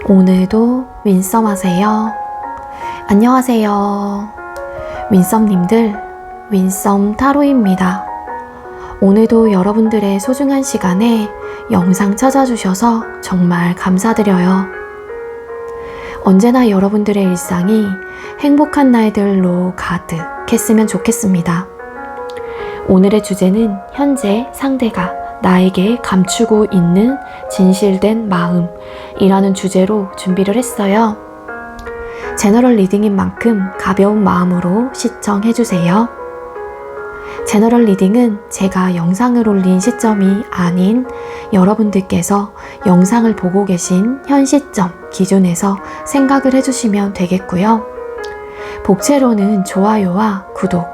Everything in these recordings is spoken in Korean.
오늘도 윈썸 하세요. 안녕하세요. 윈썸님들, 윈썸 타로입니다. 오늘도 여러분들의 소중한 시간에 영상 찾아주셔서 정말 감사드려요. 언제나 여러분들의 일상이 행복한 날들로 가득했으면 좋겠습니다. 오늘의 주제는 현재 상대가 나에게 감추고 있는 진실된 마음이라는 주제로 준비를 했어요. 제너럴 리딩인 만큼 가벼운 마음으로 시청해주세요. 제너럴 리딩은 제가 영상을 올린 시점이 아닌 여러분들께서 영상을 보고 계신 현 시점 기준에서 생각을 해주시면 되겠고요. 복채로는 좋아요와 구독,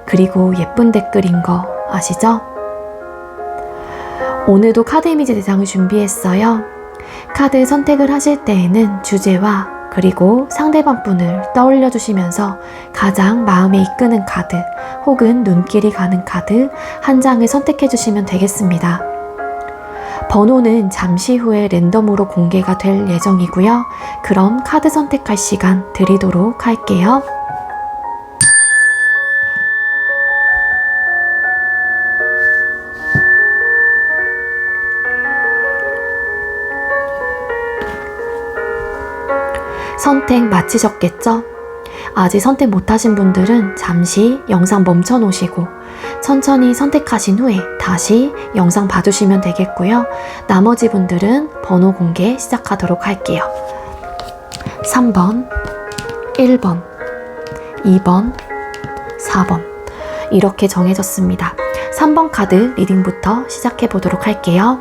그리고 예쁜 댓글인 거 아시죠? 오늘도 카드 이미지 대상을 준비했어요. 카드 선택을 하실 때에는 주제와 그리고 상대방 분을 떠올려 주시면서 가장 마음에 이끄는 카드 혹은 눈길이 가는 카드 한 장을 선택해 주시면 되겠습니다. 번호는 잠시 후에 랜덤으로 공개가 될 예정이고요. 그럼 카드 선택할 시간 드리도록 할게요. 선택 마치셨겠죠? 아직 선택 못하신 분들은 잠시 영상 멈춰 놓으시고 천천히 선택하신 후에 다시 영상 봐주시면 되겠고요. 나머지 분들은 번호 공개 시작하도록 할게요. 3번, 1번, 2번, 4번 이렇게 정해졌습니다. 3번 카드 리딩부터 시작해 보도록 할게요.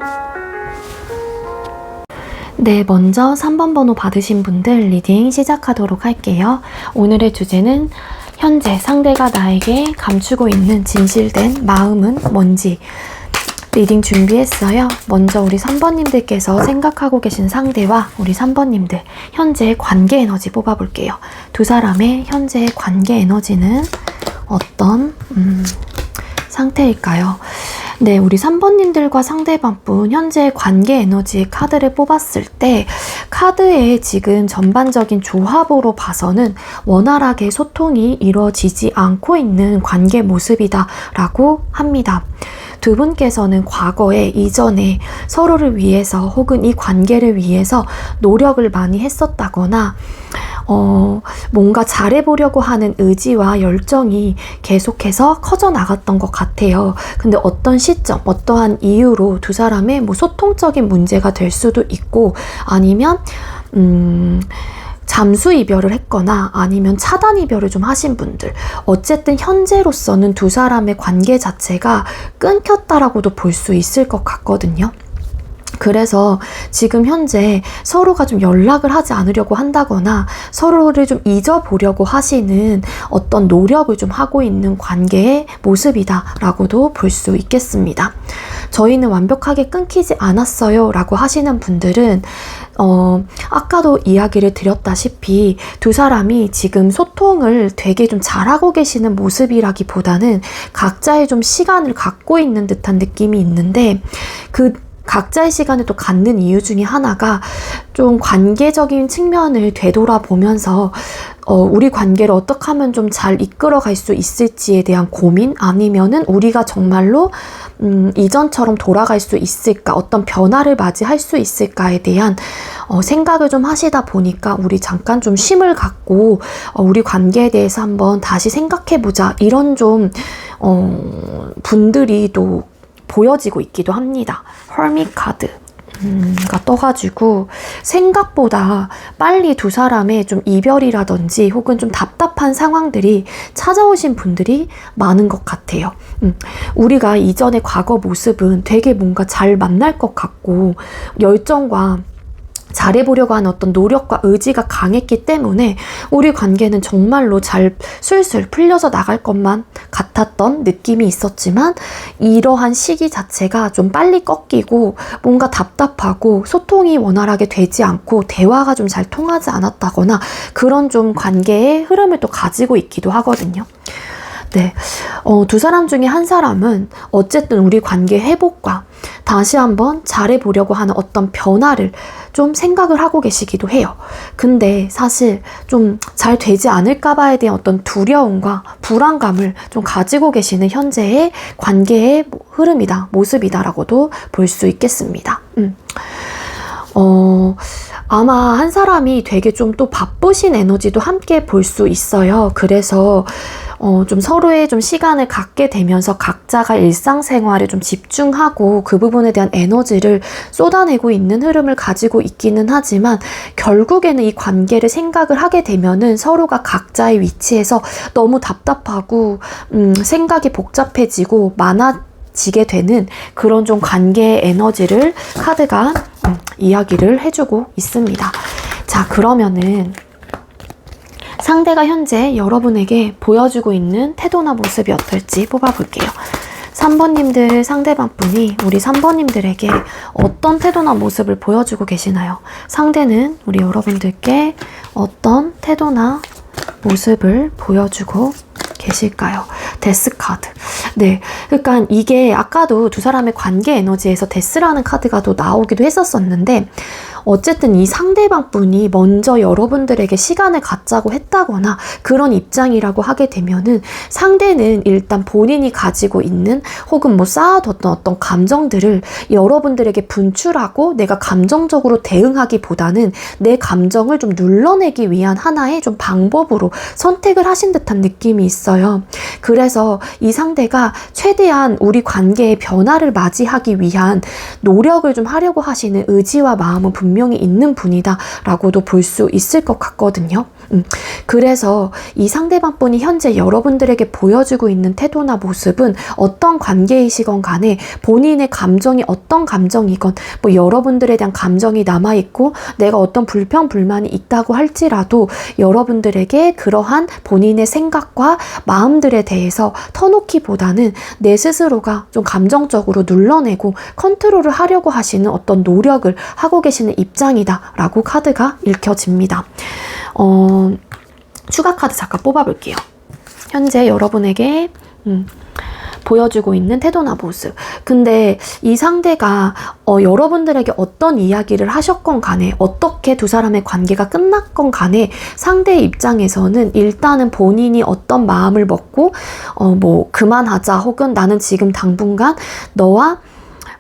네, 먼저 3번 번호 받으신 분들 리딩 시작하도록 할게요. 오늘의 주제는 현재 상대가 나에게 감추고 있는 진실된 마음은 뭔지 리딩 준비했어요. 먼저 우리 3번님들께서 생각하고 계신 상대와 우리 3번님들 현재 관계 에너지 뽑아볼게요. 두 사람의 현재 관계 에너지는 어떤 상태일까요? 네, 우리 3번님들과 상대방분 현재 관계 에너지의 카드를 뽑았을 때 카드의 지금 전반적인 조합으로 봐서는 원활하게 소통이 이루어지지 않고 있는 관계 모습이다 라고 합니다. 두 분께서는 과거에 이전에 서로를 위해서 혹은 이 관계를 위해서 노력을 많이 했었다거나 뭔가 잘해보려고 하는 의지와 열정이 계속해서 커져 나갔던 것 같아요. 근데 어떤 시점, 어떠한 이유로 두 사람의 소통적인 문제가 될 수도 있고 아니면 잠수 이별을 했거나 아니면 차단 이별을 좀 하신 분들 어쨌든 현재로서는 두 사람의 관계 자체가 끊겼다라고도 볼 수 있을 것 같거든요. 그래서 지금 현재 서로가 좀 연락을 하지 않으려고 한다거나 서로를 좀 잊어보려고 하시는 어떤 노력을 좀 하고 있는 관계의 모습이다라고도 볼 수 있겠습니다. 저희는 완벽하게 끊기지 않았어요 라고 하시는 분들은 아까도 이야기를 드렸다시피 두 사람이 지금 소통을 되게 좀 잘하고 계시는 모습이라기보다는 각자의 좀 시간을 갖고 있는 듯한 느낌이 있는데 그 각자의 시간을 또 갖는 이유 중에 하나가 좀 관계적인 측면을 되돌아보면서 우리 관계를 어떻게 하면 좀 잘 이끌어갈 수 있을지에 대한 고민 아니면은 우리가 정말로 이전처럼 돌아갈 수 있을까 어떤 변화를 맞이할 수 있을까에 대한 생각을 좀 하시다 보니까 우리 잠깐 좀 쉼을 갖고 우리 관계에 대해서 한번 다시 생각해보자 이런 좀 분들이 또 보여지고 있기도 합니다. 허밋 카드가 떠가지고 생각보다 빨리 두 사람의 좀 이별이라든지 혹은 좀 답답한 상황들이 찾아오신 분들이 많은 것 같아요. 우리가 이전의 과거 모습은 되게 뭔가 잘 만날 것 같고 열정과 잘해보려고 하는 어떤 노력과 의지가 강했기 때문에 우리 관계는 정말로 잘 술술 풀려서 나갈 것만 같았던 느낌이 있었지만 이러한 시기 자체가 좀 빨리 꺾이고 뭔가 답답하고 소통이 원활하게 되지 않고 대화가 좀 잘 통하지 않았다거나 그런 좀 관계의 흐름을 또 가지고 있기도 하거든요. 네. 두 사람 중에 한 사람은 어쨌든 우리 관계 회복과 다시 한번 잘해보려고 하는 어떤 변화를 좀 생각을 하고 계시기도 해요. 근데 사실 좀 잘 되지 않을까봐에 대한 어떤 두려움과 불안감을 좀 가지고 계시는 현재의 관계의 흐름이다, 모습이다라고도 볼 수 있겠습니다. 아마 한 사람이 되게 좀 또 바쁘신 에너지도 함께 볼 수 있어요. 그래서 좀 서로의 좀 시간을 갖게 되면서 각자가 일상생활에 좀 집중하고 그 부분에 대한 에너지를 쏟아내고 있는 흐름을 가지고 있기는 하지만 결국에는 이 관계를 생각을 하게 되면은 서로가 각자의 위치에서 너무 답답하고 생각이 복잡해지고 많아지게 되는 그런 좀 관계의 에너지를 카드가 이야기를 해주고 있습니다. 자, 그러면은 상대가 현재 여러분에게 보여주고 있는 태도나 모습이 어떨지 뽑아볼게요. 3번님들 상대방분이 우리 3번님들에게 어떤 태도나 모습을 보여주고 계시나요? 상대는 우리 여러분들께 어떤 태도나 모습을 보여주고 계실까요? 데스 카드. 네. 그러니까 이게 아까도 두 사람의 관계 에너지에서 데스라는 카드가 또 나오기도 했었었는데 어쨌든 이 상대방 분이 먼저 여러분들에게 시간을 갖자고 했다거나 그런 입장이라고 하게 되면은 상대는 일단 본인이 가지고 있는 혹은 뭐 쌓아뒀던 어떤 감정들을 여러분들에게 분출하고 내가 감정적으로 대응하기보다는 내 감정을 좀 눌러내기 위한 하나의 좀 방법으로 선택을 하신 듯한 느낌이 있어요. 그래서 이 상대가 최대한 우리 관계의 변화를 맞이하기 위한 노력을 좀 하려고 하시는 의지와 마음은 분명히 있는 분이다 라고도 볼 수 있을 것 같거든요. 그래서 이 상대방 분이 현재 여러분들에게 보여주고 있는 태도나 모습은 어떤 관계이시건 간에 본인의 감정이 어떤 감정이건 뭐 여러분들에 대한 감정이 남아있고 내가 어떤 불평 불만이 있다고 할지라도 여러분들에게 그러한 본인의 생각과 마음들에 대해서 터놓기보다는 내 스스로가 좀 감정적으로 눌러내고 컨트롤을 하려고 하시는 어떤 노력을 하고 계시는 입장이다 라고 카드가 읽혀집니다. 추가 카드 잠깐 뽑아볼게요. 현재 여러분에게 보여주고 있는 태도나 모습. 근데 이 상대가 여러분들에게 어떤 이야기를 하셨건 간에 어떻게 두 사람의 관계가 끝났건 간에 상대의 입장에서는 일단은 본인이 어떤 마음을 먹고 뭐 그만하자 혹은 나는 지금 당분간 너와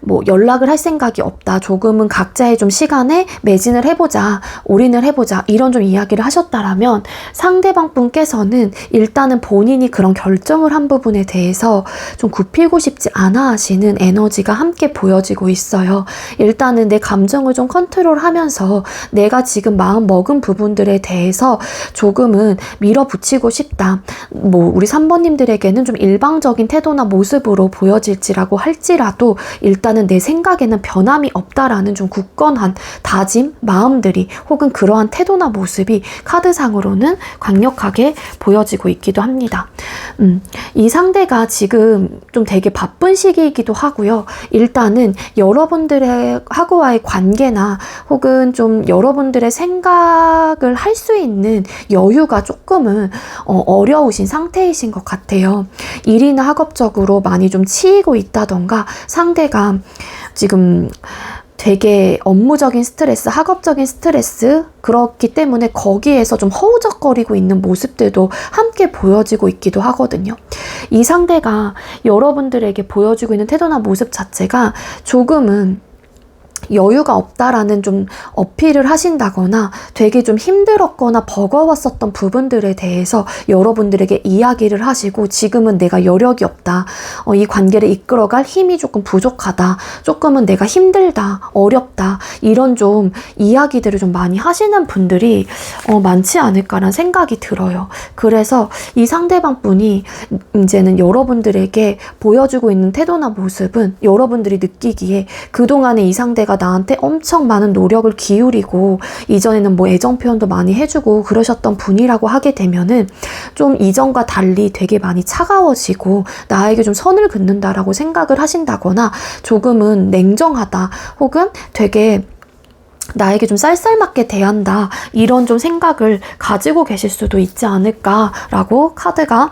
뭐 연락을 할 생각이 없다. 조금은 각자의 좀 시간에 매진을 해보자. 올인을 해보자. 이런 좀 이야기를 하셨다라면 상대방 분께서는 일단은 본인이 그런 결정을 한 부분에 대해서 좀 굽히고 싶지 않아 하시는 에너지가 함께 보여지고 있어요. 일단은 내 감정을 좀 컨트롤하면서 내가 지금 마음 먹은 부분들에 대해서 조금은 밀어붙이고 싶다. 뭐 우리 3번님들에게는 좀 일방적인 태도나 모습으로 보여질지라고 할지라도 일단은 내 생각에는 변함이 없다라는 좀 굳건한 다짐, 마음들이 혹은 그러한 태도나 모습이 카드상으로는 강력하게 보여지고 있기도 합니다. 이 상대가 지금 좀 되게 바쁜 시기이기도 하고요. 일단은 여러분들의 하고와의 관계나 혹은 좀 여러분들의 생각을 할 수 있는 여유가 조금은 어려우신 상태이신 것 같아요. 일이나 학업적으로 많이 좀 치이고 있다던가 상대가 지금 되게 업무적인 스트레스, 학업적인 스트레스 그렇기 때문에 거기에서 좀 허우적거리고 있는 모습들도 함께 보여지고 있기도 하거든요. 이 상대가 여러분들에게 보여주고 있는 태도나 모습 자체가 조금은 여유가 없다라는 좀 어필을 하신다거나 되게 좀 힘들었거나 버거웠었던 부분들에 대해서 여러분들에게 이야기를 하시고 지금은 내가 여력이 없다. 이 관계를 이끌어갈 힘이 조금 부족하다. 조금은 내가 힘들다. 어렵다. 이런 좀 이야기들을 좀 많이 하시는 분들이 많지 않을까라는 생각이 들어요. 그래서 이 상대방 분이 이제는 여러분들에게 보여주고 있는 태도나 모습은 여러분들이 느끼기에 그동안에 이 상대가 나한테 엄청 많은 노력을 기울이고 이전에는 뭐 애정 표현도 많이 해주고 그러셨던 분이라고 하게 되면은 좀 이전과 달리 되게 많이 차가워지고 나에게 좀 선을 긋는다라고 생각을 하신다거나 조금은 냉정하다 혹은 되게 나에게 좀 쌀쌀맞게 대한다, 이런 좀 생각을 가지고 계실 수도 있지 않을까라고 카드가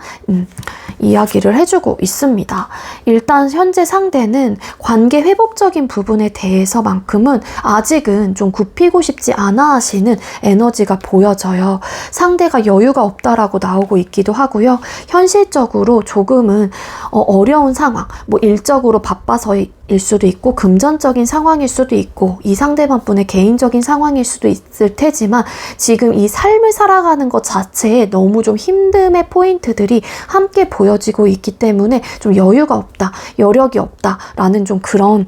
이야기를 해주고 있습니다. 일단 현재 상대는 관계 회복적인 부분에 대해서만큼은 아직은 좀 굽히고 싶지 않아 하시는 에너지가 보여져요. 상대가 여유가 없다라고 나오고 있기도 하고요. 현실적으로 조금은 어려운 상황, 뭐 일적으로 바빠서일 수도 있고 금전적인 상황일 수도 있고 이 상대방분의 개인적인 상황일 수도 있을 테지만 지금 이 삶을 살아가는 것 자체에 너무 좀 힘듦의 포인트들이 함께 보여지고 있기 때문에 좀 여유가 없다, 여력이 없다라는 좀 그런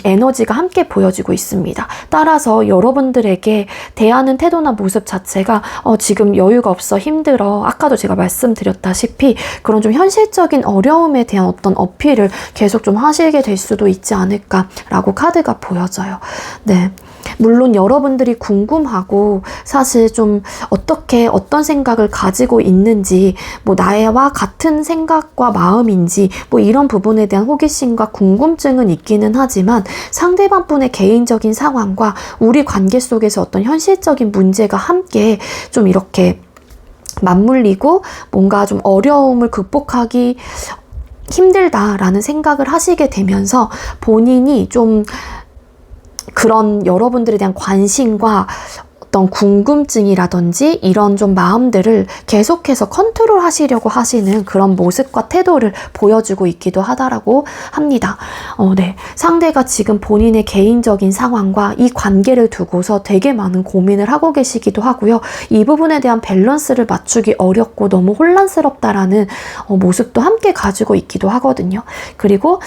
에너지가 함께 보여지고 있습니다. 따라서 여러분들에게 대하는 태도나 모습 자체가 지금 여유가 없어, 힘들어, 아까도 제가 말씀드렸다시피 그런 좀 현실적인 어려움에 대한 어떤 어필을 계속 좀 하시게 될 수도 있지 않을까라고 카드가 보여져요. 네. 물론 여러분들이 궁금하고 사실 좀 어떤 생각을 가지고 있는지, 뭐 나와 같은 생각과 마음인지 뭐 이런 부분에 대한 호기심과 궁금증은 있기는 하지만 상대방분의 개인적인 상황과 우리 관계 속에서 어떤 현실적인 문제가 함께 좀 이렇게 맞물리고 뭔가 좀 어려움을 극복하기 힘들다라는 생각을 하시게 되면서 본인이 좀 그런 여러분들에 대한 관심과 어떤 궁금증이라든지 이런 좀 마음들을 계속해서 컨트롤 하시려고 하시는 그런 모습과 태도를 보여주고 있기도 하다라고 합니다. 네. 상대가 지금 본인의 개인적인 상황과 이 관계를 두고서 되게 많은 고민을 하고 계시기도 하고요. 이 부분에 대한 밸런스를 맞추기 어렵고 너무 혼란스럽다라는 모습도 함께 가지고 있기도 하거든요. 그리고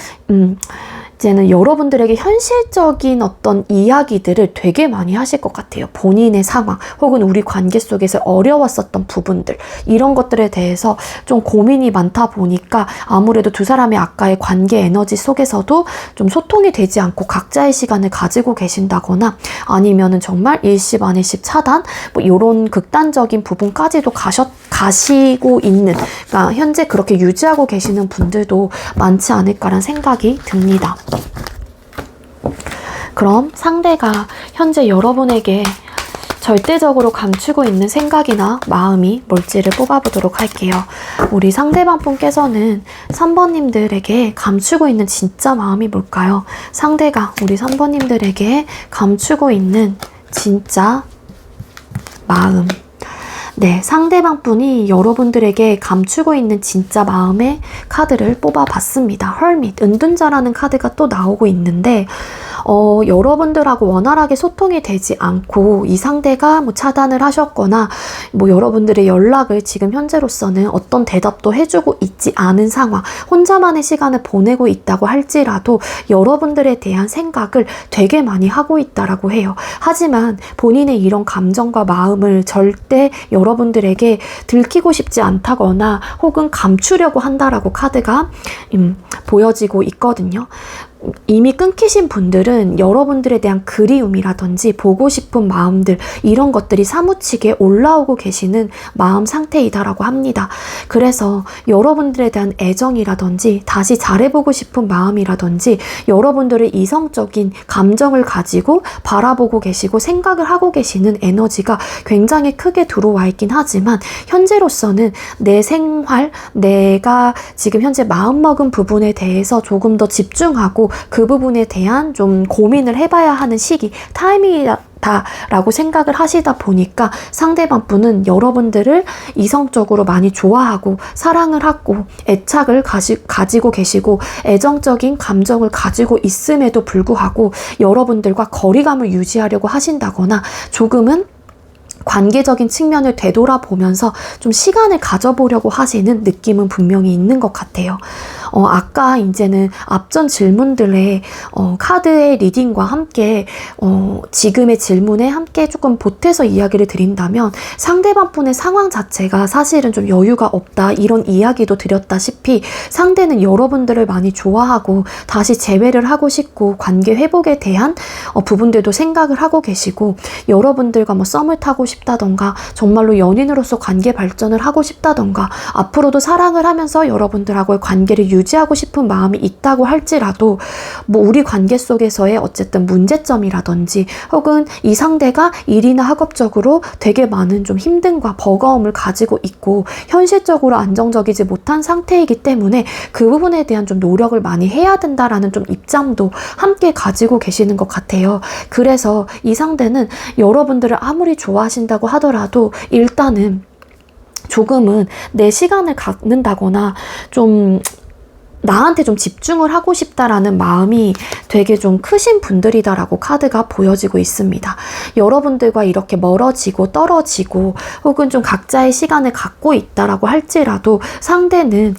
이제는 여러분들에게 현실적인 어떤 이야기들을 되게 많이 하실 것 같아요. 본인의 상황 혹은 우리 관계 속에서 어려웠었던 부분들, 이런 것들에 대해서 좀 고민이 많다 보니까 아무래도 두 사람의 아까의 관계 에너지 속에서도 좀 소통이 되지 않고 각자의 시간을 가지고 계신다거나 아니면은 정말 일십 안일십 차단 뭐 이런 극단적인 부분까지도 가시고 있는, 그러니까 현재 그렇게 유지하고 계시는 분들도 많지 않을까라는 생각이 듭니다. 그럼 상대가 현재 여러분에게 절대적으로 감추고 있는 생각이나 마음이 뭘지를 뽑아보도록 할게요. 우리 상대방 분께서는 3번님들에게 감추고 있는 진짜 마음이 뭘까요? 상대가 우리 3번님들에게 감추고 있는 진짜 마음. 네, 상대방 분이 여러분들에게 감추고 있는 진짜 마음의 카드를 뽑아봤습니다. 헐밋, 은둔자라는 카드가 또 나오고 있는데 여러분들하고 원활하게 소통이 되지 않고 이 상대가 뭐 차단을 하셨거나 뭐 여러분들의 연락을 지금 현재로서는 어떤 대답도 해주고 있지 않은 상황, 혼자만의 시간을 보내고 있다고 할지라도 여러분들에 대한 생각을 되게 많이 하고 있다라고 해요. 하지만 본인의 이런 감정과 마음을 절대 여러분들에게 들키고 싶지 않다거나 혹은 감추려고 한다라고 카드가 보여지고 있거든요. 이미 끊기신 분들은 여러분들에 대한 그리움이라든지 보고 싶은 마음들, 이런 것들이 사무치게 올라오고 계시는 마음 상태이다라고 합니다. 그래서 여러분들에 대한 애정이라든지 다시 잘해보고 싶은 마음이라든지 여러분들의 이성적인 감정을 가지고 바라보고 계시고 생각을 하고 계시는 에너지가 굉장히 크게 들어와 있긴 하지만 현재로서는 내 생활, 내가 지금 현재 마음먹은 부분에 대해서 조금 더 집중하고 그 부분에 대한 좀 고민을 해봐야 하는 시기, 타이밍이다라고 생각을 하시다 보니까 상대방 분은 여러분들을 이성적으로 많이 좋아하고 사랑을 하고 애착을 가지고 계시고 애정적인 감정을 가지고 있음에도 불구하고 여러분들과 거리감을 유지하려고 하신다거나 조금은 관계적인 측면을 되돌아보면서 좀 시간을 가져보려고 하시는 느낌은 분명히 있는 것 같아요. 아까 이제는 앞전 질문들의 카드의 리딩과 함께 지금의 질문에 함께 조금 보태서 이야기를 드린다면 상대방 분의 상황 자체가 사실은 좀 여유가 없다, 이런 이야기도 드렸다시피 상대는 여러분들을 많이 좋아하고 다시 재회를 하고 싶고 관계 회복에 대한 부분들도 생각을 하고 계시고 여러분들과 뭐 썸을 타고 싶다던가 정말로 연인으로서 관계 발전을 하고 싶다던가 앞으로도 사랑을 하면서 여러분들하고의 관계를 유지하고 싶은 마음이 있다고 할지라도 뭐 우리 관계 속에서의 어쨌든 문제점이라든지 혹은 이 상대가 일이나 학업적으로 되게 많은 좀 힘듦과 버거움을 가지고 있고 현실적으로 안정적이지 못한 상태이기 때문에 그 부분에 대한 좀 노력을 많이 해야 된다라는 좀 입장도 함께 가지고 계시는 것 같아요. 그래서 이 상대는 여러분들을 아무리 좋아하신다고 하더라도 일단은 조금은 내 시간을 갖는다거나 좀 나한테 좀 집중을 하고 싶다라는 마음이 되게 좀 크신 분들이다라고 카드가 보여지고 있습니다. 여러분들과 이렇게 멀어지고 떨어지고 혹은 좀 각자의 시간을 갖고 있다라고 할지라도 상대는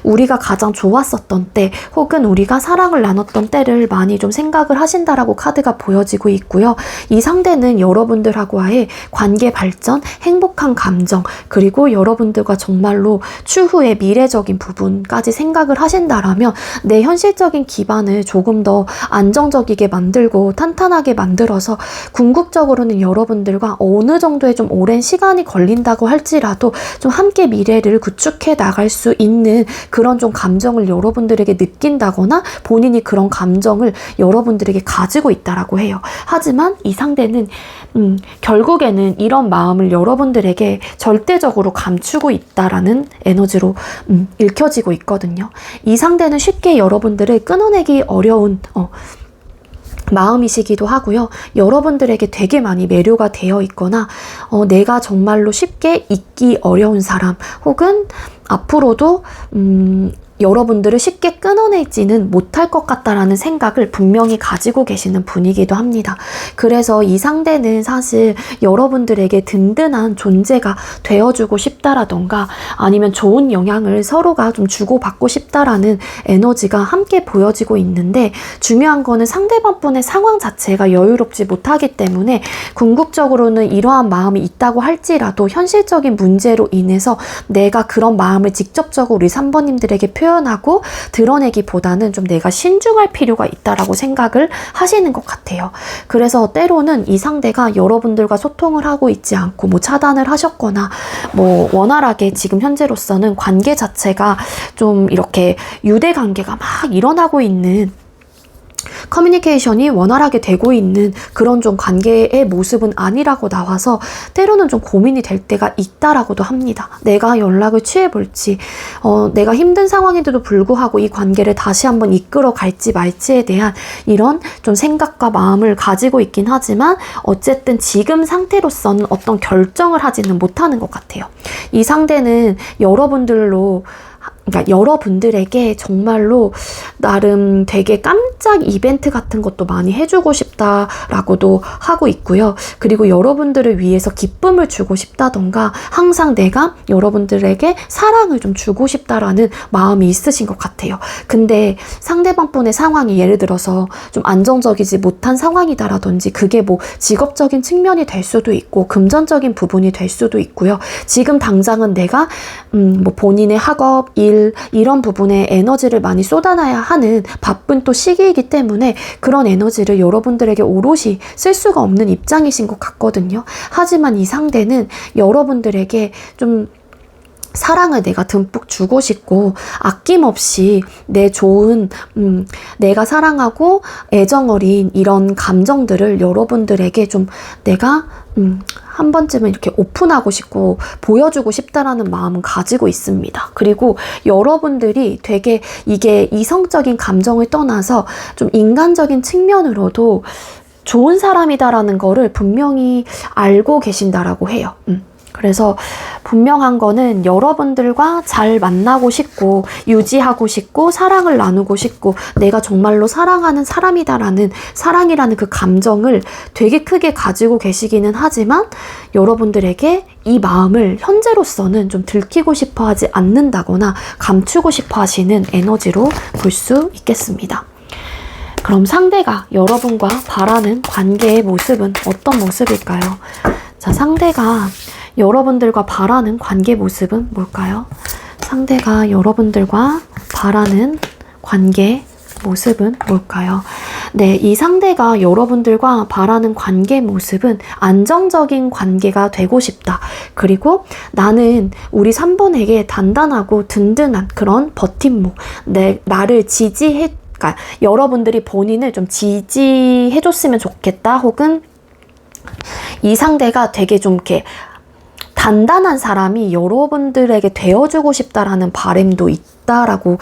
우리가 가장 좋았었던 때 혹은 우리가 사랑을 나눴던 때를 많이 좀 생각을 하신다라고 카드가 보여지고 있고요. 이 상대는 여러분들하고의 관계 발전, 행복한 감정, 그리고 여러분들과 정말로 추후의 미래적인 부분까지 생각을 하신다라면 내 현실적인 기반을 조금 더 안정적이게 만들고 탄탄하게 만들어서 궁극적으로는 여러분들과 어느 정도의 좀 오랜 시간이 걸린다고 할지라도 좀 함께 미래를 구축해 나갈 수 있는 그런 좀 감정을 여러분들에게 느낀다거나 본인이 그런 감정을 여러분들에게 가지고 있다라고 해요. 하지만 이 상대는 결국에는 이런 마음을 여러분들에게 절대적으로 감추고 있다라는 에너지로 읽혀지고 있거든요. 이 상대는 쉽게 여러분들을 끊어내기 어려운 마음이시기도 하고요. 여러분들에게 되게 많이 매료가 되어 있거나 내가 정말로 쉽게 잊기 어려운 사람 혹은 앞으로도 여러분들을 쉽게 끊어내지는 못할 것 같다라는 생각을 분명히 가지고 계시는 분이기도 합니다. 그래서 이 상대는 사실 여러분들에게 든든한 존재가 되어주고 싶다라던가 아니면 좋은 영향을 서로가 좀 주고받고 싶다라는 에너지가 함께 보여지고 있는데 중요한 거는 상대방분의 상황 자체가 여유롭지 못하기 때문에 궁극적으로는 이러한 마음이 있다고 할지라도 현실적인 문제로 인해서 내가 그런 마음을 직접적으로 우리 3번님들에게 표현하고 드러내기보다는 좀 내가 신중할 필요가 있다라고 생각을 하시는 것 같아요. 그래서 때로는 이 상대가 여러분들과 소통을 하고 있지 않고 뭐 차단을 하셨거나 뭐 원활하게 지금 현재로서는 관계 자체가 좀 이렇게 유대 관계가 막 일어나고 있는 커뮤니케이션이 원활하게 되고 있는 그런 좀 관계의 모습은 아니라고 나와서 때로는 좀 고민이 될 때가 있다라고도 합니다. 내가 연락을 취해볼지 내가 힘든 상황인데도 불구하고 이 관계를 다시 한번 이끌어 갈지 말지에 대한 이런 좀 생각과 마음을 가지고 있긴 하지만 어쨌든 지금 상태로서는 어떤 결정을 하지는 못하는 것 같아요. 이 상대는 그러니까 여러분들에게 정말로 나름 되게 깜짝 이벤트 같은 것도 많이 해주고 싶다라고도 하고 있고요. 그리고 여러분들을 위해서 기쁨을 주고 싶다던가 항상 내가 여러분들에게 사랑을 좀 주고 싶다라는 마음이 있으신 것 같아요. 근데 상대방분의 상황이 예를 들어서 좀 안정적이지 못한 상황이다라든지 그게 뭐 직업적인 측면이 될 수도 있고 금전적인 부분이 될 수도 있고요. 지금 당장은 내가 뭐 본인의 학업, 일 이런 부분에 에너지를 많이 쏟아놔야 하는 바쁜 또 시기이기 때문에 그런 에너지를 여러분들에게 오롯이 쓸 수가 없는 입장이신 것 같거든요. 하지만 이 상대는 여러분들에게 좀 사랑을 내가 듬뿍 주고 싶고 아낌없이 내 좋은 내가 사랑하고 애정어린 이런 감정들을 여러분들에게 좀 내가 한 번쯤은 이렇게 오픈하고 싶고 보여주고 싶다라는 마음은 가지고 있습니다. 그리고 여러분들이 되게 이게 이성적인 감정을 떠나서 좀 인간적인 측면으로도 좋은 사람이다라는 거를 분명히 알고 계신다라고 해요. 그래서 분명한 거는 여러분들과 잘 만나고 싶고 유지하고 싶고 사랑을 나누고 싶고 내가 정말로 사랑하는 사람이다라는 사랑이라는 그 감정을 되게 크게 가지고 계시기는 하지만 여러분들에게 이 마음을 현재로서는 좀 들키고 싶어 하지 않는다거나 감추고 싶어 하시는 에너지로 볼 수 있겠습니다. 그럼 상대가 여러분과 바라는 관계의 모습은 어떤 모습일까요? 자, 상대가 여러분들과 바라는 관계 모습은 뭘까요? 상대가 여러분들과 바라는 관계 모습은 뭘까요? 네, 이 상대가 여러분들과 바라는 관계 모습은 안정적인 관계가 되고 싶다. 그리고 나는 우리 3번에게 단단하고 든든한 그런 버팀목, 나를 그러니까 여러분들이 본인을 좀 지지해줬으면 좋겠다. 혹은 이 상대가 되게 좀 이렇게 단단한 사람이 여러분들에게 되어주고 싶다라는 바람도 있다라고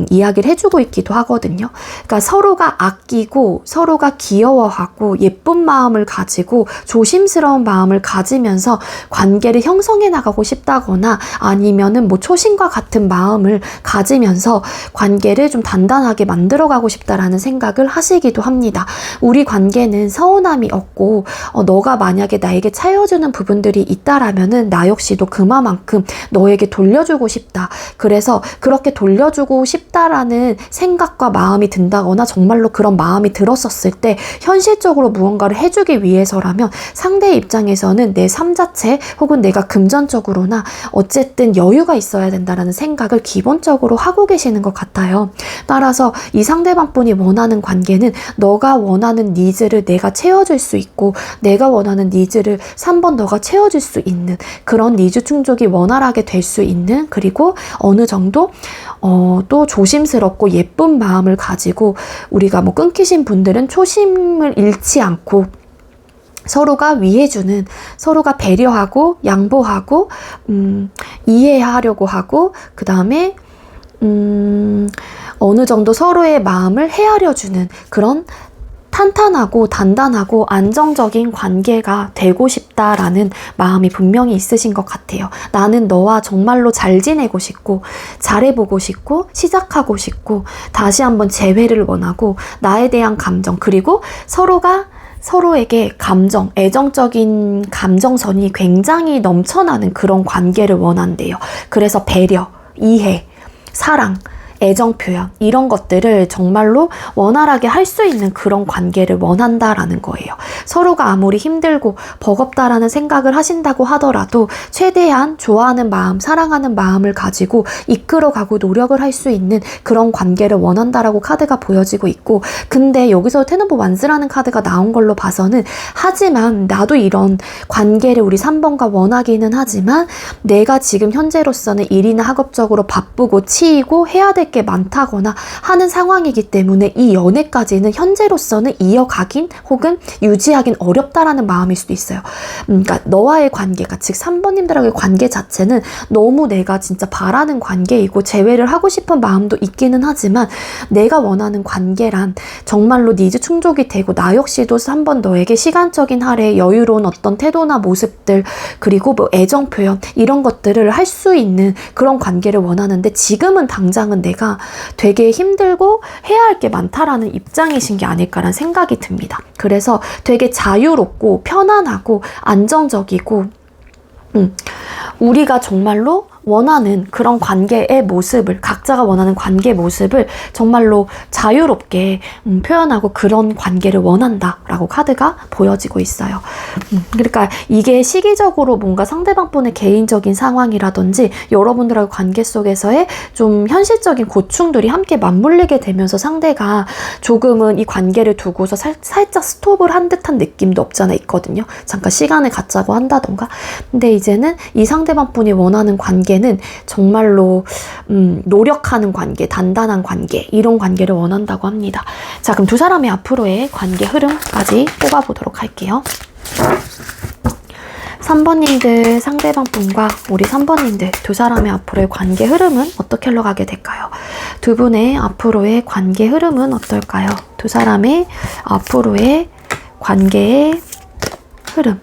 이야기를 해주고 있기도 하거든요. 그러니까 서로가 아끼고 서로가 귀여워하고 예쁜 마음을 가지고 조심스러운 마음을 가지면서 관계를 형성해 나가고 싶다거나 아니면은 뭐 초심과 같은 마음을 가지면서 관계를 좀 단단하게 만들어가고 싶다라는 생각을 하시기도 합니다. 우리 관계는 서운함이 없고 너가 만약에 나에게 차여주는 부분들이 있다라면은 나 역시도 그만큼 너에게 돌려주고 싶다. 그래서 그렇게 돌려주고 싶다라는 생각과 마음이 든다거나 정말로 그런 마음이 들었었을 때 현실적으로 무언가를 해주기 위해서라면 상대의 입장에서는 내 삶 자체 혹은 내가 금전적으로나 어쨌든 여유가 있어야 된다라는 생각을 기본적으로 하고 계시는 것 같아요. 따라서 이 상대방분이 원하는 관계는 너가 원하는 니즈를 내가 채워줄 수 있고 내가 원하는 니즈를 3번 너가 채워줄 수 있는 그런 니즈 충족이 원활하게 될 수 있는, 그리고 어느 정도 또 조심스럽고 예쁜 마음을 가지고 우리가 뭐 끊기신 분들은 초심을 잃지 않고 서로가 위해주는, 서로가 배려하고 양보하고 이해하려고 하고 그 다음에 어느 정도 서로의 마음을 헤아려주는 그런 탄탄하고 단단하고 안정적인 관계가 되고 싶다라는 마음이 분명히 있으신 것 같아요. 나는 너와 정말로 잘 지내고 싶고 잘해보고 싶고 시작하고 싶고 다시 한번 재회를 원하고 나에 대한 감정, 그리고 서로가 서로에게 감정, 애정적인 감정선이 굉장히 넘쳐나는 그런 관계를 원한대요. 그래서 배려, 이해, 사랑, 애정 표현 이런 것들을 정말로 원활하게 할 수 있는 그런 관계를 원한다라는 거예요. 서로가 아무리 힘들고 버겁다라는 생각을 하신다고 하더라도 최대한 좋아하는 마음, 사랑하는 마음을 가지고 이끌어가고 노력을 할 수 있는 그런 관계를 원한다라고 카드가 보여지고 있고, 근데 여기서 텐 오브 완스라는 카드가 나온 걸로 봐서는 하지만 나도 이런 관계를 우리 3번과 원하기는 하지만 내가 지금 현재로서는 일이나 학업적으로 바쁘고 치이고 해야 될 게 많다거나 하는 상황이기 때문에 이 연애까지는 현재로서는 이어가긴 혹은 유지하긴 어렵다라는 마음일 수도 있어요. 그러니까 너와의 관계가, 즉 3번님들하고의 관계 자체는 너무 내가 진짜 바라는 관계이고 재회를 하고 싶은 마음도 있기는 하지만 내가 원하는 관계란 정말로 니즈 충족이 되고 나 역시도 3번 너에게 시간적인 할애, 여유로운 어떤 태도나 모습들, 그리고 뭐 애정 표현 이런 것들을 할 수 있는 그런 관계를 원하는데 지금은 당장은 내가 되게 힘들고 해야 할 게 많다라는 입장이신 게 아닐까라는 생각이 듭니다. 그래서 되게 자유롭고 편안하고 안정적이고 우리가 정말로 원하는 그런 관계의 모습을, 각자가 원하는 관계 모습을 정말로 자유롭게 표현하고 그런 관계를 원한다라고 카드가 보여지고 있어요. 그러니까 이게 시기적으로 뭔가 상대방분의 개인적인 상황이라든지 여러분들하고 관계 속에서의 좀 현실적인 고충들이 함께 맞물리게 되면서 상대가 조금은 이 관계를 두고서 살짝 스톱을 한 듯한 느낌도 없잖아 있거든요. 잠깐 시간을 갖자고 한다던가. 근데 이제는 이 상대방분이 원하는 관계는 정말로 노력하는 관계, 단단한 관계, 이런 관계를 원한다고 합니다. 자, 그럼 두 사람의 앞으로의 관계 흐름까지 뽑아보도록 할게요. 3번님들 상대방분과 우리 3번님들 두 사람의 앞으로의 관계 흐름은 어떻게 흘러가게 될까요? 두 분의 앞으로의 관계 흐름은 어떨까요? 두 사람의 앞으로의 관계의 흐름.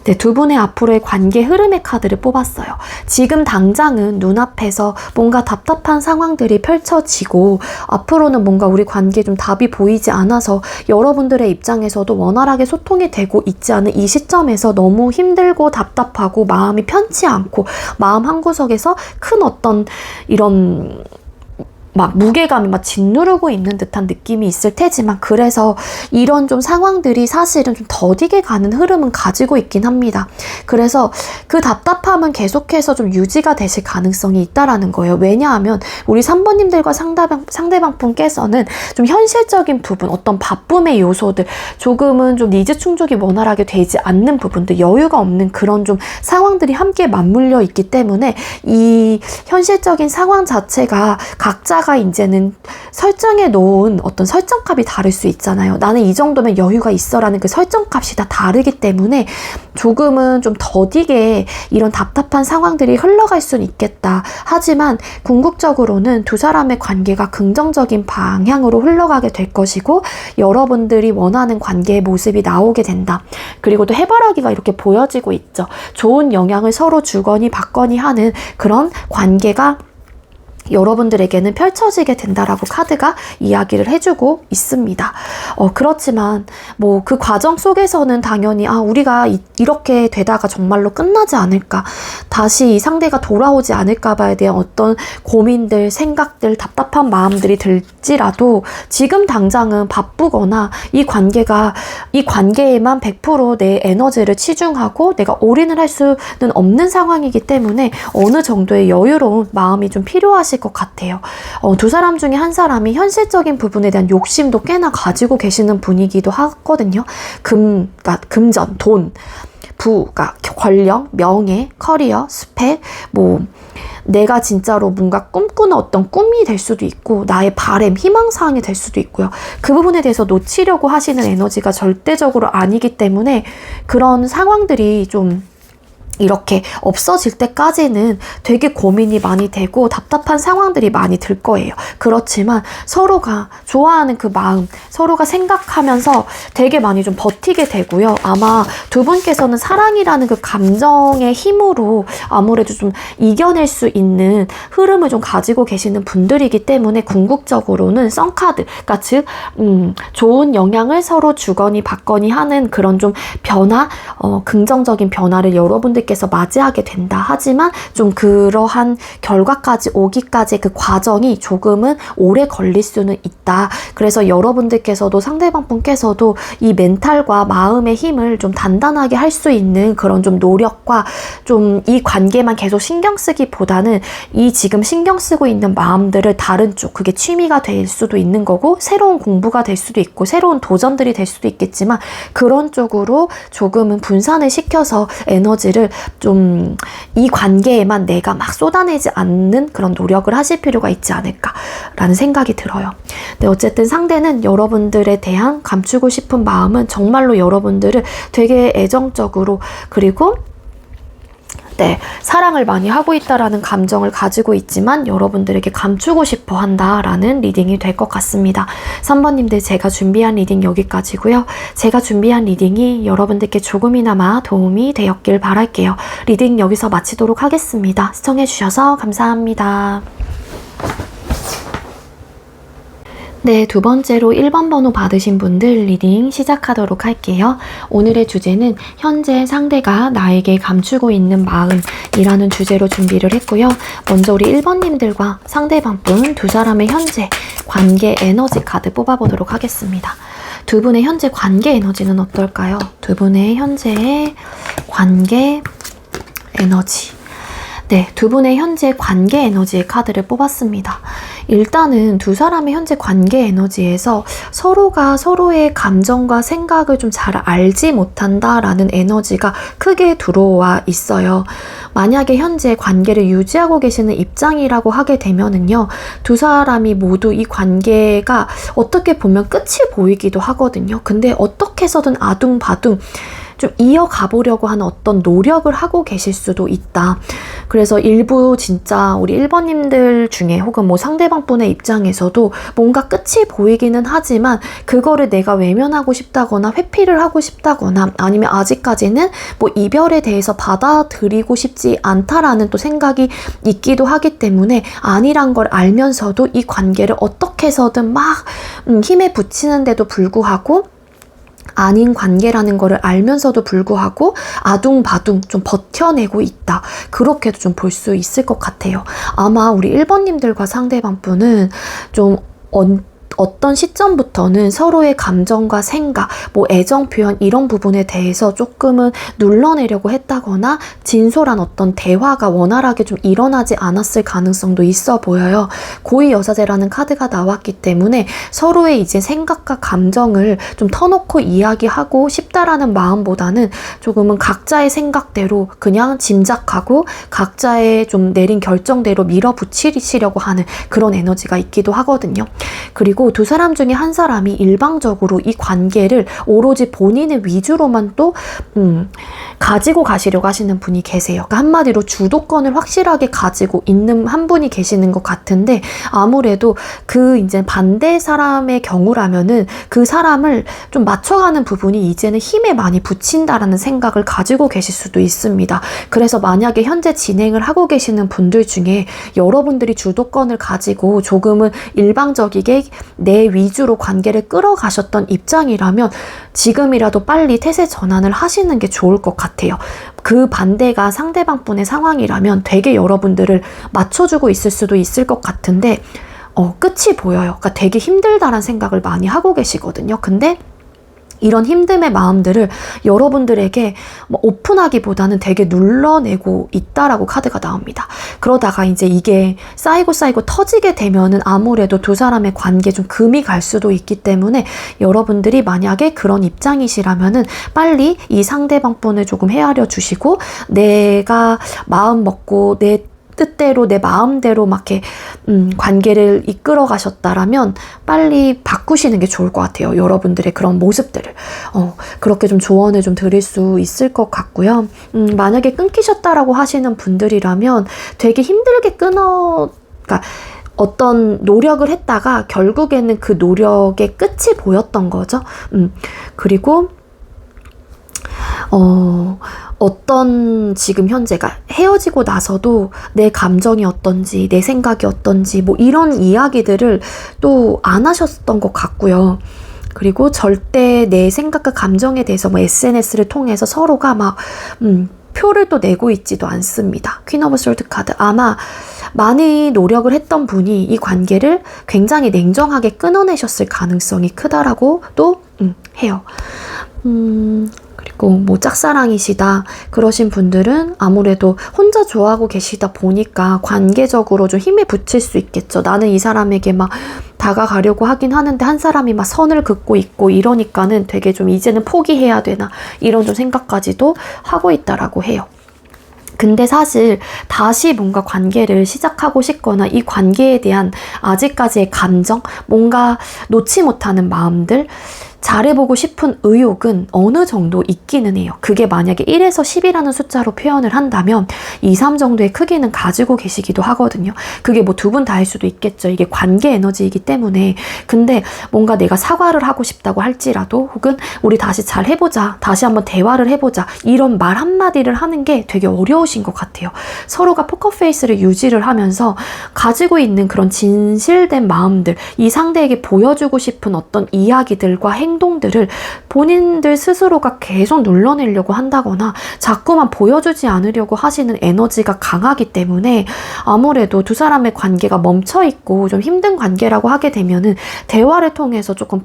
네, 두 분의 앞으로의 관계 흐름의 카드를 뽑았어요. 지금 당장은 눈앞에서 뭔가 답답한 상황들이 펼쳐지고 앞으로는 뭔가 우리 관계에 좀 답이 보이지 않아서 여러분들의 입장에서도 원활하게 소통이 되고 있지 않은 이 시점에서 너무 힘들고 답답하고 마음이 편치 않고 마음 한구석에서 큰 어떤 이런 막 무게감이 막 짓누르고 있는 듯한 느낌이 있을 테지만, 그래서 이런 좀 상황들이 사실은 좀 더디게 가는 흐름은 가지고 있긴 합니다. 그래서 그 답답함은 계속해서 좀 유지가 되실 가능성이 있다라는 거예요. 왜냐하면 우리 3번님들과 상대방분께서는 좀 현실적인 부분, 어떤 바쁨의 요소들, 조금은 좀 니즈 충족이 원활하게 되지 않는 부분들, 여유가 없는 그런 좀 상황들이 함께 맞물려 있기 때문에 이 현실적인 상황 자체가 각자가 이제는 설정해 놓은 어떤 설정값이 다를 수 있잖아요. 나는 이 정도면 여유가 있어라는 그 설정값이 다 다르기 때문에 조금은 좀 더디게 이런 답답한 상황들이 흘러갈 수는 있겠다. 하지만 궁극적으로는 두 사람의 관계가 긍정적인 방향으로 흘러가게 될 것이고, 여러분들이 원하는 관계의 모습이 나오게 된다. 그리고 또 해바라기가 이렇게 보여지고 있죠. 좋은 영향을 서로 주거니 받거니 하는 그런 관계가 여러분들에게는 펼쳐지게 된다라고 카드가 이야기를 해주고 있습니다. 그렇지만 뭐 그 과정 속에서는 당연히 우리가 이렇게 되다가 정말로 끝나지 않을까, 다시 이 상대가 돌아오지 않을까 봐에 대한 어떤 고민들, 생각들, 답답한 마음들이 들지라도 지금 당장은 바쁘거나 이 관계에만 100% 내 에너지를 치중하고 내가 올인을 할 수는 없는 상황이기 때문에 어느 정도의 여유로운 마음이 좀 필요하실 것 같아요. 두 사람 중에 한 사람이 현실적인 부분에 대한 욕심도 꽤나 가지고 계시는 분이기도 하거든요. 그러니까 금전, 돈, 부가 권력, 명예, 커리어, 스펙, 뭐 내가 진짜로 뭔가 꿈꾸는 어떤 꿈이 될 수도 있고 나의 바램, 희망사항이 될 수도 있고요. 그 부분에 대해서 놓치려고 하시는 에너지가 절대적으로 아니기 때문에 그런 상황들이 좀 이렇게 없어질 때까지는 되게 고민이 많이 되고 답답한 상황들이 많이 들 거예요. 그렇지만 서로가 좋아하는 그 마음, 서로가 생각하면서 되게 많이 좀 버티게 되고요. 아마 두 분께서는 사랑이라는 그 감정의 힘으로 아무래도 좀 이겨낼 수 있는 흐름을 좀 가지고 계시는 분들이기 때문에 궁극적으로는 썬카드, 그러니까 즉 좋은 영향을 서로 주거니 받거니 하는 그런 좀 변화, 긍정적인 변화를 여러분들께서 맞이하게 된다. 하지만 좀 그러한 결과까지 오기까지 그 과정이 조금은 오래 걸릴 수는 있다. 그래서 여러분들께서도 상대방 분께서도 이 멘탈과 마음의 힘을 좀 단단하게 할 수 있는 그런 좀 노력과 좀 이 관계만 계속 신경 쓰기보다는 이 지금 신경 쓰고 있는 마음들을 다른 쪽, 그게 취미가 될 수도 있는 거고 새로운 공부가 될 수도 있고 새로운 도전들이 될 수도 있겠지만 그런 쪽으로 조금은 분산을 시켜서 에너지를 좀 이 관계에만 내가 막 쏟아내지 않는 그런 노력을 하실 필요가 있지 않을까라는 생각이 들어요. 근데 어쨌든 상대는 여러분들에 대한 감추고 싶은 마음은 정말로 여러분들을 되게 애정적으로, 그리고 사랑을 많이 하고 있다라는 감정을 가지고 있지만 여러분들에게 감추고 싶어 한다라는 리딩이 될 것 같습니다. 3번님들, 제가 준비한 리딩 여기까지고요. 제가 준비한 리딩이 여러분들께 조금이나마 도움이 되었길 바랄게요. 리딩 여기서 마치도록 하겠습니다. 시청해주셔서 감사합니다. 네, 두 번째로 1번 번호 받으신 분들 리딩 시작하도록 할게요. 오늘의 주제는 현재 상대가 나에게 감추고 있는 마음이라는 주제로 준비를 했고요. 먼저 우리 1번님들과 상대방분 두 사람의 현재 관계 에너지 카드 뽑아보도록 하겠습니다. 두 분의 현재 관계 에너지는 어떨까요? 두 분의 현재의 관계 에너지. 네, 두 분의 현재 관계 에너지의 카드를 뽑았습니다. 일단은 두 사람의 현재 관계 에너지에서 서로가 서로의 감정과 생각을 좀 잘 알지 못한다라는 에너지가 크게 들어와 있어요. 만약에 현재 관계를 유지하고 계시는 입장이라고 하게 되면은요, 두 사람이 모두 이 관계가 어떻게 보면 끝이 보이기도 하거든요. 근데 어떻게 해서든 아둥바둥 좀 이어가 보려고 하는 어떤 노력을 하고 계실 수도 있다. 그래서 일부 진짜 우리 1번님들 중에 혹은 뭐 상대방 분의 입장에서도 뭔가 끝이 보이기는 하지만 그거를 내가 외면하고 싶다거나 회피를 하고 싶다거나 아니면 아직까지는 뭐 이별에 대해서 받아들이고 싶지 않다라는 또 생각이 있기도 하기 때문에 아니란 걸 알면서도 이 관계를 어떻게 해서든 막 힘에 붙이는데도 불구하고 아닌 관계라는 거를 알면서도 불구하고 아둥바둥 좀 버텨내고 있다. 그렇게도 좀 볼 수 있을 것 같아요. 아마 우리 1번님들과 상대방분은 좀 어떤 시점부터는 서로의 감정과 생각, 뭐 애정 표현 이런 부분에 대해서 조금은 눌러내려고 했다거나 진솔한 어떤 대화가 원활하게 좀 일어나지 않았을 가능성도 있어 보여요. 고위 여사제라는 카드가 나왔기 때문에 서로의 이제 생각과 감정을 좀 터놓고 이야기하고 싶다라는 마음보다는 조금은 각자의 생각대로 그냥 짐작하고 각자의 좀 내린 결정대로 밀어붙이려고 하는 그런 에너지가 있기도 하거든요. 그리고 두 사람 중에 한 사람이 일방적으로 이 관계를 오로지 본인의 위주로만 또 가지고 가시려고 하시는 분이 계세요. 그러니까 한마디로 주도권을 확실하게 가지고 있는 한 분이 계시는 것 같은데, 아무래도 그 이제 반대 사람의 경우라면은 그 사람을 좀 맞춰가는 부분이 이제는 힘에 많이 붙인다라는 생각을 가지고 계실 수도 있습니다. 그래서 만약에 현재 진행을 하고 계시는 분들 중에 여러분들이 주도권을 가지고 조금은 일방적이게 내 위주로 관계를 끌어가셨던 입장이라면 지금이라도 빨리 태세 전환을 하시는 게 좋을 것 같아요. 그 반대가 상대방분의 상황이라면 되게 여러분들을 맞춰주고 있을 수도 있을 것 같은데 끝이 보여요. 그러니까 되게 힘들다라는 생각을 많이 하고 계시거든요. 근데 이런 힘듦의 마음들을 여러분들에게 오픈하기보다는 되게 눌러내고 있다라고 카드가 나옵니다. 그러다가 이제 이게 쌓이고 터지게 되면은 아무래도 두 사람의 관계에 좀 금이 갈 수도 있기 때문에 여러분들이 만약에 그런 입장이시라면은 빨리 이 상대방분을 조금 헤아려 주시고 내가 마음 먹고 내 뜻대로 내 마음대로 막 이렇게 관계를 이끌어 가셨다라면 빨리 바꾸시는 게 좋을 것 같아요. 여러분들의 그런 모습들을 그렇게 좀 조언을 좀 드릴 수 있을 것 같고요. 만약에 끊기셨다라고 하시는 분들이라면 되게 힘들게 그러니까 어떤 노력을 했다가 결국에는 그 노력의 끝이 보였던 거죠. 그리고 어떤 지금 현재가 헤어지고 나서도 내 감정이 어떤지 내 생각이 어떤지 뭐 이런 이야기들을 또 안 하셨던 것 같고요. 그리고 절대 내 생각과 감정에 대해서 뭐 SNS를 통해서 서로가 막 표를 또 내고 있지도 않습니다. 퀸 오브 솔드 카드. 아마 많이 노력을 했던 분이 이 관계를 굉장히 냉정하게 끊어내셨을 가능성이 크다라고 또 해요. 그리고 뭐 짝사랑이시다 그러신 분들은 아무래도 혼자 좋아하고 계시다 보니까 관계적으로 좀 힘에 붙일 수 있겠죠. 나는 이 사람에게 막 다가가려고 하긴 하는데 한 사람이 막 선을 긋고 있고 이러니까는 되게 좀 이제는 포기해야 되나 이런 좀 생각까지도 하고 있다라고 해요. 근데 사실 다시 뭔가 관계를 시작하고 싶거나 이 관계에 대한 아직까지의 감정, 뭔가 놓지 못하는 마음들, 잘해보고 싶은 의욕은 어느 정도 있기는 해요. 그게 만약에 1에서 10이라는 숫자로 표현을 한다면 2, 3 정도의 크기는 가지고 계시기도 하거든요. 그게 뭐 두 분 다일 수도 있겠죠. 이게 관계 에너지이기 때문에. 근데 뭔가 내가 사과를 하고 싶다고 할지라도 혹은 우리 다시 잘 해보자, 다시 한번 대화를 해보자 이런 말 한마디를 하는 게 되게 어려우신 것 같아요. 서로가 포커페이스를 유지를 하면서 가지고 있는 그런 진실된 마음들, 이 상대에게 보여주고 싶은 어떤 이야기들과 행동들을 본인들 스스로가 계속 눌러내려고 한다거나 자꾸만 보여주지 않으려고 하시는 에너지가 강하기 때문에 아무래도 두 사람의 관계가 멈춰있고 좀 힘든 관계라고 하게 되면은 대화를 통해서 조금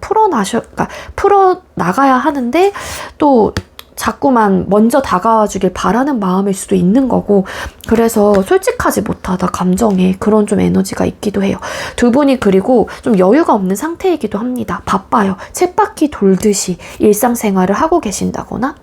풀어나가야 하는데 또 자꾸만 먼저 다가와 주길 바라는 마음일 수도 있는 거고, 그래서 솔직하지 못하다 감정에 그런 좀 에너지가 있기도 해요. 두 분이 그리고 좀 여유가 없는 상태이기도 합니다. 바빠요. 쳇바퀴 돌듯이 일상생활을 하고 계신다거나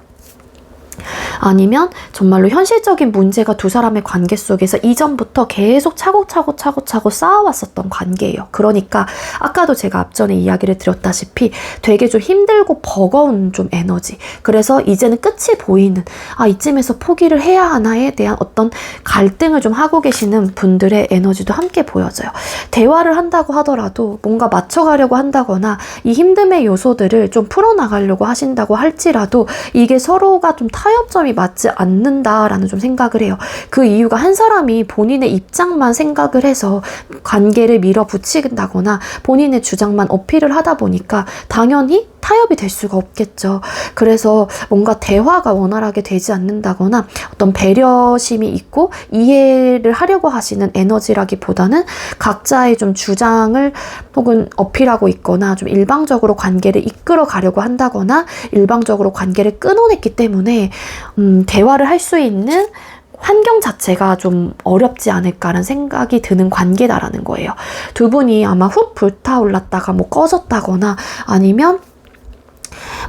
아니면 정말로 현실적인 문제가 두 사람의 관계 속에서 이전부터 계속 차곡차곡 쌓아왔었던 관계예요. 그러니까 아까도 제가 앞전에 이야기를 드렸다시피 되게 좀 힘들고 버거운 좀 에너지, 그래서 이제는 끝이 보이는, 이쯤에서 포기를 해야 하나에 대한 어떤 갈등을 좀 하고 계시는 분들의 에너지도 함께 보여져요. 대화를 한다고 하더라도 뭔가 맞춰가려고 한다거나 이 힘듦의 요소들을 좀 풀어나가려고 하신다고 할지라도 이게 서로가 좀 타협점이 맞지 않는다라는 좀 생각을 해요. 그 이유가 한 사람이 본인의 입장만 생각을 해서 관계를 밀어붙인다거나 본인의 주장만 어필을 하다 보니까 당연히 타협이 될 수가 없겠죠. 그래서 뭔가 대화가 원활하게 되지 않는다거나 어떤 배려심이 있고 이해를 하려고 하시는 에너지라기보다는 각자의 좀 주장을 혹은 어필하고 있거나 좀 일방적으로 관계를 이끌어 가려고 한다거나 일방적으로 관계를 끊어냈기 때문에 대화를 할 수 있는 환경 자체가 좀 어렵지 않을까라는 생각이 드는 관계다라는 거예요. 두 분이 아마 훅 불타올랐다가 뭐 꺼졌다거나 아니면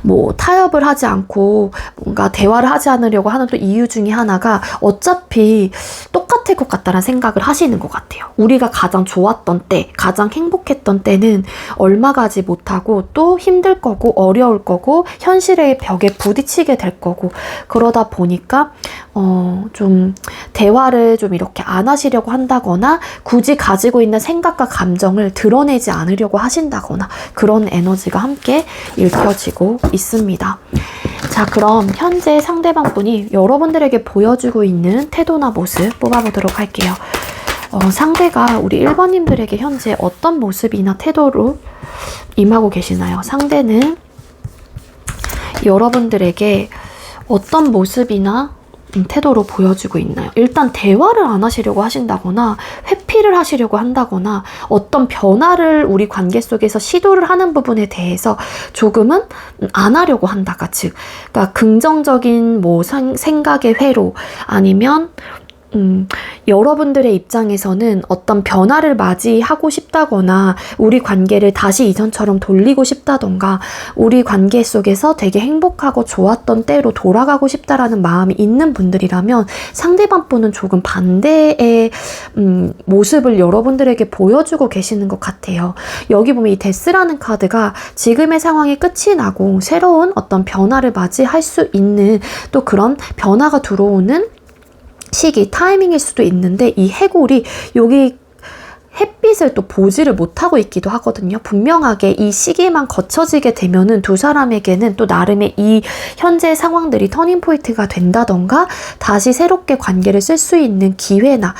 뭐 타협을 하지 않고 뭔가 대화를 하지 않으려고 하는 또 이유 중에 하나가 어차피 똑같을 것 같다는 생각을 하시는 것 같아요. 우리가 가장 좋았던 때, 가장 행복했던 때는 얼마 가지 못하고 또 힘들 거고 어려울 거고 현실의 벽에 부딪히게 될 거고 그러다 보니까 좀 대화를 좀 이렇게 안 하시려고 한다거나 굳이 가지고 있는 생각과 감정을 드러내지 않으려고 하신다거나 그런 에너지가 함께 읽혀지고 있습니다. 자, 그럼 현재 상대방분이 여러분들에게 보여주고 있는 태도나 모습 뽑아보도록 할게요. 상대가 우리 1번님들에게 현재 어떤 모습이나 태도로 임하고 계시나요? 상대는 여러분들에게 어떤 모습이나 태도로 보여주고 있나요? 일단 대화를 안 하시려고 하신다거나 회피를 하시려고 한다거나 어떤 변화를 우리 관계 속에서 시도를 하는 부분에 대해서 조금은 안 하려고 한다가 즉 그러니까 긍정적인 뭐 생각의 회로 아니면 여러분들의 입장에서는 어떤 변화를 맞이하고 싶다거나 우리 관계를 다시 이전처럼 돌리고 싶다던가 우리 관계 속에서 되게 행복하고 좋았던 때로 돌아가고 싶다라는 마음이 있는 분들이라면 상대방 분은 조금 반대의 모습을 여러분들에게 보여주고 계시는 것 같아요. 여기 보면 이 데스라는 카드가 지금의 상황이 끝이 나고 새로운 어떤 변화를 맞이할 수 있는 또 그런 변화가 들어오는 시기, 타이밍일 수도 있는데 이 해골이 여기 햇빛을 또 보지를 못하고 있기도 하거든요. 분명하게 이 시기만 거쳐지게 되면은 두 사람에게는 또 나름의 이 현재 상황들이 터닝 포인트가 된다던가 다시 새롭게 관계를 쓸 수 있는 기회나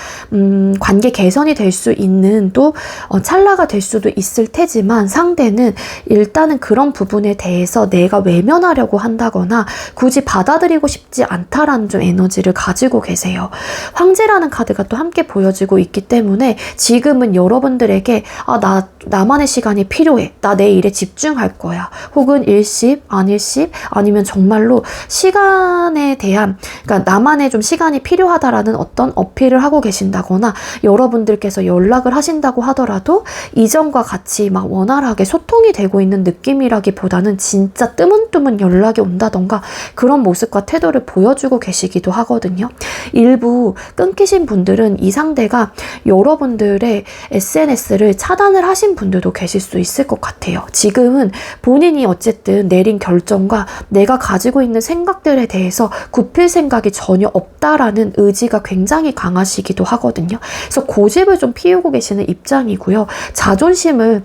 관계 개선이 될 수 있는 또 찰나가 될 수도 있을 테지만 상대는 일단은 그런 부분에 대해서 내가 외면하려고 한다거나 굳이 받아들이고 싶지 않다라는 좀 에너지를 가지고 계세요. 황제라는 카드가 또 함께 보여지고 있기 때문에 지금은 여러분들에게 나만의 시간이 필요해. 나 내 일에 집중할 거야. 혹은 일십, 안일십 아니면 정말로 시간에 대한 그러니까 나만의 좀 시간이 필요하다라는 어떤 어필을 하고 계신다거나 여러분들께서 연락을 하신다고 하더라도 이전과 같이 막 원활하게 소통이 되고 있는 느낌이라기보다는 진짜 뜨문뜨문 연락이 온다던가 그런 모습과 태도를 보여주고 계시기도 하거든요. 일부 끊기신 분들은 이 상대가 여러분들의 SNS를 차단을 하신 분들도 계실 수 있을 것 같아요. 지금은 본인이 어쨌든 내린 결정과 내가 가지고 있는 생각들에 대해서 굽힐 생각이 전혀 없다라는 의지가 굉장히 강하시기도 하거든요. 그래서 고집을 좀 피우고 계시는 입장이고요. 자존심을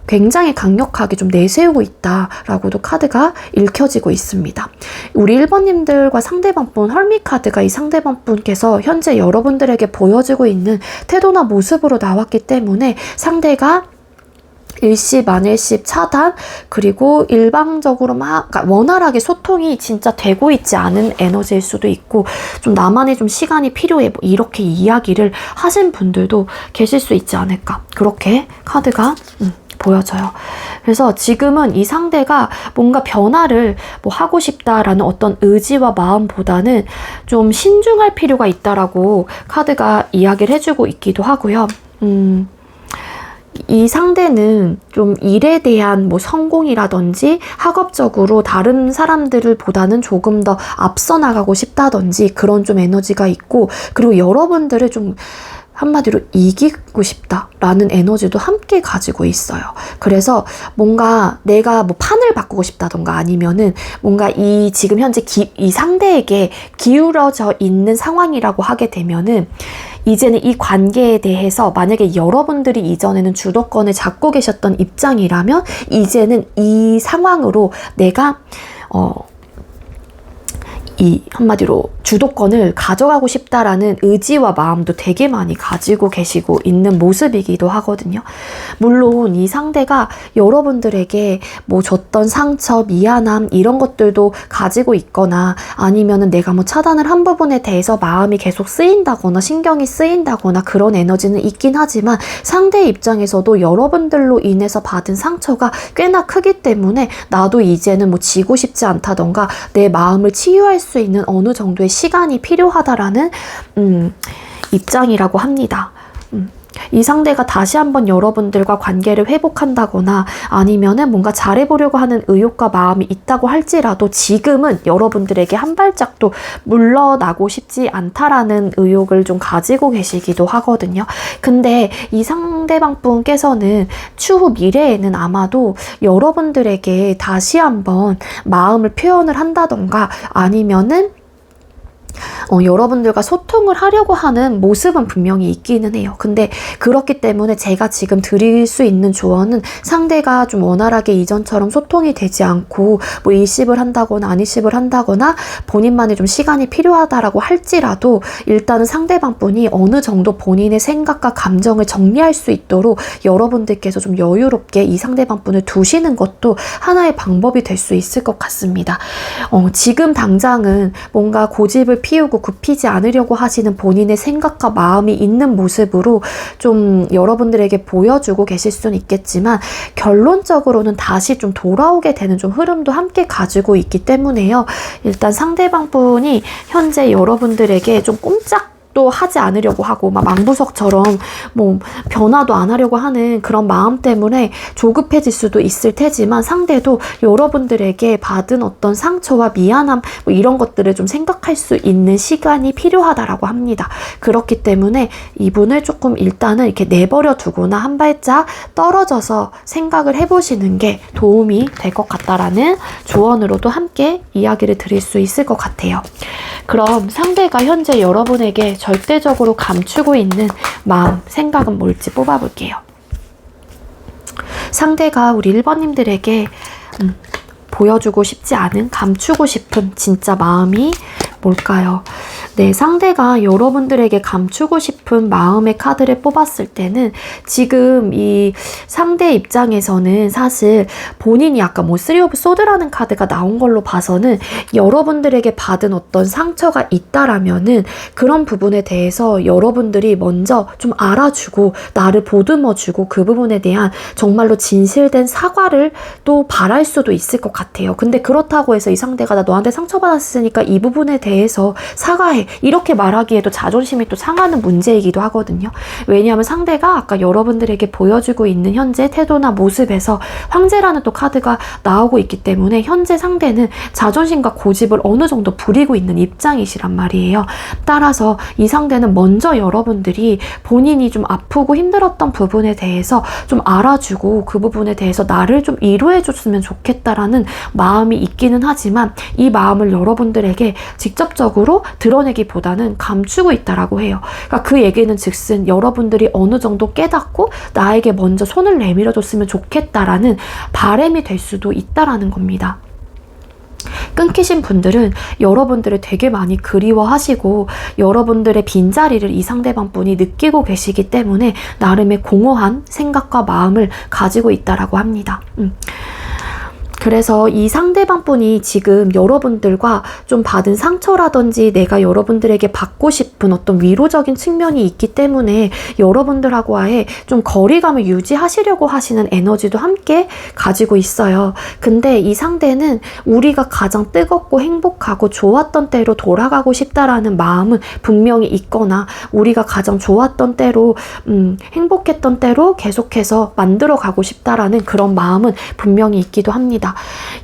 굉장히 강력하게 좀 내세우고 있다라고도 카드가 읽혀지고 있습니다. 우리 1번님들과 상대방분 헐미 카드가 이 상대방분께서 현재 여러분들에게 보여주고 있는 태도나 모습으로 나왔기 때문에 상대가 일십, 만일십, 차단 그리고 일방적으로 그러니까 원활하게 소통이 진짜 되고 있지 않은 에너지일 수도 있고 좀 나만의 좀 시간이 필요해 뭐 이렇게 이야기를 하신 분들도 계실 수 있지 않을까 그렇게 카드가 보여져요. 그래서 지금은 이 상대가 뭔가 변화를 뭐 하고 싶다라는 어떤 의지와 마음보다는 좀 신중할 필요가 있다라고 카드가 이야기를 해주고 있기도 하고요. 이 상대는 좀 일에 대한 뭐 성공이라든지 학업적으로 다른 사람들을 보다는 조금 더 앞서 나가고 싶다든지 그런 좀 에너지가 있고 그리고 여러분들을 좀 한마디로 이기고 싶다라는 에너지도 함께 가지고 있어요. 그래서 뭔가 내가 뭐 판을 바꾸고 싶다던가 아니면은 뭔가 이 지금 현재 이 상대에게 기울어져 있는 상황이라고 하게 되면은 이제는 이 관계에 대해서 만약에 여러분들이 이전에는 주도권을 잡고 계셨던 입장이라면 이제는 이 상황으로 내가 이 한마디로 주도권을 가져가고 싶다라는 의지와 마음도 되게 많이 가지고 계시고 있는 모습이기도 하거든요. 물론 이 상대가 여러분들에게 뭐 줬던 상처, 미안함 이런 것들도 가지고 있거나 아니면은 내가 뭐 차단을 한 부분에 대해서 마음이 계속 쓰인다거나 신경이 쓰인다거나 그런 에너지는 있긴 하지만 상대의 입장에서도 여러분들로 인해서 받은 상처가 꽤나 크기 때문에 나도 이제는 뭐 지고 싶지 않다던가 내 마음을 치유할 수 있는 어느 정도의 시간이 필요하다라는 입장이라고 합니다. 이 상대가 다시 한번 여러분들과 관계를 회복한다거나 아니면은 뭔가 잘해보려고 하는 의욕과 마음이 있다고 할지라도 지금은 여러분들에게 한 발짝도 물러나고 싶지 않다라는 의욕을 좀 가지고 계시기도 하거든요. 근데 이 상대방 분께서는 추후 미래에는 아마도 여러분들에게 다시 한번 마음을 표현을 한다던가 아니면은 여러분들과 소통을 하려고 하는 모습은 분명히 있기는 해요. 근데 그렇기 때문에 제가 지금 드릴 수 있는 조언은 상대가 좀 원활하게 이전처럼 소통이 되지 않고 뭐 일십을 한다거나 안일십을 한다거나 본인만의 좀 시간이 필요하다라고 할지라도 일단은 상대방 분이 어느 정도 본인의 생각과 감정을 정리할 수 있도록 여러분들께서 좀 여유롭게 이 상대방 분을 두시는 것도 하나의 방법이 될 수 있을 것 같습니다. 지금 당장은 뭔가 고집을 피우고 굽히지 않으려고 하시는 본인의 생각과 마음이 있는 모습으로 좀 여러분들에게 보여주고 계실 수는 있겠지만 결론적으로는 다시 좀 돌아오게 되는 좀 흐름도 함께 가지고 있기 때문에요. 일단 상대방 분이 현재 여러분들에게 좀 꼼짝도 하지 않으려고 하고 막 망부석처럼 뭐 변화도 안 하려고 하는 그런 마음 때문에 조급해질 수도 있을 테지만 상대도 여러분들에게 받은 어떤 상처와 미안함 뭐 이런 것들을 좀 생각할 수 있는 시간이 필요하다라고 합니다. 그렇기 때문에 이분을 조금 일단은 이렇게 내버려 두거나 한 발짝 떨어져서 생각을 해보시는 게 도움이 될 것 같다라는 조언으로도 함께 이야기를 드릴 수 있을 것 같아요. 그럼 상대가 현재 여러분에게 절대적으로 감추고 있는 마음, 생각은 뭘지 뽑아볼게요. 상대가 우리 1번님들에게 보여주고 싶지 않은, 감추고 싶은 진짜 마음이 뭘까요? 네, 상대가 여러분들에게 감추고 싶은 마음의 카드를 뽑았을 때는 지금 이 상대 입장에서는 사실 본인이 아까 뭐 쓰리 오브 소드라는 카드가 나온 걸로 봐서는 여러분들에게 받은 어떤 상처가 있다라면은 그런 부분에 대해서 여러분들이 먼저 좀 알아주고 나를 보듬어주고 그 부분에 대한 정말로 진실된 사과를 또 바랄 수도 있을 것 같아요. 근데 그렇다고 해서 이 상대가 나 너한테 상처받았으니까 이 부분에 대해서 사과해 이렇게 말하기에도 자존심이 또 상하는 문제이기도 하거든요. 왜냐하면 상대가 아까 여러분들에게 보여주고 있는 현재 태도나 모습에서 황제라는 또 카드가 나오고 있기 때문에 현재 상대는 자존심과 고집을 어느 정도 부리고 있는 입장이시란 말이에요. 따라서 이 상대는 먼저 여러분들이 본인이 좀 아프고 힘들었던 부분에 대해서 좀 알아주고 그 부분에 대해서 나를 좀 위로해 줬으면 좋겠다라는 마음이 있기는 하지만 이 마음을 여러분들에게 직접적으로 드러내기보다는 감추고 있다라고 해요. 그러니까 그 얘기는 즉슨 여러분들이 어느 정도 깨닫고 나에게 먼저 손을 내밀어 줬으면 좋겠다라는 바람이 될 수도 있다라는 겁니다. 끊기신 분들은 여러분들을 되게 많이 그리워하시고 여러분들의 빈자리를 이 상대방 분이 느끼고 계시기 때문에 나름의 공허한 생각과 마음을 가지고 있다라고 합니다. 그래서 이 상대방 분이 지금 여러분들과 좀 받은 상처라든지 내가 여러분들에게 받고 싶은 어떤 위로적인 측면이 있기 때문에 여러분들하고의 좀 거리감을 유지하시려고 하시는 에너지도 함께 가지고 있어요. 근데 이 상대는 우리가 가장 뜨겁고 행복하고 좋았던 때로 돌아가고 싶다라는 마음은 분명히 있거나 우리가 가장 좋았던 때로 행복했던 때로 계속해서 만들어 가고 싶다라는 그런 마음은 분명히 있기도 합니다.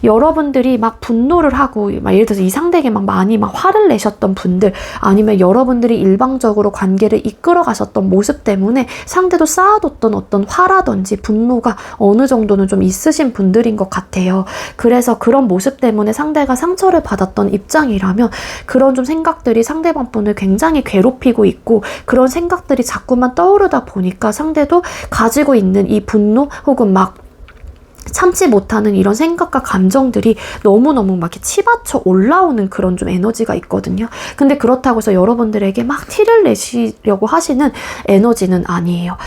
여러분들이 막 분노를 하고 막 예를 들어서 이 상대에게 막 많이 막 화를 내셨던 분들 아니면 여러분들이 일방적으로 관계를 이끌어 가셨던 모습 때문에 상대도 쌓아뒀던 어떤 화라든지 분노가 어느 정도는 좀 있으신 분들인 것 같아요. 그래서 그런 모습 때문에 상대가 상처를 받았던 입장이라면 그런 좀 생각들이 상대방 분을 굉장히 괴롭히고 있고 그런 생각들이 자꾸만 떠오르다 보니까 상대도 가지고 있는 이 분노 혹은 막 참지 못하는 이런 생각과 감정들이 너무너무 막 이렇게 치받쳐 올라오는 그런 좀 에너지가 있거든요. 근데 그렇다고 해서 여러분들에게 막 티를 내시려고 하시는 에너지는 아니에요.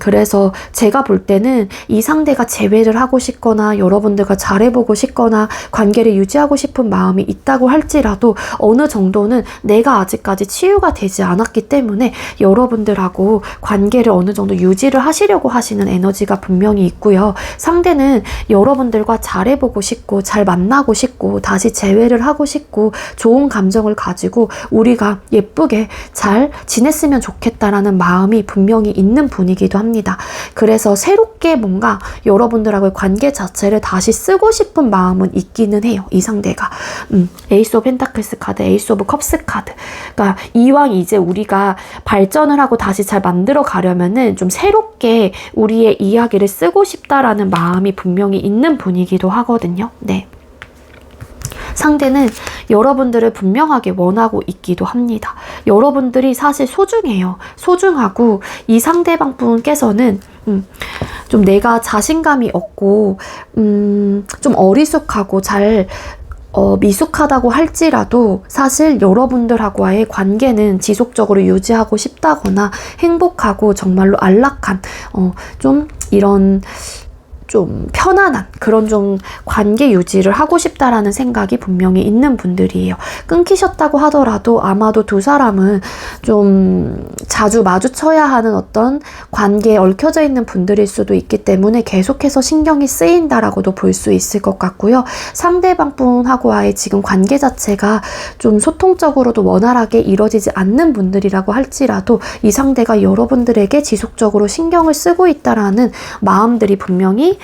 그래서 제가 볼 때는 이 상대가 재회를 하고 싶거나 여러분들과 잘해보고 싶거나 관계를 유지하고 싶은 마음이 있다고 할지라도 어느 정도는 내가 아직까지 치유가 되지 않았기 때문에 여러분들하고 관계를 어느 정도 유지를 하시려고 하시는 에너지가 분명히 있고요. 상대는 여러분들과 잘해보고 싶고 잘 만나고 싶고 다시 재회를 하고 싶고 좋은 감정을 가지고 우리가 예쁘게 잘 지냈으면 좋겠다라는 마음이 분명히 있는 분이기도 합니다. 그래서 새롭게 뭔가 여러분들하고의 관계 자체를 다시 쓰고 싶은 마음은 있기는 해요. 이 상대가. 에이스 오브 펜타클스 카드, 에이스 오브 컵스 카드. 그러니까 이왕 이제 우리가 발전을 하고 다시 잘 만들어 가려면은 좀 새롭게 우리의 이야기를 쓰고 싶다라는 마음이 분명히 있는 분이기도 하거든요. 네. 상대는 여러분들을 분명하게 원하고 있기도 합니다. 여러분들이 사실 소중해요. 소중하고 이 상대방 분께서는 좀 내가 자신감이 없고 좀 어리숙하고 잘 미숙하다고 할지라도 사실 여러분들하고의 관계는 지속적으로 유지하고 싶다거나 행복하고 정말로 안락한 좀 이런 좀 편안한 그런 좀 관계 유지를 하고 싶다라는 생각이 분명히 있는 분들이에요. 끊기셨다고 하더라도 아마도 두 사람은 좀 자주 마주쳐야 하는 어떤 관계에 얽혀져 있는 분들일 수도 있기 때문에 계속해서 신경이 쓰인다라고도 볼 수 있을 것 같고요. 상대방 분하고의 지금 관계 자체가 좀 소통적으로도 원활하게 이루어지지 않는 분들이라고 할지라도 이 상대가 여러분들에게 지속적으로 신경을 쓰고 있다라는 마음들이 분명히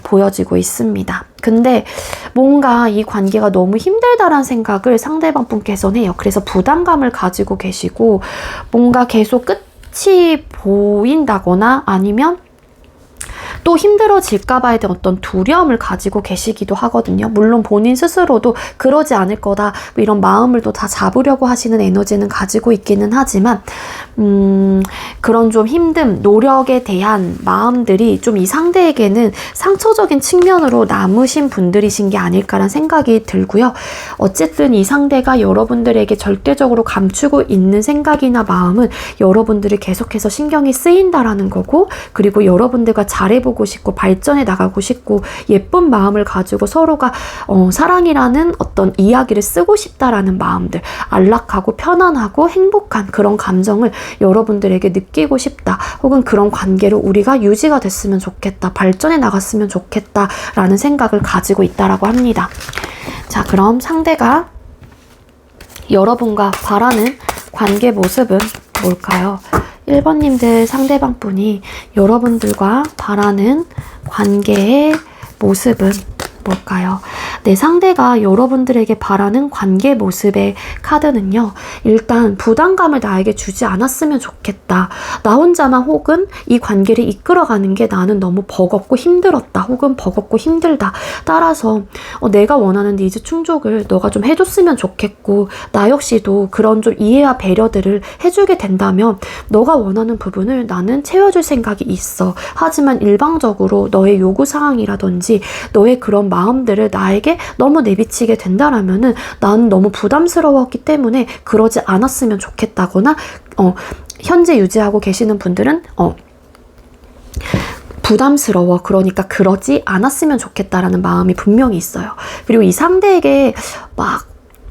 보여지고 있습니다. 근데 뭔가 이 관계가 너무 힘들다라는 생각을 상대방 분께서는 해요. 그래서 부담감을 가지고 계시고 뭔가 계속 끝이 보인다거나 아니면 또 힘들어질까 봐에 대한 어떤 두려움을 가지고 계시기도 하거든요. 물론 본인 스스로도 그러지 않을 거다 뭐 이런 마음을 또 다 잡으려고 하시는 에너지는 가지고 있기는 하지만 그런 좀 힘듦, 노력에 대한 마음들이 좀 이 상대에게는 상처적인 측면으로 남으신 분들이신 게 아닐까라는 생각이 들고요. 어쨌든 이 상대가 여러분들에게 절대적으로 감추고 있는 생각이나 마음은 여러분들이 계속해서 신경이 쓰인다라는 거고 그리고 여러분들과 잘해보고 싶고 발전해 나가고 싶고 예쁜 마음을 가지고 서로가 사랑이라는 어떤 이야기를 쓰고 싶다라는 마음들 안락하고 편안하고 행복한 그런 감정을 여러분들에게 느끼고 싶다 혹은 그런 관계로 우리가 유지가 됐으면 좋겠다 발전해 나갔으면 좋겠다 라는 생각을 가지고 있다라고 합니다. 자, 그럼 상대가 여러분과 바라는 관계 모습은 뭘까요? 1번님들 상대방 분이 여러분들과 바라는 관계의 모습은 뭘까요? 내 상대가 여러분들에게 바라는 관계 모습의 카드는요. 일단 부담감을 나에게 주지 않았으면 좋겠다. 나 혼자만 혹은 이 관계를 이끌어가는 게 나는 너무 버겁고 힘들었다. 혹은 버겁고 힘들다. 따라서 내가 원하는 니즈 충족을 너가 좀 해줬으면 좋겠고 나 역시도 그런 좀 이해와 배려들을 해주게 된다면 너가 원하는 부분을 나는 채워줄 생각이 있어. 하지만 일방적으로 너의 요구사항이라든지 너의 그런 마음들을 나에게 너무 내비치게 된다라면은 나는 너무 부담스러웠기 때문에 그러지 않았으면 좋겠다거나 현재 유지하고 계시는 분들은 부담스러워. 그러니까 그러지 않았으면 좋겠다라는 마음이 분명히 있어요. 그리고 이 상대에게 막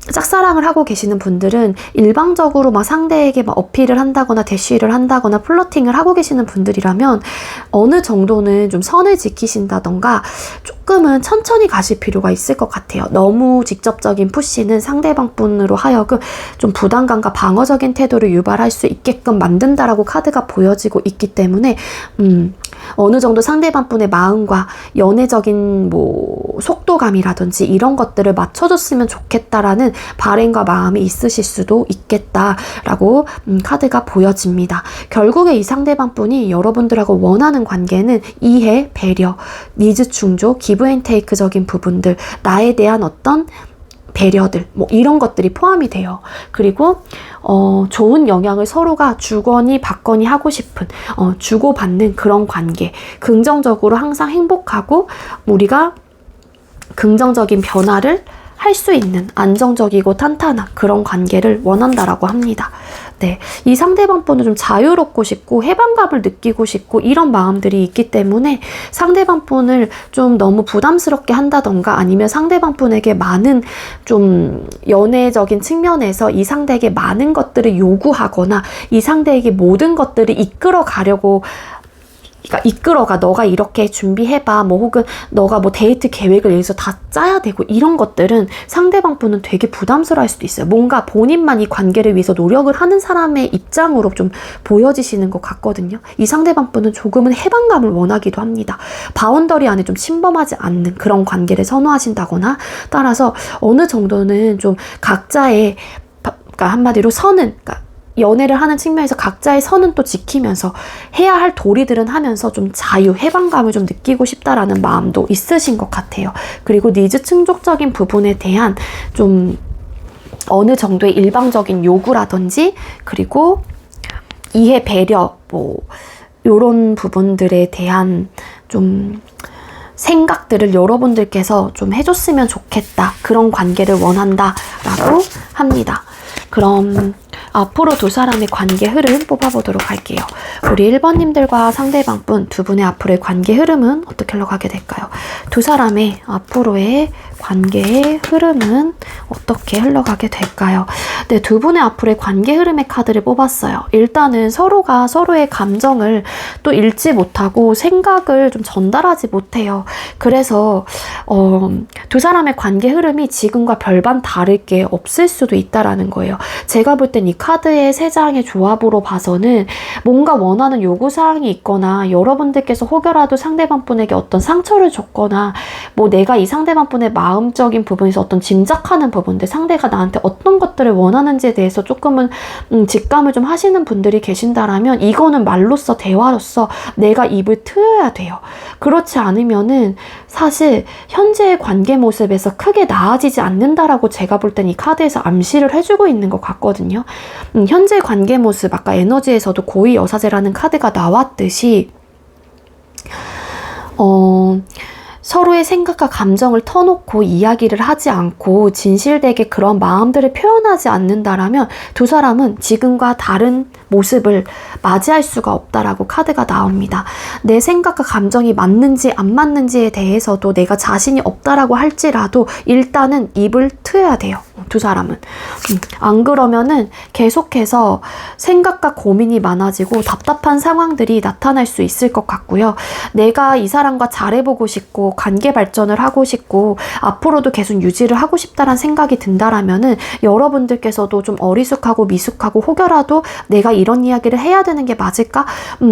짝사랑을 하고 계시는 분들은 일방적으로 막 상대에게 막 어필을 한다거나 대쉬를 한다거나 플러팅을 하고 계시는 분들이라면 어느 정도는 좀 선을 지키신다던가 조금은 천천히 가실 필요가 있을 것 같아요. 너무 직접적인 푸시는 상대방 분으로 하여금 좀 부담감과 방어적인 태도를 유발할 수 있게끔 만든다라고 카드가 보여지고 있기 때문에 어느 정도 상대방 분의 마음과 연애적인 뭐 속도감이라든지 이런 것들을 맞춰줬으면 좋겠다라는 바램과 마음이 있으실 수도 있겠다라고 카드가 보여집니다. 결국에 이 상대방 분이 여러분들하고 원하는 관계는 이해, 배려, 니즈 충족, 기브 앤 테이크적인 부분들, 나에 대한 어떤 배려들, 뭐 이런 것들이 포함이 돼요. 그리고 좋은 영향을 서로가 주거니 받거니 하고 싶은 주고받는 그런 관계, 긍정적으로 항상 행복하고 우리가 긍정적인 변화를 할 수 있는 안정적이고 탄탄한 그런 관계를 원한다라고 합니다. 네, 이 상대방 분은 좀 자유롭고 싶고 해방감을 느끼고 싶고 이런 마음들이 있기 때문에 상대방 분을 좀 너무 부담스럽게 한다던가 아니면 상대방 분에게 많은 좀 연애적인 측면에서 이 상대에게 많은 것들을 요구하거나 이 상대에게 모든 것들을 이끌어 가려고 그러니까 이끌어가 너가 이렇게 준비해봐 뭐 혹은 너가 뭐 데이트 계획을 여기서 다 짜야 되고 이런 것들은 상대방 분은 되게 부담스러워할 수도 있어요. 뭔가 본인만 이 관계를 위해서 노력을 하는 사람의 입장으로 좀 보여지시는 것 같거든요. 이 상대방 분은 조금은 해방감을 원하기도 합니다. 바운더리 안에 좀 침범하지 않는 그런 관계를 선호하신다거나 따라서 어느 정도는 좀 각자의 그러니까 한마디로 선은 그러니까 연애를 하는 측면에서 각자의 선은 또 지키면서 해야 할 도리들은 하면서 좀 자유, 해방감을 좀 느끼고 싶다라는 마음도 있으신 것 같아요. 그리고 니즈 충족적인 부분에 대한 좀 어느 정도의 일방적인 요구라든지 그리고 이해, 배려, 뭐 요런 부분들에 대한 좀 생각들을 여러분들께서 좀 해줬으면 좋겠다. 그런 관계를 원한다라고 합니다. 그럼 앞으로 두 사람의 관계 흐름 뽑아보도록 할게요. 우리 1번님들과 상대방분 두 분의 앞으로의 관계 흐름은 어떻게 흘러가게 될까요? 두 사람의 앞으로의 관계의 흐름은 어떻게 흘러가게 될까요? 네, 두 분의 앞으로의 관계 흐름의 카드를 뽑았어요. 일단은 서로가 서로의 감정을 또 읽지 못하고 생각을 좀 전달하지 못해요. 그래서 두 사람의 관계 흐름이 지금과 별반 다를 게 없을 수도 있다라는 거예요. 제가 볼 땐 이 카드의 세 장의 조합으로 봐서는 뭔가 원하는 요구사항이 있거나 여러분들께서 혹여라도 상대방 분에게 어떤 상처를 줬거나 뭐 내가 이 상대방 분의 마음적인 부분에서 어떤 짐작하는 부분들 상대가 나한테 어떤 것들을 원하는지에 대해서 조금은 직감을 좀 하시는 분들이 계신다라면 이거는 말로써 대화로서 내가 입을 트여야 돼요. 그렇지 않으면은 사실 현재의 관계 모습에서 크게 나아지지 않는다라고 제가 볼 땐 이 카드에서 암시를 해주고 있는 것 같거든요. 현재 관계 모습 아까 에너지에서도 고위 여사제라는 카드가 나왔듯이 서로의 생각과 감정을 터놓고 이야기를 하지 않고 진실되게 그런 마음들을 표현하지 않는다라면 두 사람은 지금과 다른 모습을 맞이할 수가 없다라고 카드가 나옵니다. 내 생각과 감정이 맞는지 안 맞는지에 대해서도 내가 자신이 없다라고 할지라도 일단은 입을 트여야 돼요. 두 사람은. 안 그러면은 계속해서 생각과 고민이 많아지고 답답한 상황들이 나타날 수 있을 것 같고요. 내가 이 사람과 잘해보고 싶고 관계 발전을 하고 싶고 앞으로도 계속 유지를 하고 싶다는 생각이 든다라면은 여러분들께서도 좀 어리숙하고 미숙하고 혹여라도 내가 이런 이야기를 해야 되는 게 맞을까?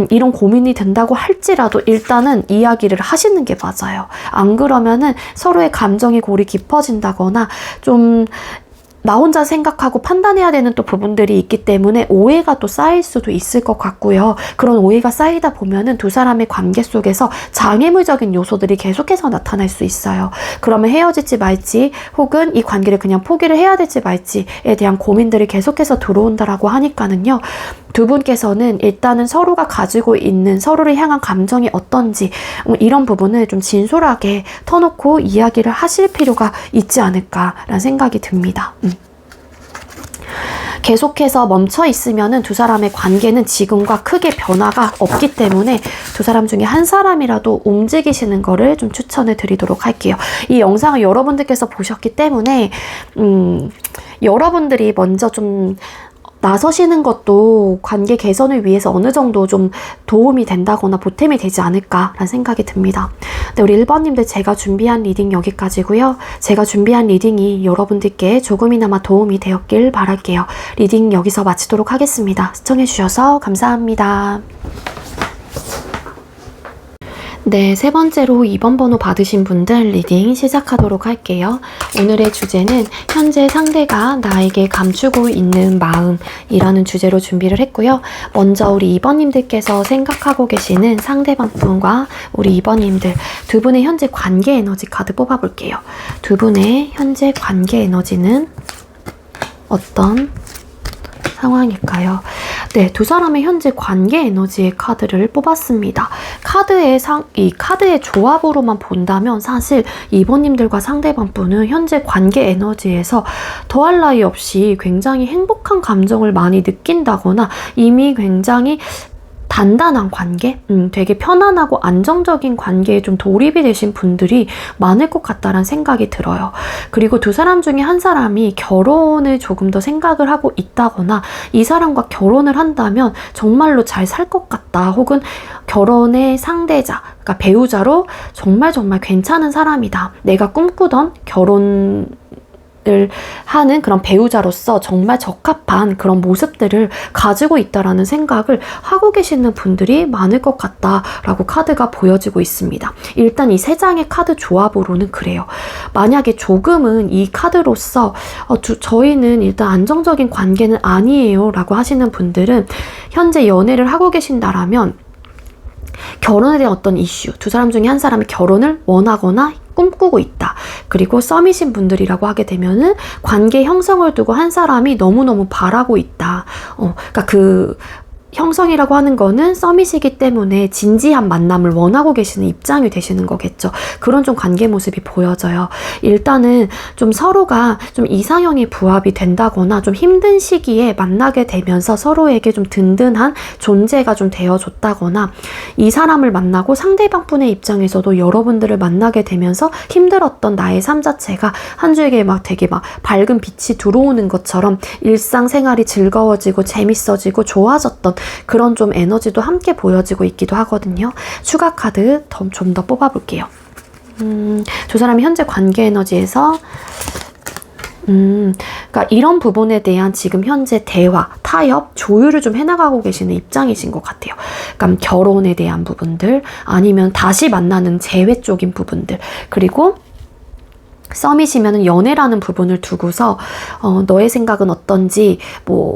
이런 고민이 된다고 할지라도 일단은 이야기를 하시는 게 맞아요. 안 그러면은 서로의 감정이 골이 깊어진다거나 좀 나 혼자 생각하고 판단해야 되는 또 부분들이 있기 때문에 오해가 또 쌓일 수도 있을 것 같고요. 그런 오해가 쌓이다 보면은 두 사람의 관계 속에서 장애물적인 요소들이 계속해서 나타날 수 있어요. 그러면 헤어질지 말지 혹은 이 관계를 그냥 포기를 해야 될지 말지에 대한 고민들이 계속해서 들어온다라고 하니까는요. 두 분께서는 일단은 서로가 가지고 있는 서로를 향한 감정이 어떤지 이런 부분을 좀 진솔하게 터놓고 이야기를 하실 필요가 있지 않을까라는 생각이 듭니다. 계속해서 멈춰 있으면은 두 사람의 관계는 지금과 크게 변화가 없기 때문에 두 사람 중에 한 사람이라도 움직이시는 거를 좀 추천을 드리도록 할게요. 이 영상을 여러분들께서 보셨기 때문에 여러분들이 먼저 좀 나서시는 것도 관계 개선을 위해서 어느 정도 좀 도움이 된다거나 보탬이 되지 않을까라는 생각이 듭니다. 네, 우리 1번님들 제가 준비한 리딩 여기까지고요. 제가 준비한 리딩이 여러분들께 조금이나마 도움이 되었길 바랄게요. 리딩 여기서 마치도록 하겠습니다. 시청해주셔서 감사합니다. 네, 세 번째로 2번 번호 받으신 분들 리딩 시작하도록 할게요. 오늘의 주제는 현재 상대가 나에게 감추고 있는 마음이라는 주제로 준비를 했고요. 먼저 우리 2번님들께서 생각하고 계시는 상대방 분과 우리 2번님들 두 분의 현재 관계 에너지 카드 뽑아볼게요. 두 분의 현재 관계 에너지는 어떤 상황일까요? 네, 두 사람의 현재 관계 에너지의 카드를 뽑았습니다. 이 카드의 조합으로만 본다면 사실 2번님들과 상대방 분은 현재 관계 에너지에서 더할 나위 없이 굉장히 행복한 감정을 많이 느낀다거나 이미 굉장히 단단한 관계? 되게 편안하고 안정적인 관계에 좀 돌입이 되신 분들이 많을 것 같다는 생각이 들어요. 그리고 두 사람 중에 한 사람이 결혼을 조금 더 생각을 하고 있다거나 이 사람과 결혼을 한다면 정말로 잘 살 것 같다. 혹은 결혼의 상대자, 그러니까 배우자로 정말 괜찮은 사람이다. 내가 꿈꾸던 결혼을 하는 그런 배우자로서 정말 적합한 그런 모습들을 가지고 있다라는 생각을 하고 계시는 분들이 많을 것 같다라고 카드가 보여지고 있습니다. 일단 이 세 장의 카드 조합으로는 그래요. 만약에 조금은 이 카드로서 저희는 일단 안정적인 관계는 아니에요 라고 하시는 분들은 현재 연애를 하고 계신다라면 결혼에 대한 어떤 이슈, 두 사람 중에 한 사람이 결혼을 원하거나 꿈꾸고 있다. 그리고 썸이신 분들이라고 하게 되면은 관계 형성을 두고 한 사람이 너무너무 바라고 있다. 그러니까 그 형성이라고 하는 거는 썸이시기 때문에 진지한 만남을 원하고 계시는 입장이 되시는 거겠죠. 그런 좀 관계 모습이 보여져요. 일단은 좀 서로가 좀 이상형이 부합이 된다거나 좀 힘든 시기에 만나게 되면서 서로에게 좀 든든한 존재가 좀 되어줬다거나 이 사람을 만나고 상대방 분의 입장에서도 여러분들을 만나게 되면서 힘들었던 나의 삶 자체가 한 주에게 되게 밝은 빛이 들어오는 것처럼 일상생활이 즐거워지고 재밌어지고 좋아졌던 그런 좀 에너지도 함께 보여지고 있기도 하거든요. 추가 카드 좀 더 뽑아볼게요. 두 사람이 현재 관계 에너지에서 그러니까 이런 부분에 대한 지금 현재 대화, 타협, 조율을 좀 해나가고 계시는 입장이신 것 같아요. 그러니까 결혼에 대한 부분들, 아니면 다시 만나는 재회 쪽인 부분들, 그리고 썸이시면은 연애라는 부분을 두고서 너의 생각은 어떤지,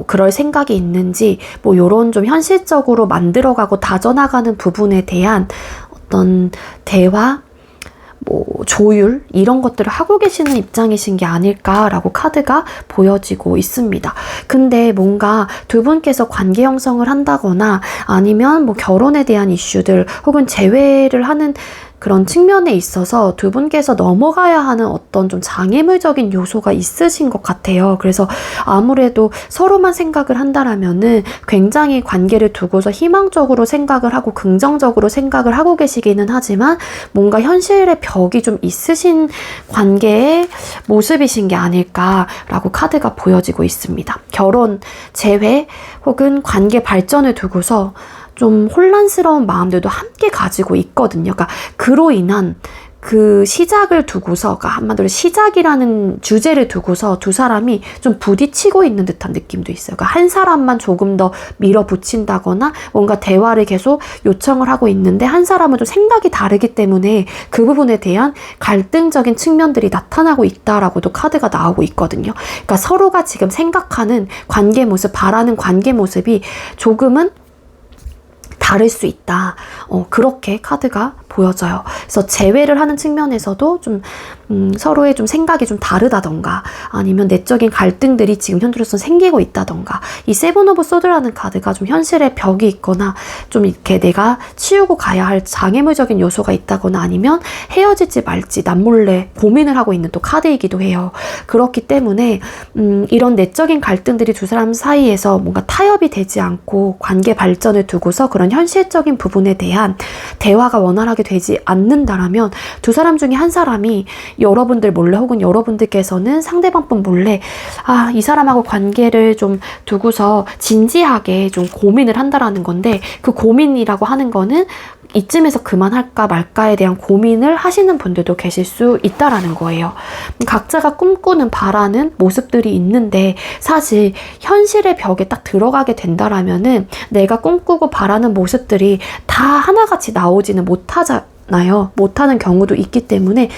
그럴 생각이 있는지, 요런 좀 현실적으로 만들어가고 다져나가는 부분에 대한 어떤 대화, 조율 이런 것들을 하고 계시는 입장이신 게 아닐까라고 카드가 보여지고 있습니다. 근데 뭔가 두 분께서 관계 형성을 한다거나 아니면 결혼에 대한 이슈들 혹은 재회를 하는 그런 측면에 있어서 두 분께서 넘어가야 하는 어떤 좀 장애물적인 요소가 있으신 것 같아요. 그래서 아무래도 서로만 생각을 한다라면은 굉장히 관계를 두고서 희망적으로 생각을 하고 긍정적으로 생각을 하고 계시기는 하지만 뭔가 현실의 벽이 좀 있으신 관계의 모습이신 게 아닐까라고 카드가 보여지고 있습니다. 결혼, 재회 혹은 관계 발전을 두고서 좀 혼란스러운 마음들도 함께 가지고 있거든요. 그러니까 그로 인한 그 시작을 두고서, 그러니까 한마디로 시작이라는 주제를 두고서 두 사람이 좀 부딪히고 있는 듯한 느낌도 있어요. 그러니까 한 사람만 조금 더 밀어붙인다거나 뭔가 대화를 계속 요청을 하고 있는데 한 사람은 좀 생각이 다르기 때문에 그 부분에 대한 갈등적인 측면들이 나타나고 있다라고도 카드가 나오고 있거든요. 그러니까 서로가 지금 생각하는 관계 모습, 바라는 관계 모습이 조금은 다를 수 있다. 그렇게 카드가 보여져요. 그래서 재회를 하는 측면에서도 좀 서로의 좀 생각이 좀 다르다던가 아니면 내적인 갈등들이 지금 현재로서 생기고 있다던가 이 세븐 오브 소드라는 카드가 좀 현실의 벽이 있거나 좀 이렇게 내가 치우고 가야 할 장애물적인 요소가 있다거나 아니면 헤어질지 말지 남몰래 고민을 하고 있는 또 카드이기도 해요. 그렇기 때문에 이런 내적인 갈등들이 두 사람 사이에서 뭔가 타협이 되지 않고 관계 발전을 두고서 그런 현실적인 부분에 대한 대화가 원활하게 되지 않는다라면 두 사람 중에 한 사람이 여러분들 몰래 혹은 여러분들께서는 상대방 분 몰래 이 사람하고 관계를 좀 두고서 진지하게 좀 고민을 한다라는 건데 그 고민이라고 하는 거는 이쯤에서 그만할까 말까에 대한 고민을 하시는 분들도 계실 수 있다라는 거예요. 각자가 꿈꾸는 바라는 모습들이 있는데 사실 현실의 벽에 딱 들어가게 된다라면은 내가 꿈꾸고 바라는 모습들이 다 하나같이 나오지는 못하잖아요. 못하는 경우도 있기 때문에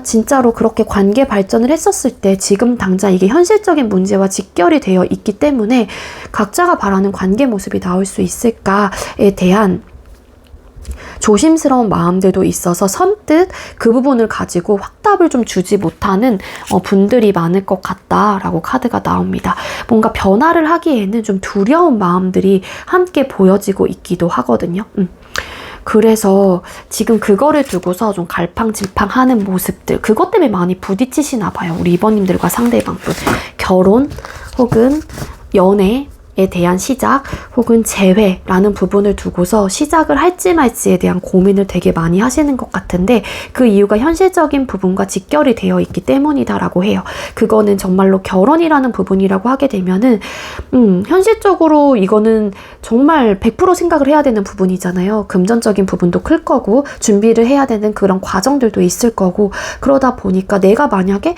진짜로 그렇게 관계 발전을 했었을 때 지금 당장 이게 현실적인 문제와 직결이 되어 있기 때문에 각자가 바라는 관계 모습이 나올 수 있을까에 대한 조심스러운 마음들도 있어서 선뜻 그 부분을 가지고 확답을 좀 주지 못하는 분들이 많을 것 같다라고 카드가 나옵니다. 뭔가 변화를 하기에는 좀 두려운 마음들이 함께 보여지고 있기도 하거든요. 그래서 지금 그거를 두고서 좀 갈팡질팡하는 모습들, 그것 때문에 많이 부딪히시나 봐요. 우리 이번님들과 상대방분. 결혼 혹은 연애 에 대한 시작 혹은 재회라는 부분을 두고서 시작을 할지 말지에 대한 고민을 되게 많이 하시는 것 같은데 그 이유가 현실적인 부분과 직결이 되어 있기 때문이다라고 해요. 그거는 정말로 결혼이라는 부분이라고 하게 되면은 현실적으로 이거는 정말 100% 생각을 해야 되는 부분이잖아요. 금전적인 부분도 클 거고 준비를 해야 되는 그런 과정들도 있을 거고 그러다 보니까 내가 만약에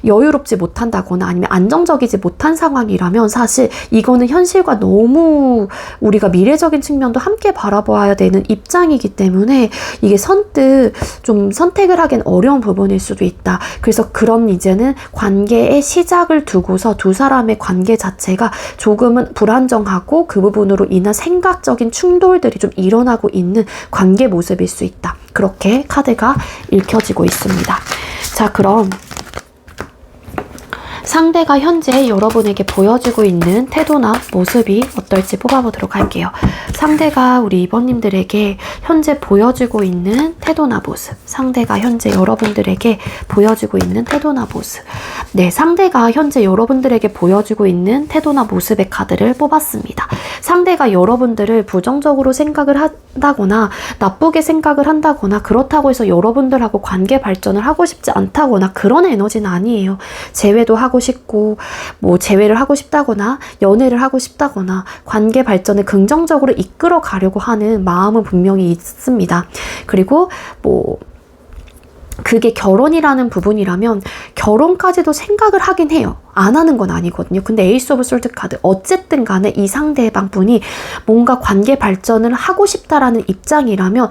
여유롭지 못한다거나 아니면 안정적이지 못한 상황이라면 사실 이거는 현실과 너무 우리가 미래적인 측면도 함께 바라봐야 되는 입장이기 때문에 이게 선뜻 좀 선택을 하기엔 어려운 부분일 수도 있다. 그래서 그런 이제는 관계의 시작을 두고서 두 사람의 관계 자체가 조금은 불안정하고 그 부분으로 인한 생각적인 충돌들이 좀 일어나고 있는 관계 모습일 수 있다. 그렇게 카드가 읽혀지고 있습니다. 자, 그럼 상대가 현재 여러분에게 보여주고 있는 태도나 모습이 어떨지 뽑아보도록 할게요. 상대가 우리 이번님들에게 현재 보여주고 있는 태도나 모습. 상대가 현재 여러분들에게 보여주고 있는 태도나 모습. 네, 상대가 현재 여러분들에게 보여주고 있는 태도나 모습의 카드를 뽑았습니다. 상대가 여러분들을 부정적으로 생각을 한다거나 나쁘게 생각을 한다거나 그렇다고 해서 여러분들하고 관계 발전을 하고 싶지 않다거나 그런 에너지는 아니에요. 재회도 하고 싶고 뭐 재회를 하고 싶다거나 연애를 하고 싶다거나 관계 발전을 긍정적으로 이끌어 가려고 하는 마음은 분명히 있습니다. 그리고 뭐 그게 결혼이라는 부분이라면 결혼까지도 생각을 하긴 해요. 안 하는 건 아니거든요. 근데 에이스 오브 솔드 카드 어쨌든 간에 이 상대방 분이 뭔가 관계 발전을 하고 싶다라는 입장이라면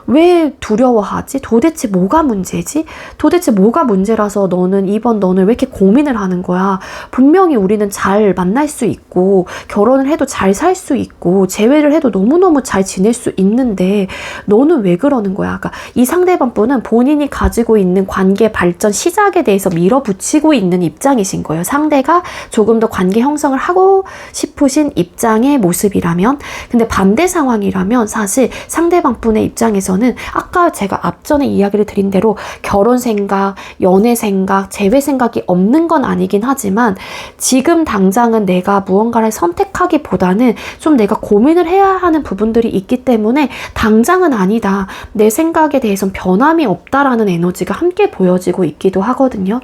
왜 두려워하지? 도대체 뭐가 문제지? 도대체 뭐가 문제라서 너는 왜 이렇게 고민을 하는 거야? 분명히 우리는 잘 만날 수 있고 결혼을 해도 잘 살 수 있고 재회를 해도 너무너무 잘 지낼 수 있는데 너는 왜 그러는 거야? 그러니까 이 상대방 분은 본인이 가지고 있는 관계 발전 시작에 대해서 밀어붙이고 있는 입장이신 거예요. 상대가 조금 더 관계 형성을 하고 싶으신 입장의 모습이라면, 근데 반대 상황이라면 사실 상대방 분의 입장에서는 아까 제가 앞전에 이야기를 드린 대로 결혼 생각, 연애 생각, 재회 생각이 없는 건 아니긴 하지만 지금 당장은 내가 무언가를 선택하기보다는 좀 내가 고민을 해야 하는 부분들이 있기 때문에 당장은 아니다. 내 생각에 대해선 변함이 없다라는 에너지가 함께 보여지고 있기도 하거든요.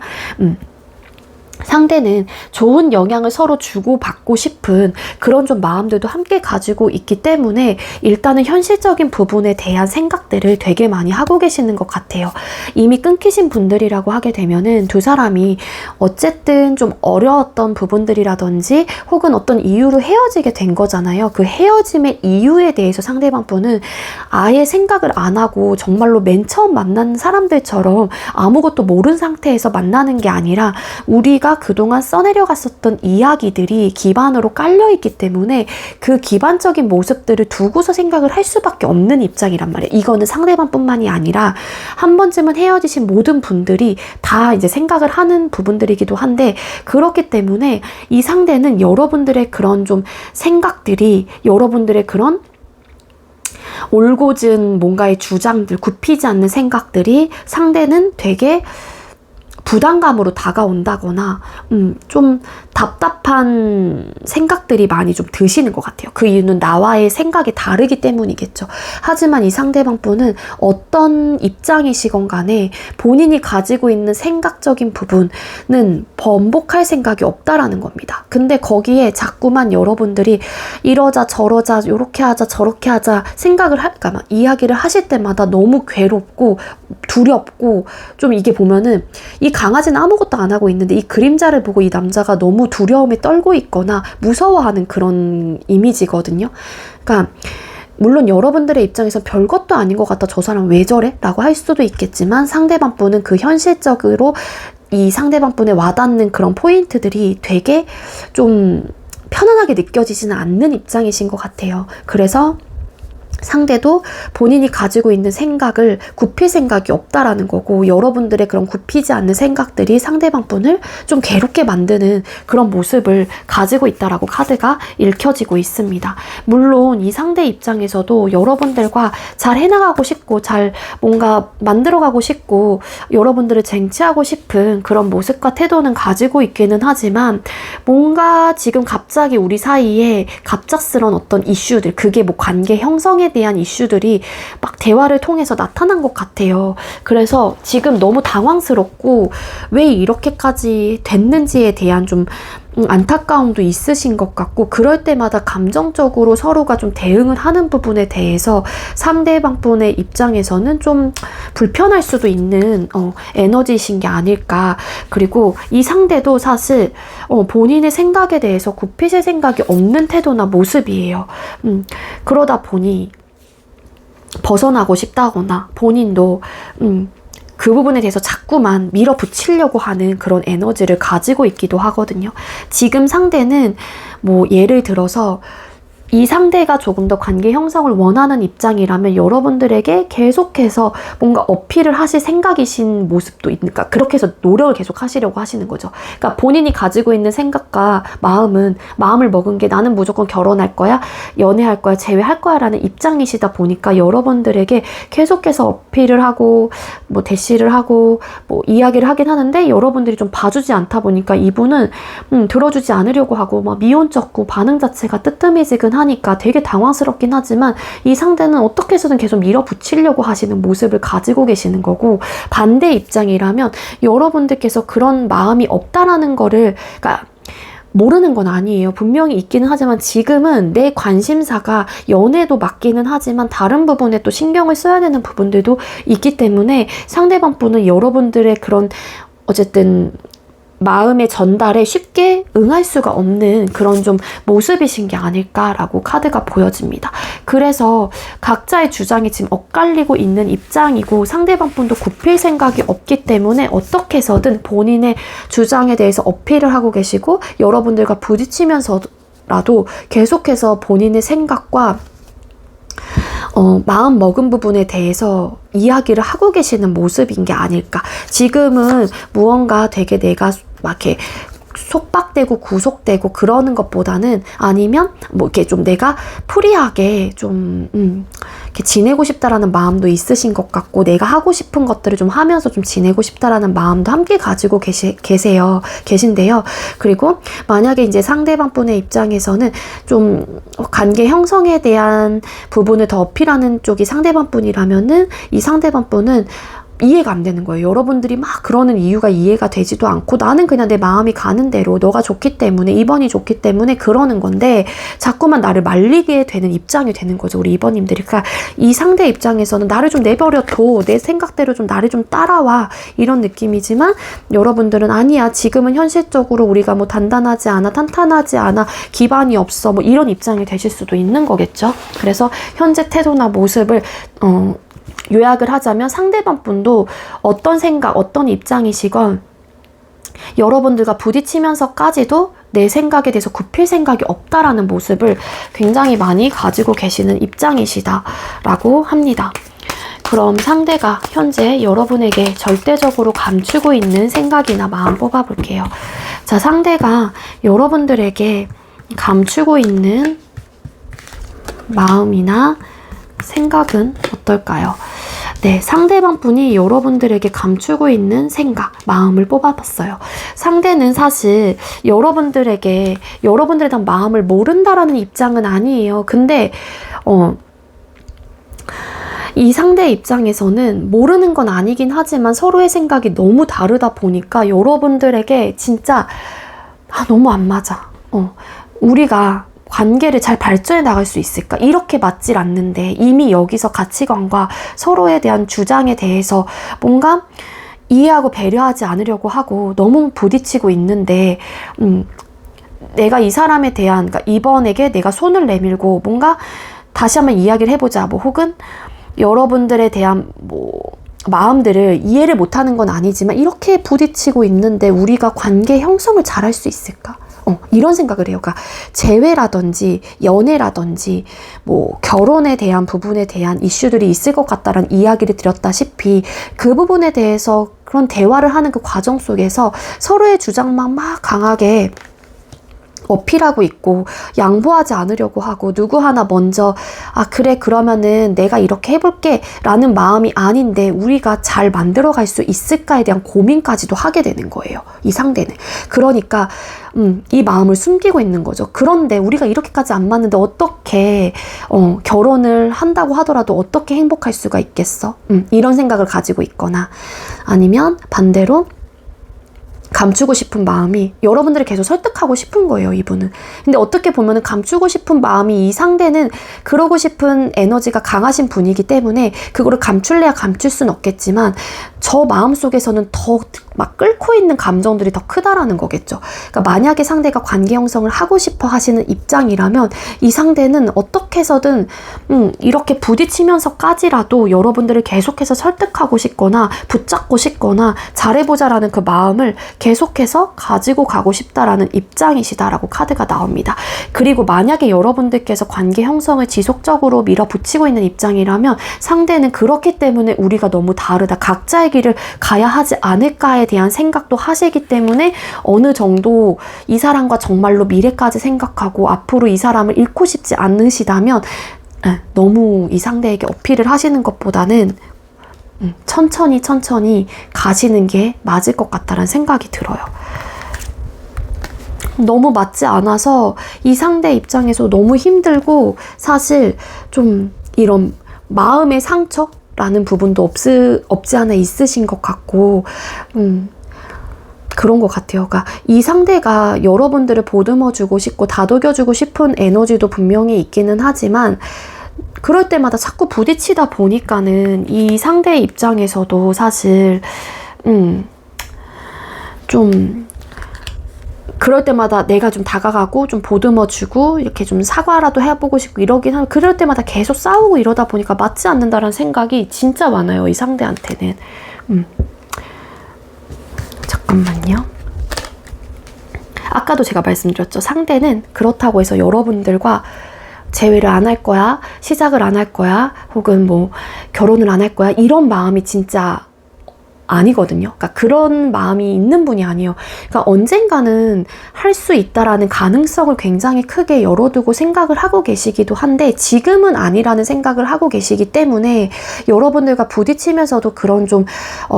상대는 좋은 영향을 서로 주고받고 싶은 그런 좀 마음들도 함께 가지고 있기 때문에 일단은 현실적인 부분에 대한 생각들을 되게 많이 하고 계시는 것 같아요. 이미 끊기신 분들이라고 하게 되면은 두 사람이 어쨌든 좀 어려웠던 부분들이라든지 혹은 어떤 이유로 헤어지게 된 거잖아요. 그 헤어짐의 이유에 대해서 상대방 분은 아예 생각을 안 하고 정말로 맨 처음 만난 사람들처럼 아무것도 모르는 상태에서 만나는 게 아니라 우리가 그동안 써내려갔었던 이야기들이 기반으로 깔려있기 때문에 그 기반적인 모습들을 두고서 생각을 할 수밖에 없는 입장이란 말이에요. 이거는 상대방뿐만이 아니라 한 번쯤은 헤어지신 모든 분들이 다 이제 생각을 하는 부분들이기도 한데, 그렇기 때문에 이 상대는 여러분들의 그런 좀 생각들이, 여러분들의 그런 올곧은 뭔가의 주장들, 굽히지 않는 생각들이 상대는 되게 부담감으로 다가온다거나 좀 답답한 생각들이 많이 좀 드시는 것 같아요. 그 이유는 나와의 생각이 다르기 때문이겠죠. 하지만 이 상대방 분은 어떤 입장이시건 간에 본인이 가지고 있는 생각적인 부분은 번복할 생각이 없다라는 겁니다. 근데 거기에 자꾸만 여러분들이 이러자 저러자 요렇게 하자 저렇게 하자 생각을 그러니까 막 이야기를 하실 때마다 너무 괴롭고 두렵고, 좀 이게 보면은 이 강아지는 아무것도 안 하고 있는데 이 그림자를 보고 이 남자가 너무 두려움에 떨고 있거나 무서워하는 그런 이미지거든요. 그러니까 물론 여러분들의 입장에서 별것도 아닌 것 같다. 저 사람 왜 저래? 라고 할 수도 있겠지만 상대방 분은 그 현실적으로 이 상대방 분에 와닿는 그런 포인트들이 되게 좀 편안하게 느껴지지는 않는 입장이신 것 같아요. 그래서 상대도 본인이 가지고 있는 생각을 굽힐 생각이 없다라는 거고, 여러분들의 그런 굽히지 않는 생각들이 상대방 분을 좀 괴롭게 만드는 그런 모습을 가지고 있다라고 카드가 읽혀지고 있습니다. 물론 이 상대 입장에서도 여러분들과 잘 해나가고 싶고 잘 뭔가 만들어가고 싶고 여러분들을 쟁취하고 싶은 그런 모습과 태도는 가지고 있기는 하지만, 뭔가 지금 갑자기 우리 사이에 갑작스러운 어떤 이슈들, 그게 뭐 관계 형성에 대한 이슈들이 막 대화를 통해서 나타난 것 같아요. 그래서 지금 너무 당황스럽고 왜 이렇게까지 됐는지에 대한 좀 안타까움도 있으신 것 같고, 그럴 때마다 감정적으로 서로가 좀 대응을 하는 부분에 대해서 상대방 분의 입장에서는 좀 불편할 수도 있는 에너지이신 게 아닐까. 그리고 이 상대도 사실 본인의 생각에 대해서 굽히실 생각이 없는 태도나 모습이에요. 그러다 보니 벗어나고 싶다거나 본인도 그 부분에 대해서 자꾸만 밀어붙이려고 하는 그런 에너지를 가지고 있기도 하거든요. 지금 상대는 뭐 예를 들어서 이 상대가 조금 더 관계 형성을 원하는 입장이라면 여러분들에게 계속해서 뭔가 어필을 하실 생각이신 모습도 있으니까, 그렇게 해서 노력을 계속 하시려고 하시는 거죠. 그러니까 본인이 가지고 있는 생각과 마음을 먹은 게 나는 무조건 결혼할 거야, 연애할 거야, 재회할 거야 라는 입장이시다 보니까 여러분들에게 계속해서 어필을 하고 뭐 대시를 하고 뭐 이야기를 하긴 하는데, 여러분들이 좀 봐주지 않다 보니까 이분은 들어주지 않으려고 하고 막 미온적고 반응 자체가 뜨뜨미지근 하니까 되게 당황스럽긴 하지만, 이 상대는 어떻게 해서든 계속 밀어붙이려고 하시는 모습을 가지고 계시는 거고, 반대 입장이라면 여러분들께서 그런 마음이 없다라는 거를, 그러니까 모르는 건 아니에요. 분명히 있기는 하지만 지금은 내 관심사가 연애도 맞기는 하지만 다른 부분에 또 신경을 써야 되는 부분들도 있기 때문에 상대방 분은 여러분들의 그런 어쨌든 마음의 전달에 쉽게 응할 수가 없는 그런 좀 모습이신 게 아닐까라고 카드가 보여집니다. 그래서 각자의 주장이 지금 엇갈리고 있는 입장이고, 상대방 분도 굽힐 생각이 없기 때문에 어떻게 해서든 본인의 주장에 대해서 어필을 하고 계시고, 여러분들과 부딪히면서라도 계속해서 본인의 생각과 마음 먹은 부분에 대해서 이야기를 하고 계시는 모습인 게 아닐까. 지금은 무언가 되게 내가 막 이렇게 속박되고 구속되고 그러는 것보다는, 아니면 뭐 이렇게 좀 내가 프리하게 좀 이렇게 지내고 싶다라는 마음도 있으신 것 같고, 내가 하고 싶은 것들을 좀 하면서 좀 지내고 싶다라는 마음도 함께 가지고 계신데요. 그리고 만약에 이제 상대방 분의 입장에서는 좀 관계 형성에 대한 부분을 더 어필하는 쪽이 상대방 분이라면은, 이 상대방 분은 이해가 안 되는 거예요. 여러분들이 막 그러는 이유가 이해가 되지도 않고, 나는 그냥 내 마음이 가는 대로 너가 좋기 때문에, 2번이 좋기 때문에 그러는 건데 자꾸만 나를 말리게 되는 입장이 되는 거죠, 우리 2번님들이. 그러니까 이 상대 입장에서는 나를 좀 내버려둬, 내 생각대로 좀 나를 좀 따라와, 이런 느낌이지만 여러분들은 아니야, 지금은 현실적으로 우리가 뭐 단단하지 않아, 탄탄하지 않아, 기반이 없어, 뭐 이런 입장이 되실 수도 있는 거겠죠. 그래서 현재 태도나 모습을 요약을 하자면, 상대방 분도 어떤 생각, 어떤 입장이시건 여러분들과 부딪히면서까지도 내 생각에 대해서 굽힐 생각이 없다라는 모습을 굉장히 많이 가지고 계시는 입장이시다라고 합니다. 그럼 상대가 현재 여러분에게 절대적으로 감추고 있는 생각이나 마음 뽑아볼게요. 자, 상대가 여러분들에게 감추고 있는 마음이나 생각은 어떨까요? 네, 상대방 분이 여러분들에게 감추고 있는 생각, 마음을 뽑아봤어요. 상대는 사실 여러분들에 대한 마음을 모른다라는 입장은 아니에요. 근데 이 상대 입장에서는 모르는 건 아니긴 하지만 서로의 생각이 너무 다르다 보니까 여러분들에게 진짜 너무 안 맞아. 우리가 관계를 잘 발전해 나갈 수 있을까? 이렇게 맞질 않는데 이미 여기서 가치관과 서로에 대한 주장에 대해서 뭔가 이해하고 배려하지 않으려고 하고 너무 부딪히고 있는데, 내가 이 사람에 대한, 그러니까 이번에게 내가 손을 내밀고 뭔가 다시 한번 이야기를 해보자. 뭐 혹은 여러분들에 대한 뭐 마음들을 이해를 못하는 건 아니지만 이렇게 부딪히고 있는데 우리가 관계 형성을 잘할 수 있을까? 이런 생각을 해요. 그러니까 재회라든지 연애라든지 뭐 결혼에 대한 부분에 대한 이슈들이 있을 것 같다라는 이야기를 드렸다시피 그 부분에 대해서 그런 대화를 하는 그 과정 속에서 서로의 주장만 막 강하게 어필하고 있고 양보하지 않으려고 하고 누구 하나 먼저 그래 그러면은 내가 이렇게 해볼게 라는 마음이 아닌데 우리가 잘 만들어갈 수 있을까에 대한 고민까지도 하게 되는 거예요. 이 상대는. 그러니까 이 마음을 숨기고 있는 거죠. 그런데 우리가 이렇게까지 안 맞는데 어떻게 결혼을 한다고 하더라도 어떻게 행복할 수가 있겠어? 이런 생각을 가지고 있거나 아니면 반대로 감추고 싶은 마음이 여러분들을 계속 설득하고 싶은 거예요, 이분은. 근데 어떻게 보면은 감추고 싶은 마음이 이 상대는 그러고 싶은 에너지가 강하신 분이기 때문에 그거를 감출래야 감출 수는 없겠지만 저 마음 속에서는 더 막 끓고 있는 감정들이 더 크다라는 거겠죠. 그러니까 만약에 상대가 관계 형성을 하고 싶어 하시는 입장이라면 이 상대는 어떻게 해서든 이렇게 부딪히면서까지라도 여러분들을 계속해서 설득하고 싶거나 붙잡고 싶거나 잘해보자라는 그 마음을 계속해서 가지고 가고 싶다라는 입장이시다라고 카드가 나옵니다. 그리고 만약에 여러분들께서 관계 형성을 지속적으로 밀어붙이고 있는 입장이라면 상대는 그렇기 때문에 우리가 너무 다르다. 각자의 길을 가야 하지 않을까에 대한 생각도 하시기 때문에 어느 정도 이 사람과 정말로 미래까지 생각하고 앞으로 이 사람을 잃고 싶지 않으시다면 너무 이 상대에게 어필을 하시는 것보다는 천천히 가시는 게 맞을 것 같다는 생각이 들어요. 너무 맞지 않아서 이 상대 입장에서 너무 힘들고 사실 좀 이런 마음의 상처라는 부분도 없지 않아 있으신 것 같고 그런 것 같아요. 그러니까 이 상대가 여러분들을 보듬어주고 싶고 다독여주고 싶은 에너지도 분명히 있기는 하지만 그럴 때마다 자꾸 부딪히다 보니까는 이 상대의 입장에서도 사실 좀 그럴 때마다 내가 좀 다가가고 좀 보듬어주고 이렇게 좀 사과라도 해보고 싶고 이러긴 하면 그럴 때마다 계속 싸우고 이러다 보니까 맞지 않는다는 생각이 진짜 많아요. 이 상대한테는. 잠깐만요. 아까도 제가 말씀드렸죠. 상대는 그렇다고 해서 여러분들과 재회를 안 할 거야, 시작을 안 할 거야, 혹은 뭐 결혼을 안 할 거야 이런 마음이 진짜 아니거든요. 그러니까 그런 마음이 있는 분이 아니에요. 그러니까 언젠가는 할 수 있다라는 가능성을 굉장히 크게 열어두고 생각을 하고 계시기도 한데 지금은 아니라는 생각을 하고 계시기 때문에 여러분들과 부딪히면서도 그런 좀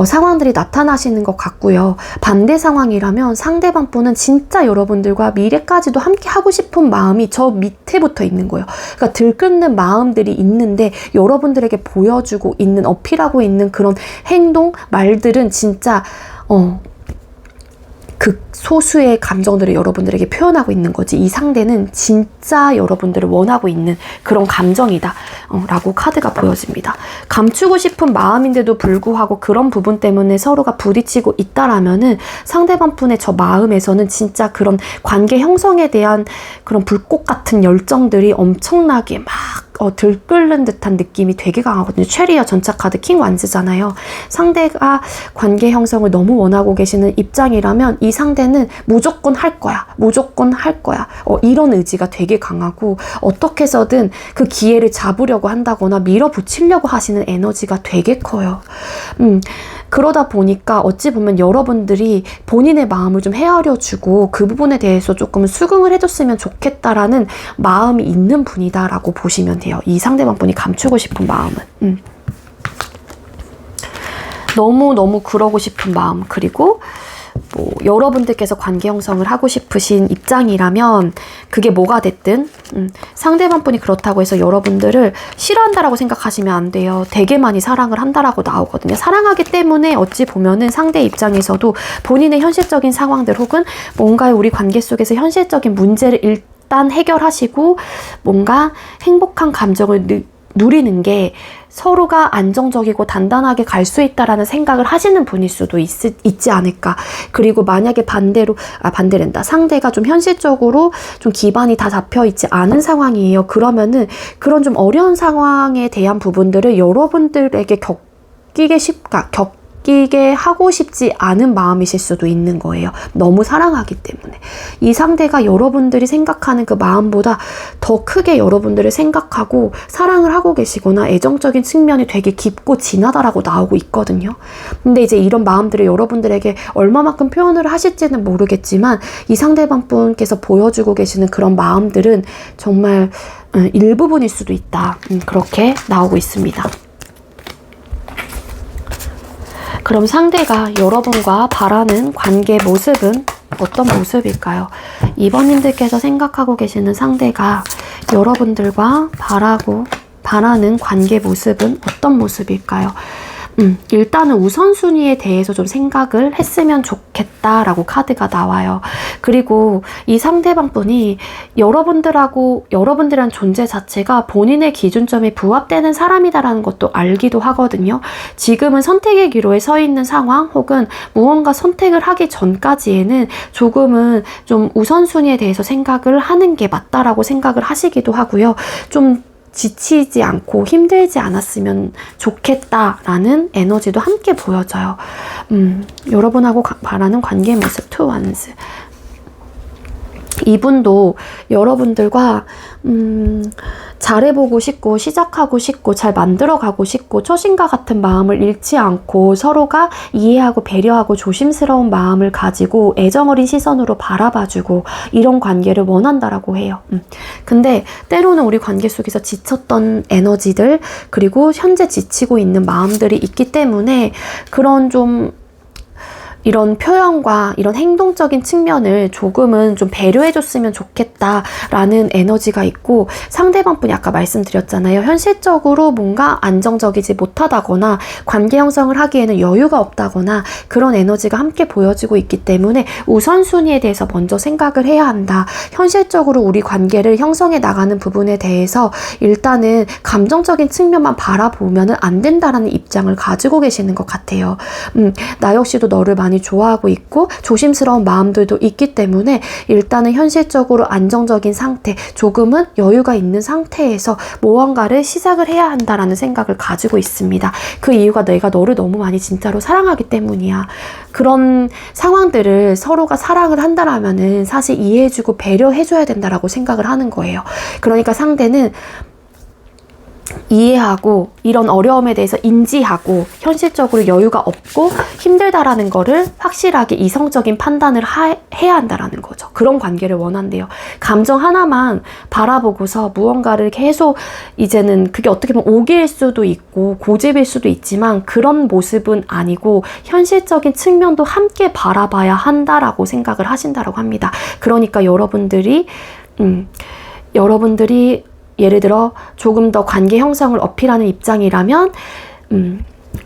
상황들이 나타나시는 것 같고요. 반대 상황이라면 상대방 분은 진짜 여러분들과 미래까지도 함께 하고 싶은 마음이 저 밑에부터 있는 거예요. 그러니까 들끓는 마음들이 있는데 여러분들에게 보여주고 있는, 어필하고 있는 그런 행동, 말들은 진짜 극소수의 감정들을 여러분들에게 표현하고 있는 거지 이 상대는 진짜 여러분들을 원하고 있는 그런 감정이다 라고 카드가 보여집니다. 감추고 싶은 마음인데도 불구하고 그런 부분 때문에 서로가 부딪히고 있다라면은 상대방 분의 저 마음에서는 진짜 그런 관계 형성에 대한 그런 불꽃 같은 열정들이 엄청나게 막 들끓는 듯한 느낌이 되게 강하거든요. 체리어 전차 카드 킹 완즈잖아요. 상대가 관계 형성을 너무 원하고 계시는 입장이라면 이 상대는 무조건 할 거야. 무조건 할 거야. 이런 의지가 되게 강하고 어떻게 해서든 그 기회를 잡으려고 한다거나 밀어붙이려고 하시는 에너지가 되게 커요. 그러다 보니까 어찌 보면 여러분들이 본인의 마음을 좀 헤아려주고 그 부분에 대해서 조금 수긍을 해줬으면 좋겠다라는 마음이 있는 분이다라고 보시면 돼요. 이 상대방 분이 감추고 싶은 마음은. 너무너무 그러고 싶은 마음, 그리고 뭐 여러분들께서 관계 형성을 하고 싶으신 입장이라면 그게 뭐가 됐든 상대방 분이 그렇다고 해서 여러분들을 싫어한다라고 생각하시면 안 돼요. 되게 많이 사랑을 한다라고 나오거든요. 사랑하기 때문에 어찌 보면은 상대 입장에서도 본인의 현실적인 상황들 혹은 뭔가의 우리 관계 속에서 현실적인 문제를 일단 해결하시고 뭔가 행복한 감정을 누리는 게 서로가 안정적이고 단단하게 갈 수 있다라는 생각을 하시는 분일 수도 있지 않을까. 그리고 만약에 반대된다. 상대가 좀 현실적으로 좀 기반이 다 잡혀 있지 않은 상황이에요. 그러면은 그런 좀 어려운 상황에 대한 부분들을 여러분들에게 겪이게 하고 싶지 않은 마음이실 수도 있는 거예요. 너무 사랑하기 때문에. 이 상대가 여러분들이 생각하는 그 마음보다 더 크게 여러분들을 생각하고 사랑을 하고 계시거나 애정적인 측면이 되게 깊고 진하다라고 나오고 있거든요. 근데 이제 이런 마음들을 여러분들에게 얼마만큼 표현을 하실지는 모르겠지만 이 상대방 분께서 보여주고 계시는 그런 마음들은 정말 일부분일 수도 있다. 그렇게 나오고 있습니다. 그럼 상대가 여러분과 바라는 관계 모습은 어떤 모습일까요? 2번님들께서 생각하고 계시는 상대가 여러분들과 바라는 관계 모습은 어떤 모습일까요? 일단은 우선순위에 대해서 좀 생각을 했으면 좋겠다라고 카드가 나와요. 그리고 이 상대방 분이 여러분들이란 존재 자체가 본인의 기준점에 부합되는 사람이다라는 것도 알기도 하거든요. 지금은 선택의 기로에 서 있는 상황 혹은 무언가 선택을 하기 전까지에는 조금은 좀 우선순위에 대해서 생각을 하는 게 맞다라고 생각을 하시기도 하고요. 좀 지치지 않고 힘들지 않았으면 좋겠다라는 에너지도 함께 보여져요. 여러분하고 바라는 관계 모습 투 원스. 이분도 여러분들과 잘해보고 싶고 시작하고 싶고 잘 만들어가고 싶고 초심과 같은 마음을 잃지 않고 서로가 이해하고 배려하고 조심스러운 마음을 가지고 애정어린 시선으로 바라봐주고 이런 관계를 원한다라고 해요. 근데 때로는 우리 관계 속에서 지쳤던 에너지들 그리고 현재 지치고 있는 마음들이 있기 때문에 그런 좀 이런 표현과 이런 행동적인 측면을 조금은 좀 배려해줬으면 좋겠다라는 에너지가 있고 상대방 분이 아까 말씀드렸잖아요. 현실적으로 뭔가 안정적이지 못하다거나 관계 형성을 하기에는 여유가 없다거나 그런 에너지가 함께 보여지고 있기 때문에 우선순위에 대해서 먼저 생각을 해야 한다. 현실적으로 우리 관계를 형성해 나가는 부분에 대해서 일단은 감정적인 측면만 바라보면 안 된다라는 입장을 가지고 계시는 것 같아요. 나 역시도 너를 많이 좋아하고 있고 조심스러운 마음들도 있기 때문에 일단은 현실적으로 안정적인 상태, 조금은 여유가 있는 상태에서 무언가를 시작을 해야 한다라는 생각을 가지고 있습니다. 그 이유가 내가 너를 너무 많이 진짜로 사랑하기 때문이야. 그런 상황들을 서로가 사랑을 한다라면은 사실 이해해주고 배려해줘야 된다라고 생각을 하는 거예요. 그러니까 상대는 이해하고 이런 어려움에 대해서 인지하고 현실적으로 여유가 없고 힘들다라는 거를 확실하게 이성적인 판단을 해야 한다라는 거죠. 그런 관계를 원한대요. 감정 하나만 바라보고서 무언가를 계속 이제는 그게 어떻게 보면 오기일 수도 있고 고집일 수도 있지만 그런 모습은 아니고 현실적인 측면도 함께 바라봐야 한다라고 생각을 하신다라고 합니다. 그러니까 여러분들이 예를 들어 조금 더 관계 형성을 어필하는 입장이라면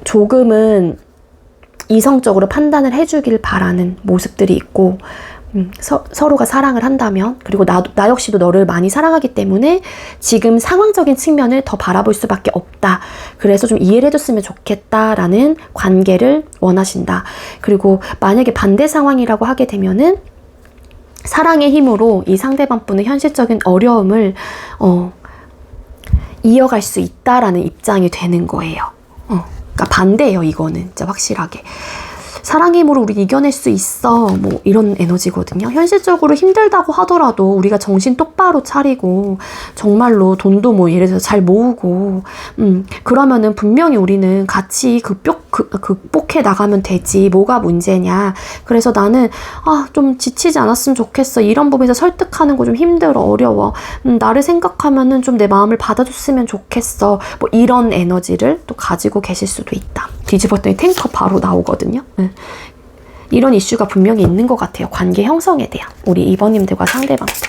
조금은 이성적으로 판단을 해주길 바라는 모습들이 있고 서로가 사랑을 한다면 그리고 나 역시도 너를 많이 사랑하기 때문에 지금 상황적인 측면을 더 바라볼 수밖에 없다. 그래서 좀 이해를 해줬으면 좋겠다라는 관계를 원하신다. 그리고 만약에 반대 상황이라고 하게 되면은 사랑의 힘으로 이 상대방 분의 현실적인 어려움을 이어갈 수 있다라는 입장이 되는 거예요. 그러니까 반대예요, 이거는. 진짜 확실하게. 사랑의 힘으로 우리 이겨낼 수 있어. 뭐 이런 에너지거든요. 현실적으로 힘들다고 하더라도 우리가 정신 똑바로 차리고 정말로 돈도 뭐 예를 들어서 잘 모으고 그러면은 분명히 우리는 같이 극복해 나가면 되지. 뭐가 문제냐. 그래서 나는 좀 지치지 않았으면 좋겠어. 이런 부분에서 설득하는 거 좀 힘들어. 어려워. 나를 생각하면은 좀 내 마음을 받아줬으면 좋겠어. 뭐 이런 에너지를 또 가지고 계실 수도 있다. 뒤집었더니 탱커 바로 나오거든요. 이런 이슈가 분명히 있는 것 같아요. 관계 형성에 대한 우리 2번님들과 상대방들.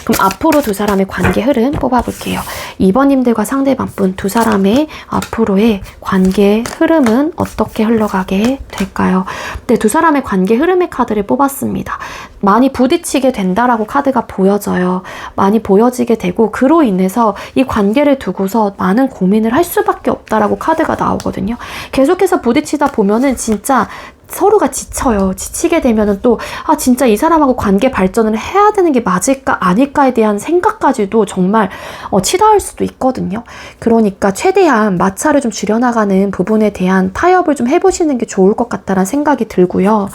그럼 앞으로 두 사람의 관계 흐름 뽑아볼게요. 2번님들과 상대방분 두 사람의 앞으로의 관계 흐름은 어떻게 흘러가게 될까요? 네, 두 사람의 관계 흐름의 카드를 뽑았습니다. 많이 부딪히게 된다라고 카드가 보여져요. 많이 보여지게 되고 그로 인해서 이 관계를 두고서 많은 고민을 할 수밖에 없다라고 카드가 나오거든요. 계속해서 부딪히다 보면은 진짜 서로가 지쳐요. 지치게 되면은 또 진짜 이 사람하고 관계 발전을 해야 되는 게 맞을까 아닐까에 대한 생각까지도 정말 치닫을 수도 있거든요. 그러니까 최대한 마찰을 좀 줄여나가는 부분에 대한 타협을 좀 해보시는 게 좋을 것 같다는 생각이 들고요.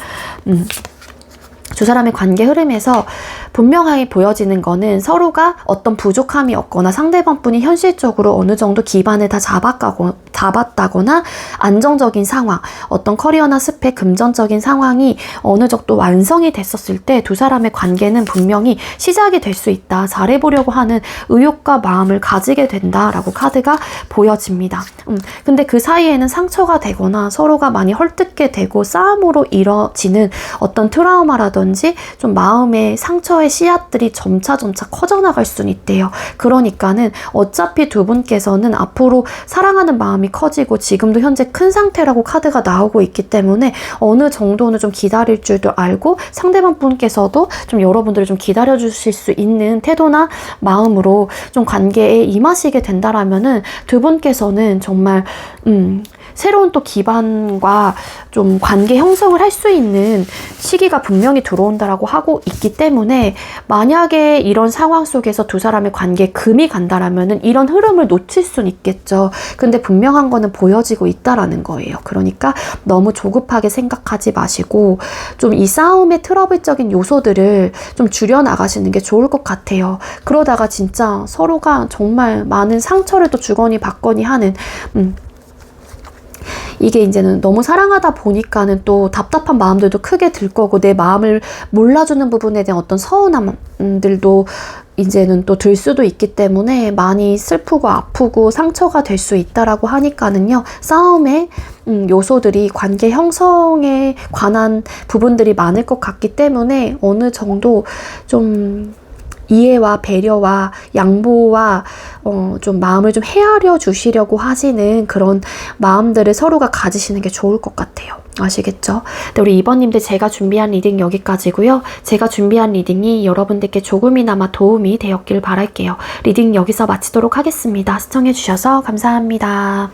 두 사람의 관계 흐름에서 분명하게 보여지는 거는 서로가 어떤 부족함이 없거나 상대방 분이 현실적으로 어느 정도 기반을 다 잡았다거나 안정적인 상황, 어떤 커리어나 스펙, 금전적인 상황이 어느 정도 완성이 됐었을 때 두 사람의 관계는 분명히 시작이 될 수 있다. 잘해보려고 하는 의욕과 마음을 가지게 된다라고 카드가 보여집니다. 근데 그 사이에는 상처가 되거나 서로가 많이 헐뜯게 되고 싸움으로 이뤄지는 어떤 트라우마라든지 좀 마음의 상처의 씨앗들이 점차 커져나갈 수는 있대요. 그러니까는 어차피 두 분께서는 앞으로 사랑하는 마음이 커지고 지금도 현재 큰 상태라고 카드가 나오고 있기 때문에 어느 정도는 좀 기다릴 줄도 알고 상대방 분께서도 좀 여러분들을 좀 기다려 주실 수 있는 태도나 마음으로 좀 관계에 임하시게 된다라면은 두 분께서는 정말 새로운 또 기반과 좀 관계 형성을 할 수 있는 시기가 분명히 들어온다라고 하고 있기 때문에 만약에 이런 상황 속에서 두 사람의 관계에 금이 간다라면은 이런 흐름을 놓칠 수는 있겠죠. 근데 분명한 거는 보여지고 있다라는 거예요. 그러니까 너무 조급하게 생각하지 마시고 좀 이 싸움의 트러블적인 요소들을 좀 줄여 나가시는 게 좋을 것 같아요. 그러다가 진짜 서로가 정말 많은 상처를 또 주거니 받거니 하는 이게 이제는 너무 사랑하다 보니까는 또 답답한 마음들도 크게 들 거고 내 마음을 몰라주는 부분에 대한 어떤 서운함들도 이제는 또 들 수도 있기 때문에 많이 슬프고 아프고 상처가 될 수 있다라고 하니까는요. 싸움의 요소들이 관계 형성에 관한 부분들이 많을 것 같기 때문에 어느 정도 좀 이해와 배려와 양보와 좀 마음을 좀 헤아려 주시려고 하시는 그런 마음들을 서로가 가지시는 게 좋을 것 같아요. 아시겠죠? 네, 우리 2번님들 제가 준비한 리딩 여기까지고요. 제가 준비한 리딩이 여러분들께 조금이나마 도움이 되었길 바랄게요. 리딩 여기서 마치도록 하겠습니다. 시청해주셔서 감사합니다.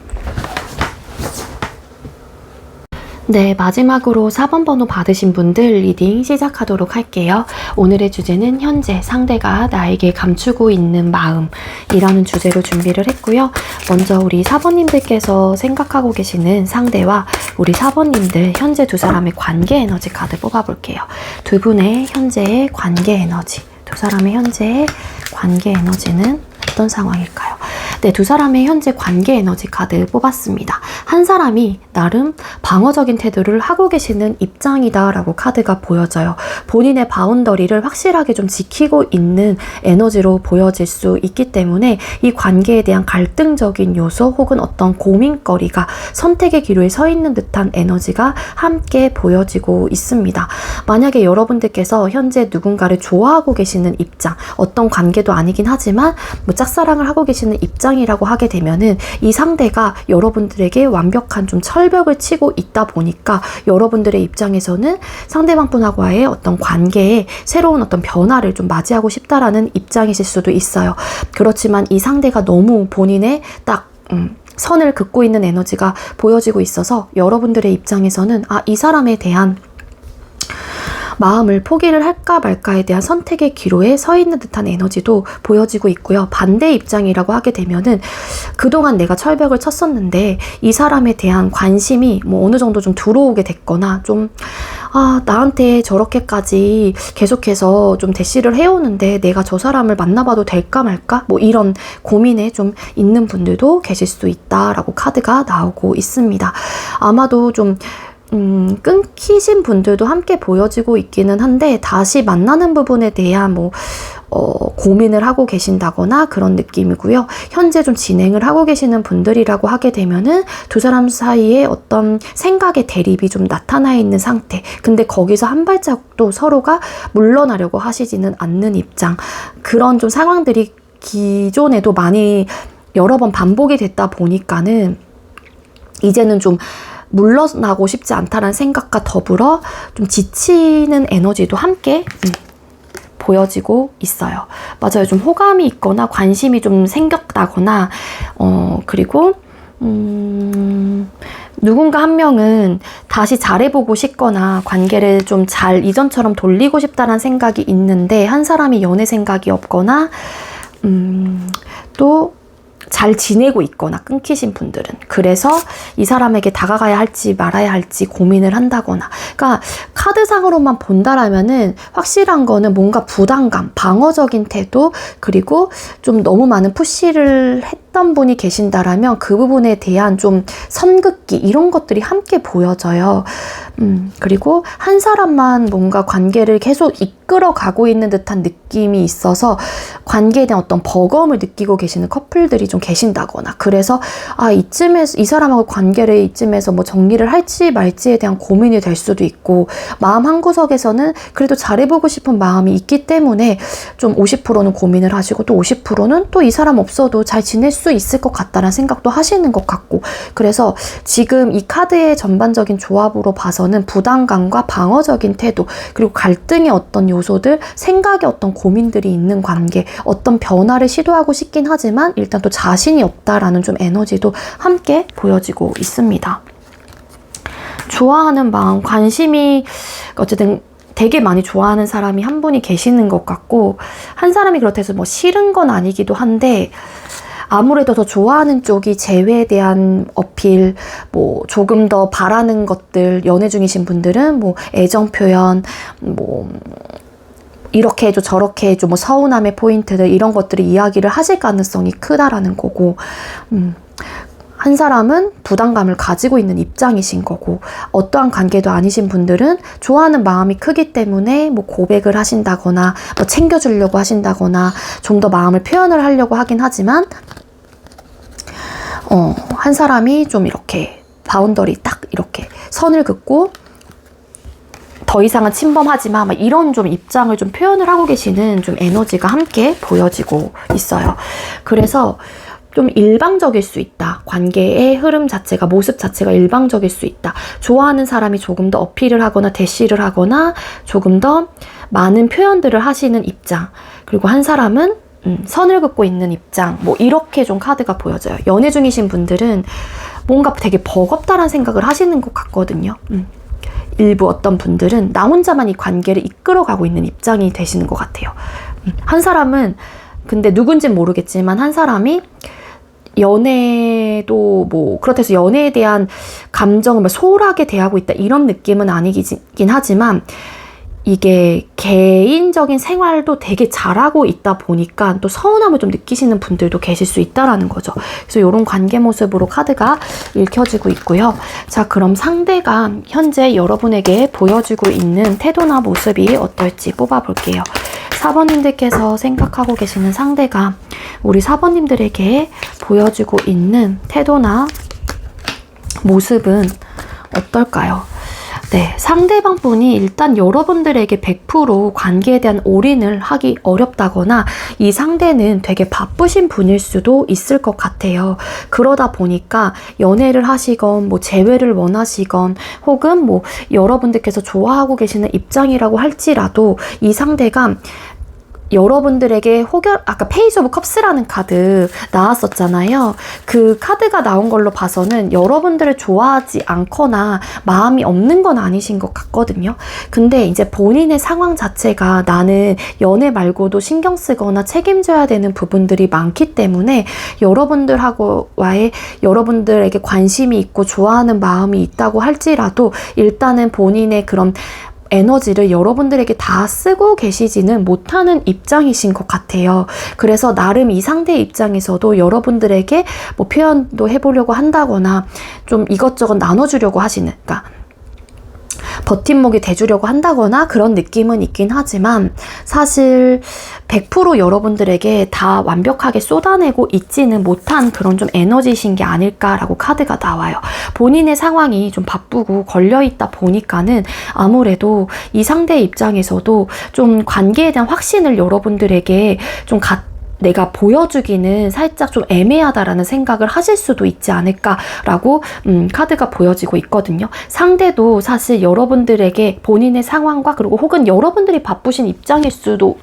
네, 마지막으로 4번 번호 받으신 분들 리딩 시작하도록 할게요. 오늘의 주제는 현재 상대가 나에게 감추고 있는 마음이라는 주제로 준비를 했고요. 먼저 우리 4번님들께서 생각하고 계시는 상대와 우리 4번님들 현재 두 사람의 관계 에너지 카드 뽑아볼게요. 두 분의 현재의 관계 에너지, 두 사람의 현재의 관계 에너지는 어떤 상황일까요? 네, 두 사람의 현재 관계 에너지 카드 뽑았습니다. 한 사람이 나름 방어적인 태도를 하고 계시는 입장이다 라고 카드가 보여져요. 본인의 바운더리를 확실하게 좀 지키고 있는 에너지로 보여질 수 있기 때문에 이 관계에 대한 갈등적인 요소 혹은 어떤 고민거리가 선택의 기로에 서 있는 듯한 에너지가 함께 보여지고 있습니다. 만약에 여러분들께서 현재 누군가를 좋아하고 계시는 입장, 어떤 관계도 아니긴 하지만 짝사랑을 하고 계시는 입장이라고 하게 되면은 이 상대가 여러분들에게 완벽한 좀 철벽을 치고 있다 보니까 여러분들의 입장에서는 상대방 분하고의 어떤 관계에 새로운 어떤 변화를 좀 맞이하고 싶다라는 입장이실 수도 있어요. 그렇지만 이 상대가 너무 본인의 딱 선을 긋고 있는 에너지가 보여지고 있어서 여러분들의 입장에서는 이 사람에 대한 마음을 포기를 할까 말까에 대한 선택의 기로에 서 있는 듯한 에너지도 보여지고 있고요. 반대 입장이라고 하게 되면은 그동안 내가 철벽을 쳤었는데 이 사람에 대한 관심이 어느 정도 좀 들어오게 됐거나 좀 나한테 저렇게까지 계속해서 좀 대시를 해오는데 내가 저 사람을 만나봐도 될까 말까? 이런 고민에 좀 있는 분들도 계실 수 있다라고 카드가 나오고 있습니다. 아마도 좀 끊기신 분들도 함께 보여지고 있기는 한데 다시 만나는 부분에 대한 고민을 하고 계신다거나 그런 느낌이고요. 현재 좀 진행을 하고 계시는 분들이라고 하게 되면은 두 사람 사이에 어떤 생각의 대립이 좀 나타나 있는 상태. 근데 거기서 한 발자국도 서로가 물러나려고 하시지는 않는 입장. 그런 좀 상황들이 기존에도 많이 여러 번 반복이 됐다 보니까는 이제는 좀 물러나고 싶지 않다는 생각과 더불어 좀 지치는 에너지도 함께 보여지고 있어요. 맞아요. 좀 호감이 있거나 관심이 좀 생겼다거나 그리고 누군가 한 명은 다시 잘해보고 싶거나 관계를 좀 잘 이전처럼 돌리고 싶다는 생각이 있는데 한 사람이 연애 생각이 없거나 또 잘 지내고 있거나 끊기신 분들은 그래서 이 사람에게 다가가야 할지 말아야 할지 고민을 한다거나 그러니까 카드상으로만 본다라면은 확실한 거는 뭔가 부담감, 방어적인 태도 그리고 좀 너무 많은 푸시를 했던 분이 계신다라면 그 부분에 대한 좀 선긋기 이런 것들이 함께 보여져요. 그리고 한 사람만 뭔가 관계를 계속 이끌어 가고 있는 듯한 느낌이 있어서 관계에 대한 어떤 버거움을 느끼고 계시는 커플들이 좀 계신다거나 그래서 이쯤에서 이 사람하고 관계를 이쯤에서 뭐 정리를 할지 말지에 대한 고민이 될 수도 있고 마음 한구석에서는 그래도 잘해보고 싶은 마음이 있기 때문에 좀 50%는 고민을 하시고 또 50%는 또 이 사람 없어도 잘 지낼 수 있을 것 같다는 생각도 하시는 것 같고 그래서 지금 이 카드의 전반적인 조합으로 봐서는 부담감과 방어적인 태도 그리고 갈등의 어떤 요소들 생각의 어떤 고민들이 있는 관계 어떤 변화를 시도하고 싶긴 하지만 일단 또 자신이 없다라는 좀 에너지도 함께 보여지고 있습니다. 좋아하는 마음, 관심이 어쨌든 되게 많이 좋아하는 사람이 한 분이 계시는 것 같고 한 사람이 그렇다 해서 뭐 싫은 건 아니기도 한데 아무래도 더 좋아하는 쪽이 재회에 대한 어필, 뭐 조금 더 바라는 것들 연애 중이신 분들은 뭐 애정 표현, 뭐 이렇게 해줘 저렇게 해줘 뭐 서운함의 포인트들 이런 것들을 이야기를 하실 가능성이 크다라는 거고 한 사람은 부담감을 가지고 있는 입장이신 거고 어떠한 관계도 아니신 분들은 좋아하는 마음이 크기 때문에 뭐 고백을 하신다거나 뭐 챙겨주려고 하신다거나 좀 더 마음을 표현을 하려고 하긴 하지만 한 사람이 좀 이렇게 바운더리 딱 이렇게 선을 긋고 더 이상은 침범하지 마. 막 이런 좀 입장을 좀 표현을 하고 계시는 좀 에너지가 함께 보여지고 있어요. 그래서 좀 일방적일 수 있다. 관계의 흐름 자체가, 모습 자체가 일방적일 수 있다. 좋아하는 사람이 조금 더 어필을 하거나 대시를 하거나 조금 더 많은 표현들을 하시는 입장. 그리고 한 사람은 선을 긋고 있는 입장. 뭐 이렇게 좀 카드가 보여져요. 연애 중이신 분들은 뭔가 되게 버겁다라는 생각을 하시는 것 같거든요. 일부 어떤 분들은 나 혼자만 이 관계를 이끌어가고 있는 입장이 되시는 것 같아요. 한 사람은 근데 누군진 모르겠지만 한 사람이 연애도 뭐 그렇다 해서 연애에 대한 감정을 소홀하게 대하고 있다 이런 느낌은 아니긴 하지만 이게 개인적인 생활도 되게 잘하고 있다 보니까 또 서운함을 좀 느끼시는 분들도 계실 수 있다라는 거죠. 그래서 이런 관계 모습으로 카드가 읽혀지고 있고요. 자, 그럼 상대가 현재 여러분에게 보여주고 있는 태도나 모습이 어떨지 뽑아볼게요. 4번님들께서 생각하고 계시는 상대가 우리 4번님들에게 보여주고 있는 태도나 모습은 어떨까요? 네, 상대방 분이 일단 여러분들에게 100% 관계에 대한 올인을 하기 어렵다거나 이 상대는 되게 바쁘신 분일 수도 있을 것 같아요. 그러다 보니까 연애를 하시건 뭐 재회를 원하시건 혹은 뭐 여러분들께서 좋아하고 계시는 입장이라고 할지라도 이 상대가 여러분들에게 아까 페이지 오브 컵스라는 카드 나왔었잖아요. 그 카드가 나온 걸로 봐서는 여러분들을 좋아하지 않거나 마음이 없는 건 아니신 것 같거든요. 근데 이제 본인의 상황 자체가 나는 연애 말고도 신경 쓰거나 책임져야 되는 부분들이 많기 때문에 여러분들에게 관심이 있고 좋아하는 마음이 있다고 할지라도 일단은 본인의 그런 에너지를 여러분들에게 다 쓰고 계시지는 못하는 입장이신 것 같아요. 그래서 나름 이 상대 입장에서도 여러분들에게 뭐 표현도 해보려고 한다거나 좀 이것저것 나눠주려고 하시는, 그러니까 버팀목이 돼주려고 한다거나 그런 느낌은 있긴 하지만 사실 100% 여러분들에게 다 완벽하게 쏟아내고 있지는 못한 그런 좀 에너지이신 게 아닐까라고 카드가 나와요. 본인의 상황이 좀 바쁘고 걸려있다 보니까는 아무래도 이 상대의 입장에서도 좀 관계에 대한 확신을 여러분들에게 좀 내가 보여주기는 살짝 좀 애매하다라는 생각을 하실 수도 있지 않을까라고 카드가 보여지고 있거든요. 상대도 사실 여러분들에게 본인의 상황과 그리고 혹은 여러분들이 바쁘신 입장일 수도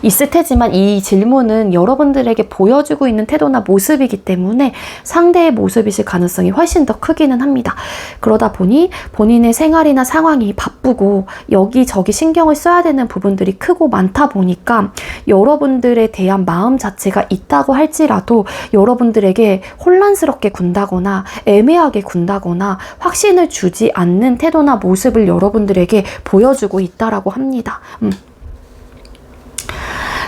있을 테지만 이 질문은 여러분들에게 보여주고 있는 태도나 모습이기 때문에 상대의 모습이실 가능성이 훨씬 더 크기는 합니다. 그러다 보니 본인의 생활이나 상황이 바쁘고 여기저기 신경을 써야 되는 부분들이 크고 많다 보니까 여러분들에 대한 마음 자체가 있다고 할지라도 여러분들에게 혼란스럽게 군다거나 애매하게 군다거나 확신을 주지 않는 태도나 모습을 여러분들에게 보여주고 있다라고 합니다.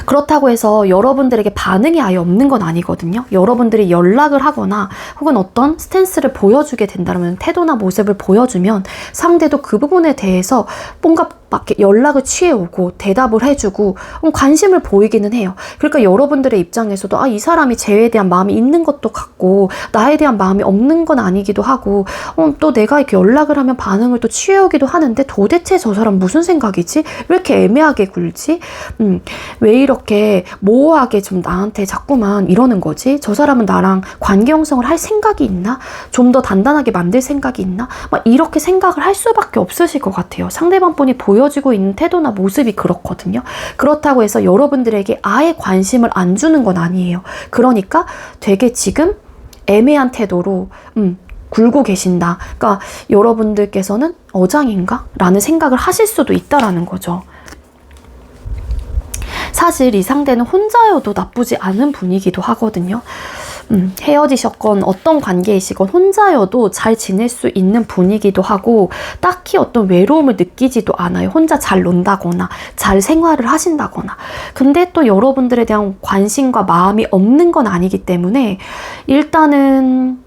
그렇다고 해서 여러분들에게 반응이 아예 없는 건 아니거든요. 여러분들이 연락을 하거나 혹은 어떤 스탠스를 보여주게 된다면 태도나 모습을 보여주면 상대도 그 부분에 대해서 뭔가 막 연락을 취해오고 대답을 해주고 관심을 보이기는 해요. 그러니까 여러분들의 입장에서도 이 사람이 쟤에 대한 마음이 있는 것도 같고 나에 대한 마음이 없는 건 아니기도 하고 또 내가 이렇게 연락을 하면 반응을 또 취해오기도 하는데 도대체 저 사람 무슨 생각이지? 왜 이렇게 애매하게 굴지? 왜 이렇게 모호하게 좀 나한테 자꾸만 이러는 거지? 저 사람은 나랑 관계 형성을 할 생각이 있나? 좀 더 단단하게 만들 생각이 있나? 막 이렇게 생각을 할 수밖에 없으실 것 같아요. 상대방 분이 보여지고 있는 태도나 모습이 그렇거든요. 그렇다고 해서 여러분들에게 아예 관심을 안 주는 건 아니에요. 그러니까 되게 지금 애매한 태도로 굴고 계신다. 그러니까 여러분들께서는 어장인가? 라는 생각을 하실 수도 있다라는 거죠. 사실 이 상대는 혼자여도 나쁘지 않은 분이기도 하거든요. 헤어지셨건 어떤 관계이시건 혼자여도 잘 지낼 수 있는 분이기도 하고 딱히 어떤 외로움을 느끼지도 않아요. 혼자 잘 논다거나 잘 생활을 하신다거나. 근데 또 여러분들에 대한 관심과 마음이 없는 건 아니기 때문에 일단은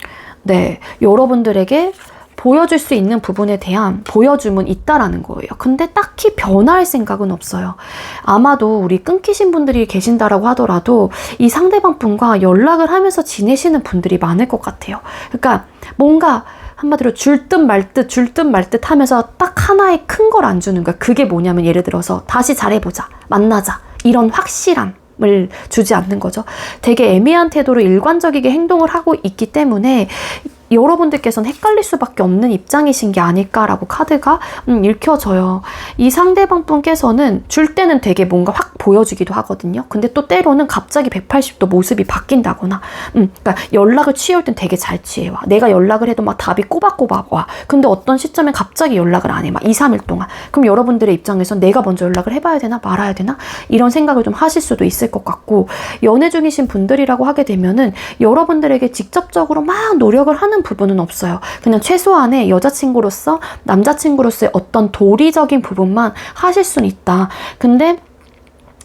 여러분들에게 보여줄 수 있는 부분에 대한 보여줌은 있다라는 거예요. 근데 딱히 변화할 생각은 없어요. 아마도 우리 끊기신 분들이 계신다라고 하더라도 이 상대방 분과 연락을 하면서 지내시는 분들이 많을 것 같아요. 그러니까 뭔가 한마디로 줄 듯 말 듯 하면서 딱 하나의 큰 걸 안 주는 거야. 그게 뭐냐면 예를 들어서 다시 잘해보자, 만나자 이런 확실함을 주지 않는 거죠. 되게 애매한 태도로 일관적이게 행동을 하고 있기 때문에 여러분들께서는 헷갈릴 수밖에 없는 입장이신 게 아닐까라고 카드가 읽혀져요. 이 상대방 분께서는 줄 때는 되게 뭔가 확 보여주기도 하거든요. 근데 또 때로는 갑자기 180도 모습이 바뀐다거나 그러니까 연락을 취해올 땐 되게 잘 취해와. 내가 연락을 해도 막 답이 꼬박꼬박 와. 근데 어떤 시점에 갑자기 연락을 안 해. 막 2, 3일 동안. 그럼 여러분들의 입장에서 내가 먼저 연락을 해봐야 되나 말아야 되나? 이런 생각을 좀 하실 수도 있을 것 같고 연애 중이신 분들이라고 하게 되면은 여러분들에게 직접적으로 막 노력을 하는 부분은 없어요. 그냥 최소한의 여자친구로서 남자친구로서의 어떤 도리적인 부분만 하실 수는 있다. 근데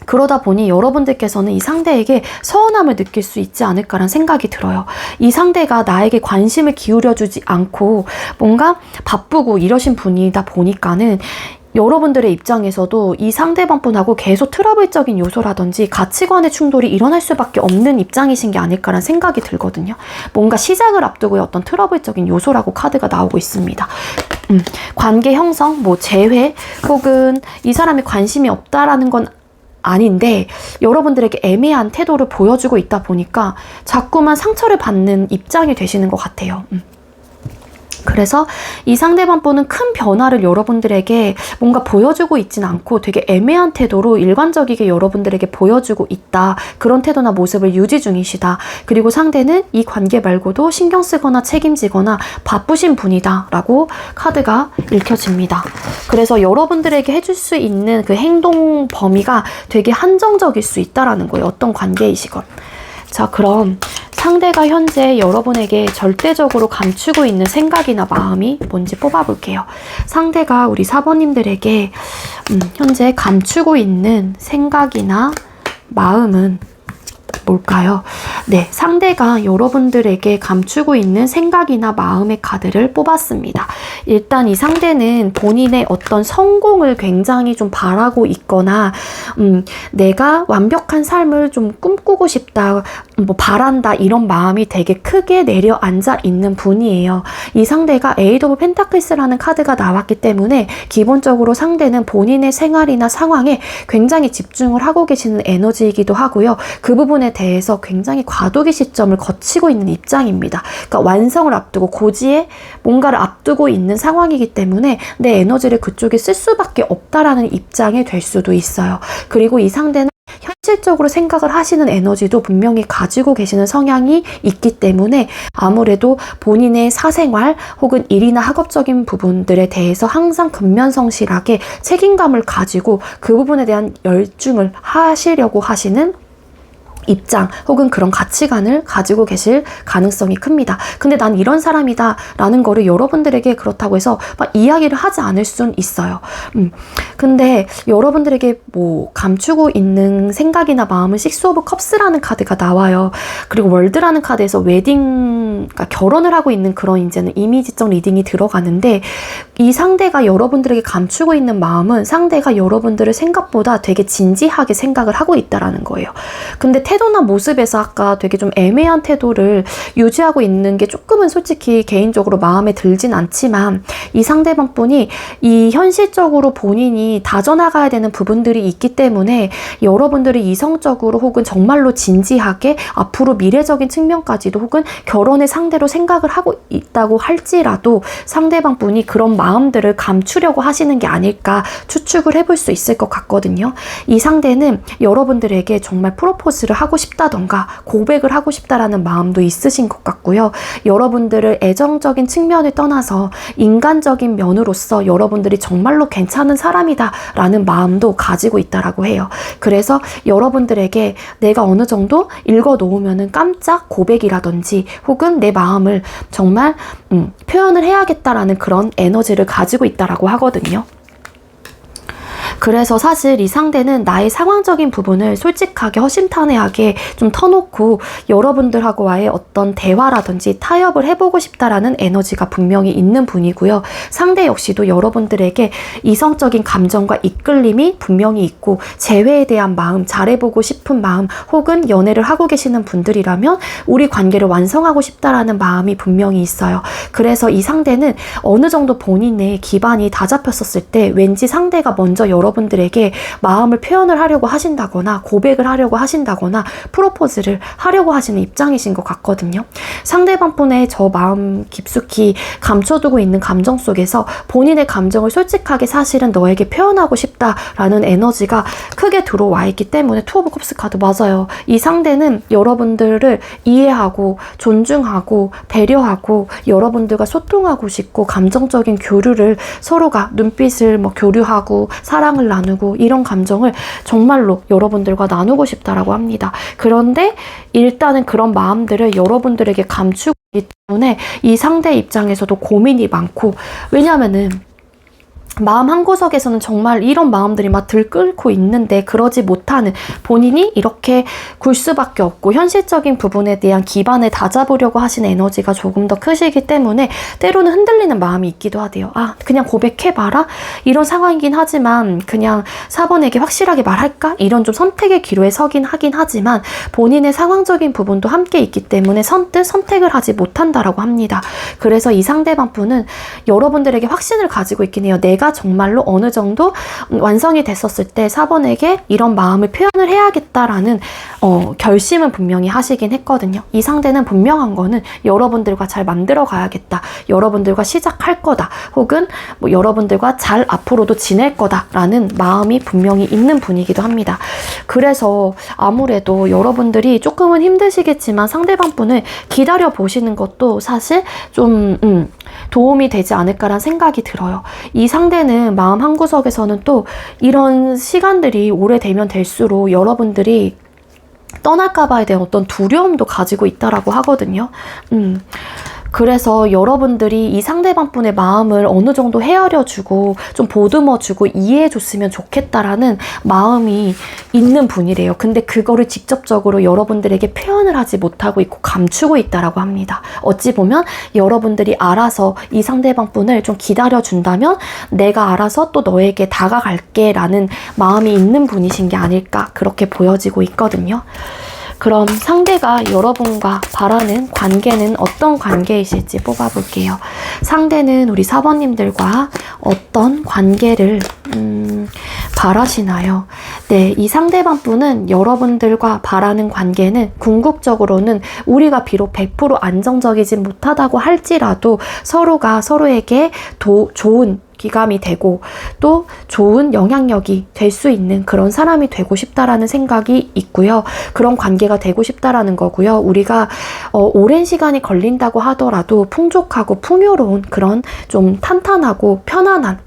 그러다 보니 여러분들께서는 이 상대에게 서운함을 느낄 수 있지 않을까라는 생각이 들어요. 이 상대가 나에게 관심을 기울여주지 않고 뭔가 바쁘고 이러신 분이다 보니까는 여러분들의 입장에서도 이 상대방 분하고 계속 트러블적인 요소라든지 가치관의 충돌이 일어날 수밖에 없는 입장이신 게 아닐까라는 생각이 들거든요. 뭔가 시작을 앞두고의 어떤 트러블적인 요소라고 카드가 나오고 있습니다. 관계 형성, 재회 혹은 이 사람이 관심이 없다라는 건 아닌데 여러분들에게 애매한 태도를 보여주고 있다 보니까 자꾸만 상처를 받는 입장이 되시는 것 같아요. 그래서 이 상대방 분은 큰 변화를 여러분들에게 뭔가 보여주고 있진 않고 되게 애매한 태도로 일관적이게 여러분들에게 보여주고 있다. 그런 태도나 모습을 유지 중이시다. 그리고 상대는 이 관계 말고도 신경 쓰거나 책임지거나 바쁘신 분이다 라고 카드가 읽혀집니다. 그래서 여러분들에게 해줄 수 있는 그 행동 범위가 되게 한정적일 수 있다라는 거예요. 어떤 관계이시건. 자, 그럼 상대가 현재 여러분에게 절대적으로 감추고 있는 생각이나 마음이 뭔지 뽑아볼게요. 상대가 우리 4번님들에게 현재 감추고 있는 생각이나 마음은 뭘까요? 네, 상대가 여러분들에게 감추고 있는 생각이나 마음의 카드를 뽑았습니다. 일단 이 상대는 본인의 어떤 성공을 굉장히 좀 바라고 있거나 내가 완벽한 삶을 좀 꿈꾸고 싶다, 뭐 바란다 이런 마음이 되게 크게 내려앉아 있는 분이에요. 이 상대가 에이드 오브 펜타클스라는 카드가 나왔기 때문에 기본적으로 상대는 본인의 생활이나 상황에 굉장히 집중을 하고 계시는 에너지이기도 하고요. 그 부분에 대해서 굉장히 과도기 시점을 거치고 있는 입장입니다. 그러니까 완성을 앞두고 고지에 뭔가를 앞두고 있는 상황이기 때문에 내 에너지를 그쪽에 쓸 수밖에 없다라는 입장이 될 수도 있어요. 그리고 이 상대는 현실적으로 생각을 하시는 에너지도 분명히 가지고 계시는 성향이 있기 때문에 아무래도 본인의 사생활 혹은 일이나 학업적인 부분들에 대해서 항상 근면성실하게 책임감을 가지고 그 부분에 대한 열중을 하시려고 하시는 입장 혹은 그런 가치관을 가지고 계실 가능성이 큽니다. 근데 난 이런 사람이다 라는 거를 여러분들에게 그렇다고 해서 막 이야기를 하지 않을 순 있어요. 근데 여러분들에게 뭐 감추고 있는 생각이나 마음은 식스 오브 컵스라는 카드가 나와요. 그리고 월드라는 카드에서 웨딩, 그러니까 결혼을 하고 있는 그런 이제는 이미지적 리딩이 들어가는데 이 상대가 여러분들에게 감추고 있는 마음은 상대가 여러분들을 생각보다 되게 진지하게 생각을 하고 있다라는 거예요. 근데 태도나 모습에서 아까 되게 좀 애매한 태도를 유지하고 있는 게 조금은 솔직히 개인적으로 마음에 들진 않지만 이 상대방 분이 이 현실적으로 본인이 다져나가야 되는 부분들이 있기 때문에 여러분들이 이성적으로 혹은 정말로 진지하게 앞으로 미래적인 측면까지도 혹은 결혼의 상대로 생각을 하고 있다고 할지라도 상대방 분이 그런 마음들을 감추려고 하시는 게 아닐까 추측을 해볼 수 있을 것 같거든요. 이 상대는 여러분들에게 정말 프로포즈를 하고 싶다던가 고백을 하고 싶다라는 마음도 있으신 것 같고요. 여러분들을 애정적인 측면을 떠나서 인간적인 면으로서 여러분들이 정말로 괜찮은 사람이다 라는 마음도 가지고 있다라고 해요. 그래서 여러분들에게 내가 어느 정도 읽어 놓으면은 깜짝 고백이라든지 혹은 내 마음을 정말 표현을 해야겠다라는 그런 에너지를 가지고 있다라고 하거든요. 그래서 사실 이 상대는 나의 상황적인 부분을 솔직하게 허심탄회하게 좀 터놓고 여러분들하고와의 어떤 대화라든지 타협을 해보고 싶다라는 에너지가 분명히 있는 분이고요. 상대 역시도 여러분들에게 이성적인 감정과 이끌림이 분명히 있고 재회에 대한 마음, 잘해보고 싶은 마음 혹은 연애를 하고 계시는 분들이라면 우리 관계를 완성하고 싶다라는 마음이 분명히 있어요. 그래서 이 상대는 어느 정도 본인의 기반이 다 잡혔었을 때 왠지 상대가 먼저 여러분들에게 마음을 표현을 하려고 하신다거나 고백을 하려고 하신다거나 프로포즈를 하려고 하시는 입장이신 것 같거든요. 상대방 분의 저 마음 깊숙이 감춰두고 있는 감정 속에서 본인의 감정을 솔직하게 사실은 너에게 표현하고 싶다라는 에너지가 크게 들어와 있기 때문에 투 오브 컵스 카드 맞아요. 이 상대는 여러분들을 이해하고 존중하고 배려하고 여러분들과 소통하고 싶고 감정적인 교류를 서로가 눈빛을 뭐 교류하고 사랑을 나누고 이런 감정을 정말로 여러분들과 나누고 싶다라고 합니다. 그런데 일단은 그런 마음들을 여러분들에게 감추고 있기 때문에 이 상대 입장에서도 고민이 많고 왜냐하면은 마음 한구석에서는 정말 이런 마음들이 막 들끓고 있는데 그러지 못하는 본인이 이렇게 굴 수밖에 없고 현실적인 부분에 대한 기반을 다잡으려고 하시는 에너지가 조금 더 크시기 때문에 때로는 흔들리는 마음이 있기도 하대요. 아, 그냥 고백해봐라? 이런 상황이긴 하지만 그냥 4번에게 확실하게 말할까? 이런 좀 선택의 기로에 서긴 하긴 하지만 본인의 상황적인 부분도 함께 있기 때문에 선뜻 선택을 하지 못한다라고 합니다. 그래서 이 상대방 분은 여러분들에게 확신을 가지고 있긴 해요. 내가 정말로 어느 정도 완성이 됐었을 때 4번에게 이런 마음을 표현을 해야겠다라는 결심은 분명히 하시긴 했거든요. 이 상대는 분명한 거는 여러분들과 잘 만들어 가야겠다. 여러분들과 시작할 거다. 혹은 뭐 여러분들과 잘 앞으로도 지낼 거다라는 마음이 분명히 있는 분이기도 합니다. 그래서 아무래도 여러분들이 조금은 힘드시겠지만 상대방 분을 기다려 보시는 것도 사실 좀 도움이 되지 않을까라는 생각이 들어요. 이 상대는 마음 한구석에서는 또 이런 시간들이 오래되면 될수록 여러분들이 떠날까 봐에 대한 어떤 두려움도 가지고 있다라고 하거든요. 그래서 여러분들이 이 상대방분의 마음을 어느 정도 헤아려주고 좀 보듬어주고 이해해줬으면 좋겠다라는 마음이 있는 분이래요. 근데 그거를 직접적으로 여러분들에게 표현을 하지 못하고 있고 감추고 있다라고 합니다. 어찌 보면 여러분들이 알아서 이 상대방분을 좀 기다려준다면 내가 알아서 또 너에게 다가갈게 라는 마음이 있는 분이신 게 아닐까 그렇게 보여지고 있거든요. 그럼 상대가 여러분과 바라는 관계는 어떤 관계이실지 뽑아볼게요. 상대는 우리 4번님들과 어떤 관계를 바라시나요? 네, 이 상대방 분은 여러분들과 바라는 관계는 궁극적으로는 우리가 비록 100% 안정적이지 못하다고 할지라도 서로가 서로에게 좋은 기감이 되고 또 좋은 영향력이 될 수 있는 그런 사람이 되고 싶다라는 생각이 있고요. 그런 관계가 되고 싶다라는 거고요. 우리가 오랜 시간이 걸린다고 하더라도 풍족하고 풍요로운 그런 좀 탄탄하고 편안한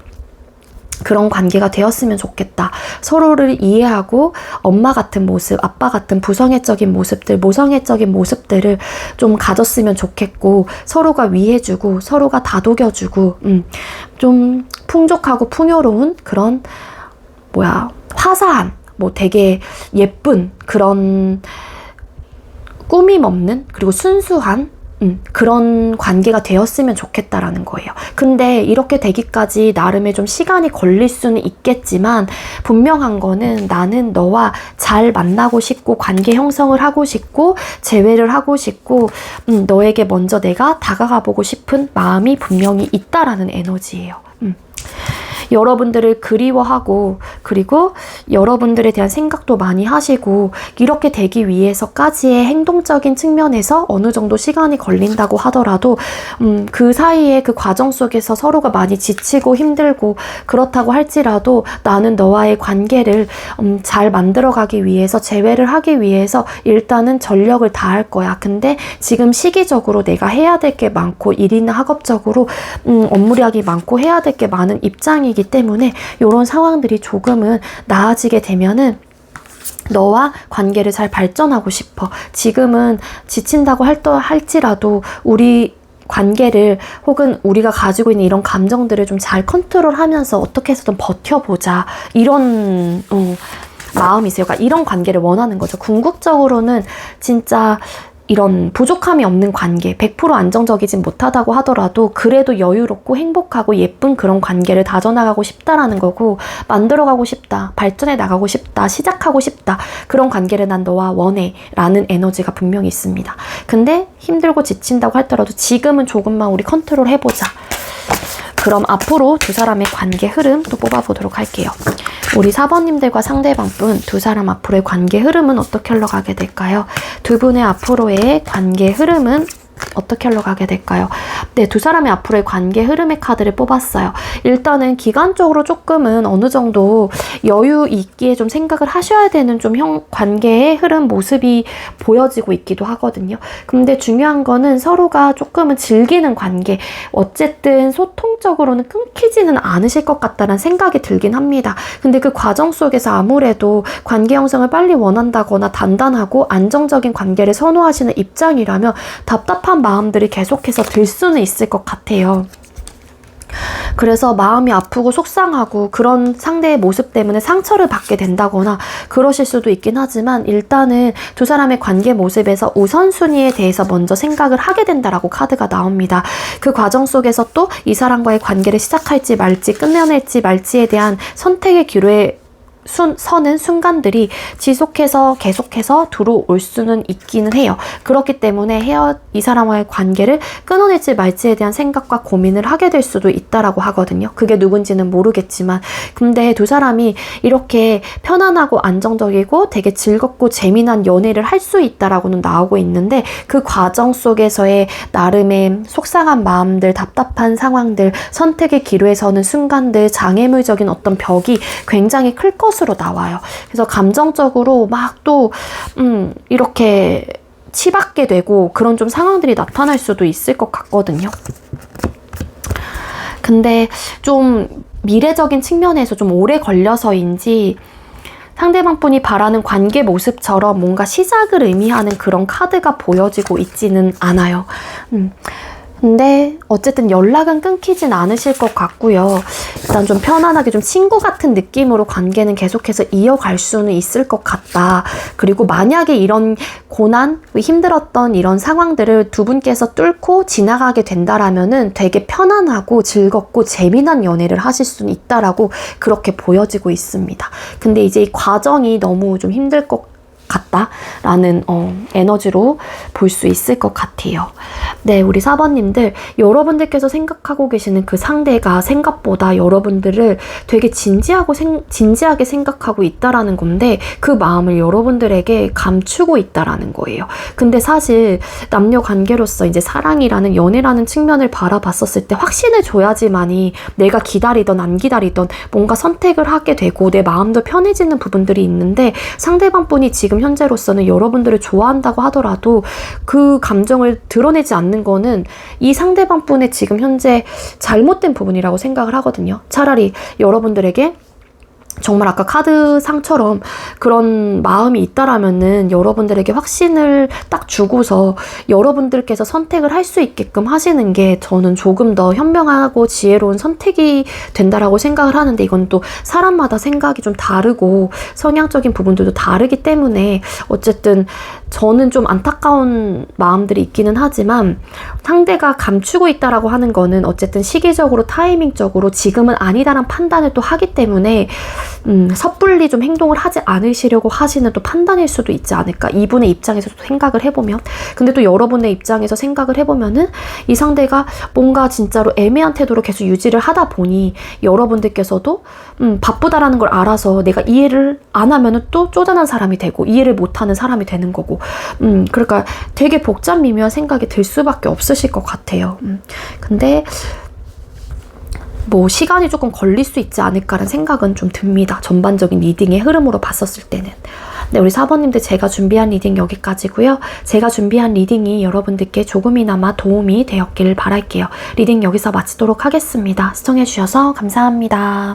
그런 관계가 되었으면 좋겠다. 서로를 이해하고 엄마 같은 모습, 아빠 같은 부성애적인 모습들, 모성애적인 모습들을 좀 가졌으면 좋겠고 서로가 위해주고 서로가 다독여주고 좀 풍족하고 풍요로운 그런 화사한 되게 예쁜 그런 꾸밈 없는 그리고 순수한 그런 관계가 되었으면 좋겠다라는 거예요. 근데 이렇게 되기까지 나름의 좀 시간이 걸릴 수는 있겠지만 분명한 거는 나는 너와 잘 만나고 싶고 관계 형성을 하고 싶고 재회를 하고 싶고 너에게 먼저 내가 다가가 보고 싶은 마음이 분명히 있다라는 에너지예요. 여러분들을 그리워하고 그리고 여러분들에 대한 생각도 많이 하시고 이렇게 되기 위해서까지의 행동적인 측면에서 어느 정도 시간이 걸린다고 하더라도 그 사이에 그 과정 속에서 서로가 많이 지치고 힘들고 그렇다고 할지라도 나는 너와의 관계를 잘 만들어가기 위해서 재회를 하기 위해서 일단은 전력을 다할 거야. 근데 지금 시기적으로 내가 해야 될 게 많고 일이나 학업적으로 업무량이 많고 해야 될 게 많은 입장이 이기 때문에 이런 상황들이 조금은 나아지게 되면은 너와 관계를 잘 발전하고 싶어. 지금은 지친다고 할지라도 우리 관계를 혹은 우리가 가지고 있는 이런 감정들을 좀 잘 컨트롤하면서 어떻게 해서든 버텨보자. 이런 마음이세요. 그러니까 이런 관계를 원하는 거죠. 궁극적으로는 진짜 이런 부족함이 없는 관계, 100% 안정적이진 못하다고 하더라도 그래도 여유롭고 행복하고 예쁜 그런 관계를 다져나가고 싶다라는 거고 만들어가고 싶다, 발전해 나가고 싶다, 시작하고 싶다 그런 관계를 난 너와 원해 라는 에너지가 분명히 있습니다. 근데 힘들고 지친다고 하더라도 지금은 조금만 우리 컨트롤 해보자. 그럼 앞으로 두 사람의 관계 흐름 또 뽑아보도록 할게요. 우리 4번님들과 상대방분 두 사람 앞으로의 관계 흐름은 어떻게 흘러가게 될까요? 두 분의 앞으로의 관계 흐름은 어떻게 흘러가게 될까요? 네, 두 사람의 앞으로의 관계 흐름의 카드를 뽑았어요. 일단은 기간적으로 조금은 어느 정도 여유 있기에 좀 생각을 하셔야 되는 좀 관계의 흐름 모습이 보여지고 있기도 하거든요. 근데 중요한 거는 서로가 조금은 즐기는 관계, 어쨌든 소통적으로는 끊기지는 않으실 것 같다는 생각이 들긴 합니다. 근데 그 과정 속에서 아무래도 관계 형성을 빨리 원한다거나 단단하고 안정적인 관계를 선호하시는 입장이라면 답답한 마음들이 계속해서 들 수는 있을 것 같아요. 그래서 마음이 아프고 속상하고 그런 상대의 모습 때문에 상처를 받게 된다거나 그러실 수도 있긴 하지만 일단은 두 사람의 관계 모습에서 우선순위에 대해서 먼저 생각을 하게 된다라고 카드가 나옵니다. 그 과정 속에서 또 이 사람과의 관계를 시작할지 말지 끝내낼지 말지에 대한 선택의 기로에 서는 순간들이 지속해서 계속해서 들어올 수는 있기는 해요. 그렇기 때문에 이 사람과의 관계를 끊어낼지 말지에 대한 생각과 고민을 하게 될 수도 있다라고 하거든요. 그게 누군지는 모르겠지만 근데 두 사람이 이렇게 편안하고 안정적이고 되게 즐겁고 재미난 연애를 할 수 있다라고는 나오고 있는데 그 과정 속에서의 나름의 속상한 마음들, 답답한 상황들, 선택의 기로에 서는 순간들, 장애물적인 어떤 벽이 굉장히 클 것으로 나와요. 그래서 감정적으로 막 또 이렇게 치받게 되고 그런 좀 상황들이 나타날 수도 있을 것 같거든요. 근데 좀 미래적인 측면에서 좀 오래 걸려서인지 상대방 분이 바라는 관계 모습처럼 뭔가 시작을 의미하는 그런 카드가 보여지고 있지는 않아요. 근데 어쨌든 연락은 끊기진 않으실 것 같고요. 일단 좀 편안하게 좀 친구 같은 느낌으로 관계는 계속해서 이어갈 수는 있을 것 같다. 그리고 만약에 이런 고난, 힘들었던 이런 상황들을 두 분께서 뚫고 지나가게 된다라면은 되게 편안하고 즐겁고 재미난 연애를 하실 수는 있다라고 그렇게 보여지고 있습니다. 근데 이제 이 과정이 너무 좀 힘들 것 같다라는 에너지로 볼 수 있을 것 같아요. 네, 우리 4번님들, 여러분들께서 생각하고 계시는 그 상대가 생각보다 여러분들을 되게 진지하게 생각하고 있다라는 건데 그 마음을 여러분들에게 감추고 있다라는 거예요. 근데 사실 남녀 관계로서 이제 사랑이라는 연애라는 측면을 바라봤었을 때 확신을 줘야지만이 내가 기다리던 안 기다리던 뭔가 선택을 하게 되고 내 마음도 편해지는 부분들이 있는데 상대방분이 지금 현재로서는 여러분들을 좋아한다고 하더라도 그 감정을 드러내지 않는 거는 이 상대방분의 지금 현재 잘못된 부분이라고 생각을 하거든요. 차라리 여러분들에게 정말 아까 카드상처럼 그런 마음이 있다라면은 여러분들에게 확신을 딱 주고서 여러분들께서 선택을 할 수 있게끔 하시는 게 저는 조금 더 현명하고 지혜로운 선택이 된다라고 생각을 하는데 이건 또 사람마다 생각이 좀 다르고 성향적인 부분들도 다르기 때문에 어쨌든 저는 좀 안타까운 마음들이 있기는 하지만 상대가 감추고 있다라고 하는 거는 어쨌든 시기적으로 타이밍적으로 지금은 아니다라는 판단을 또 하기 때문에 섣불리 좀 행동을 하지 않으시려고 하시는 또 판단일 수도 있지 않을까. 이분의 입장에서 생각을 해보면. 근데 또 여러분의 입장에서 생각을 해보면은 이 상대가 뭔가 진짜로 애매한 태도로 계속 유지를 하다 보니 여러분들께서도 바쁘다라는 걸 알아서 내가 이해를 안 하면은 또 쪼잔한 사람이 되고 이해를 못하는 사람이 되는 거고 그러니까 되게 복잡 미묘한 생각이 들 수밖에 없으실 것 같아요. 근데 뭐 시간이 조금 걸릴 수 있지 않을까라는 생각은 좀 듭니다. 전반적인 리딩의 흐름으로 봤었을 때는. 네, 우리 4번님들 제가 준비한 리딩 여기까지고요. 제가 준비한 리딩이 여러분들께 조금이나마 도움이 되었기를 바랄게요. 리딩 여기서 마치도록 하겠습니다. 시청해주셔서 감사합니다.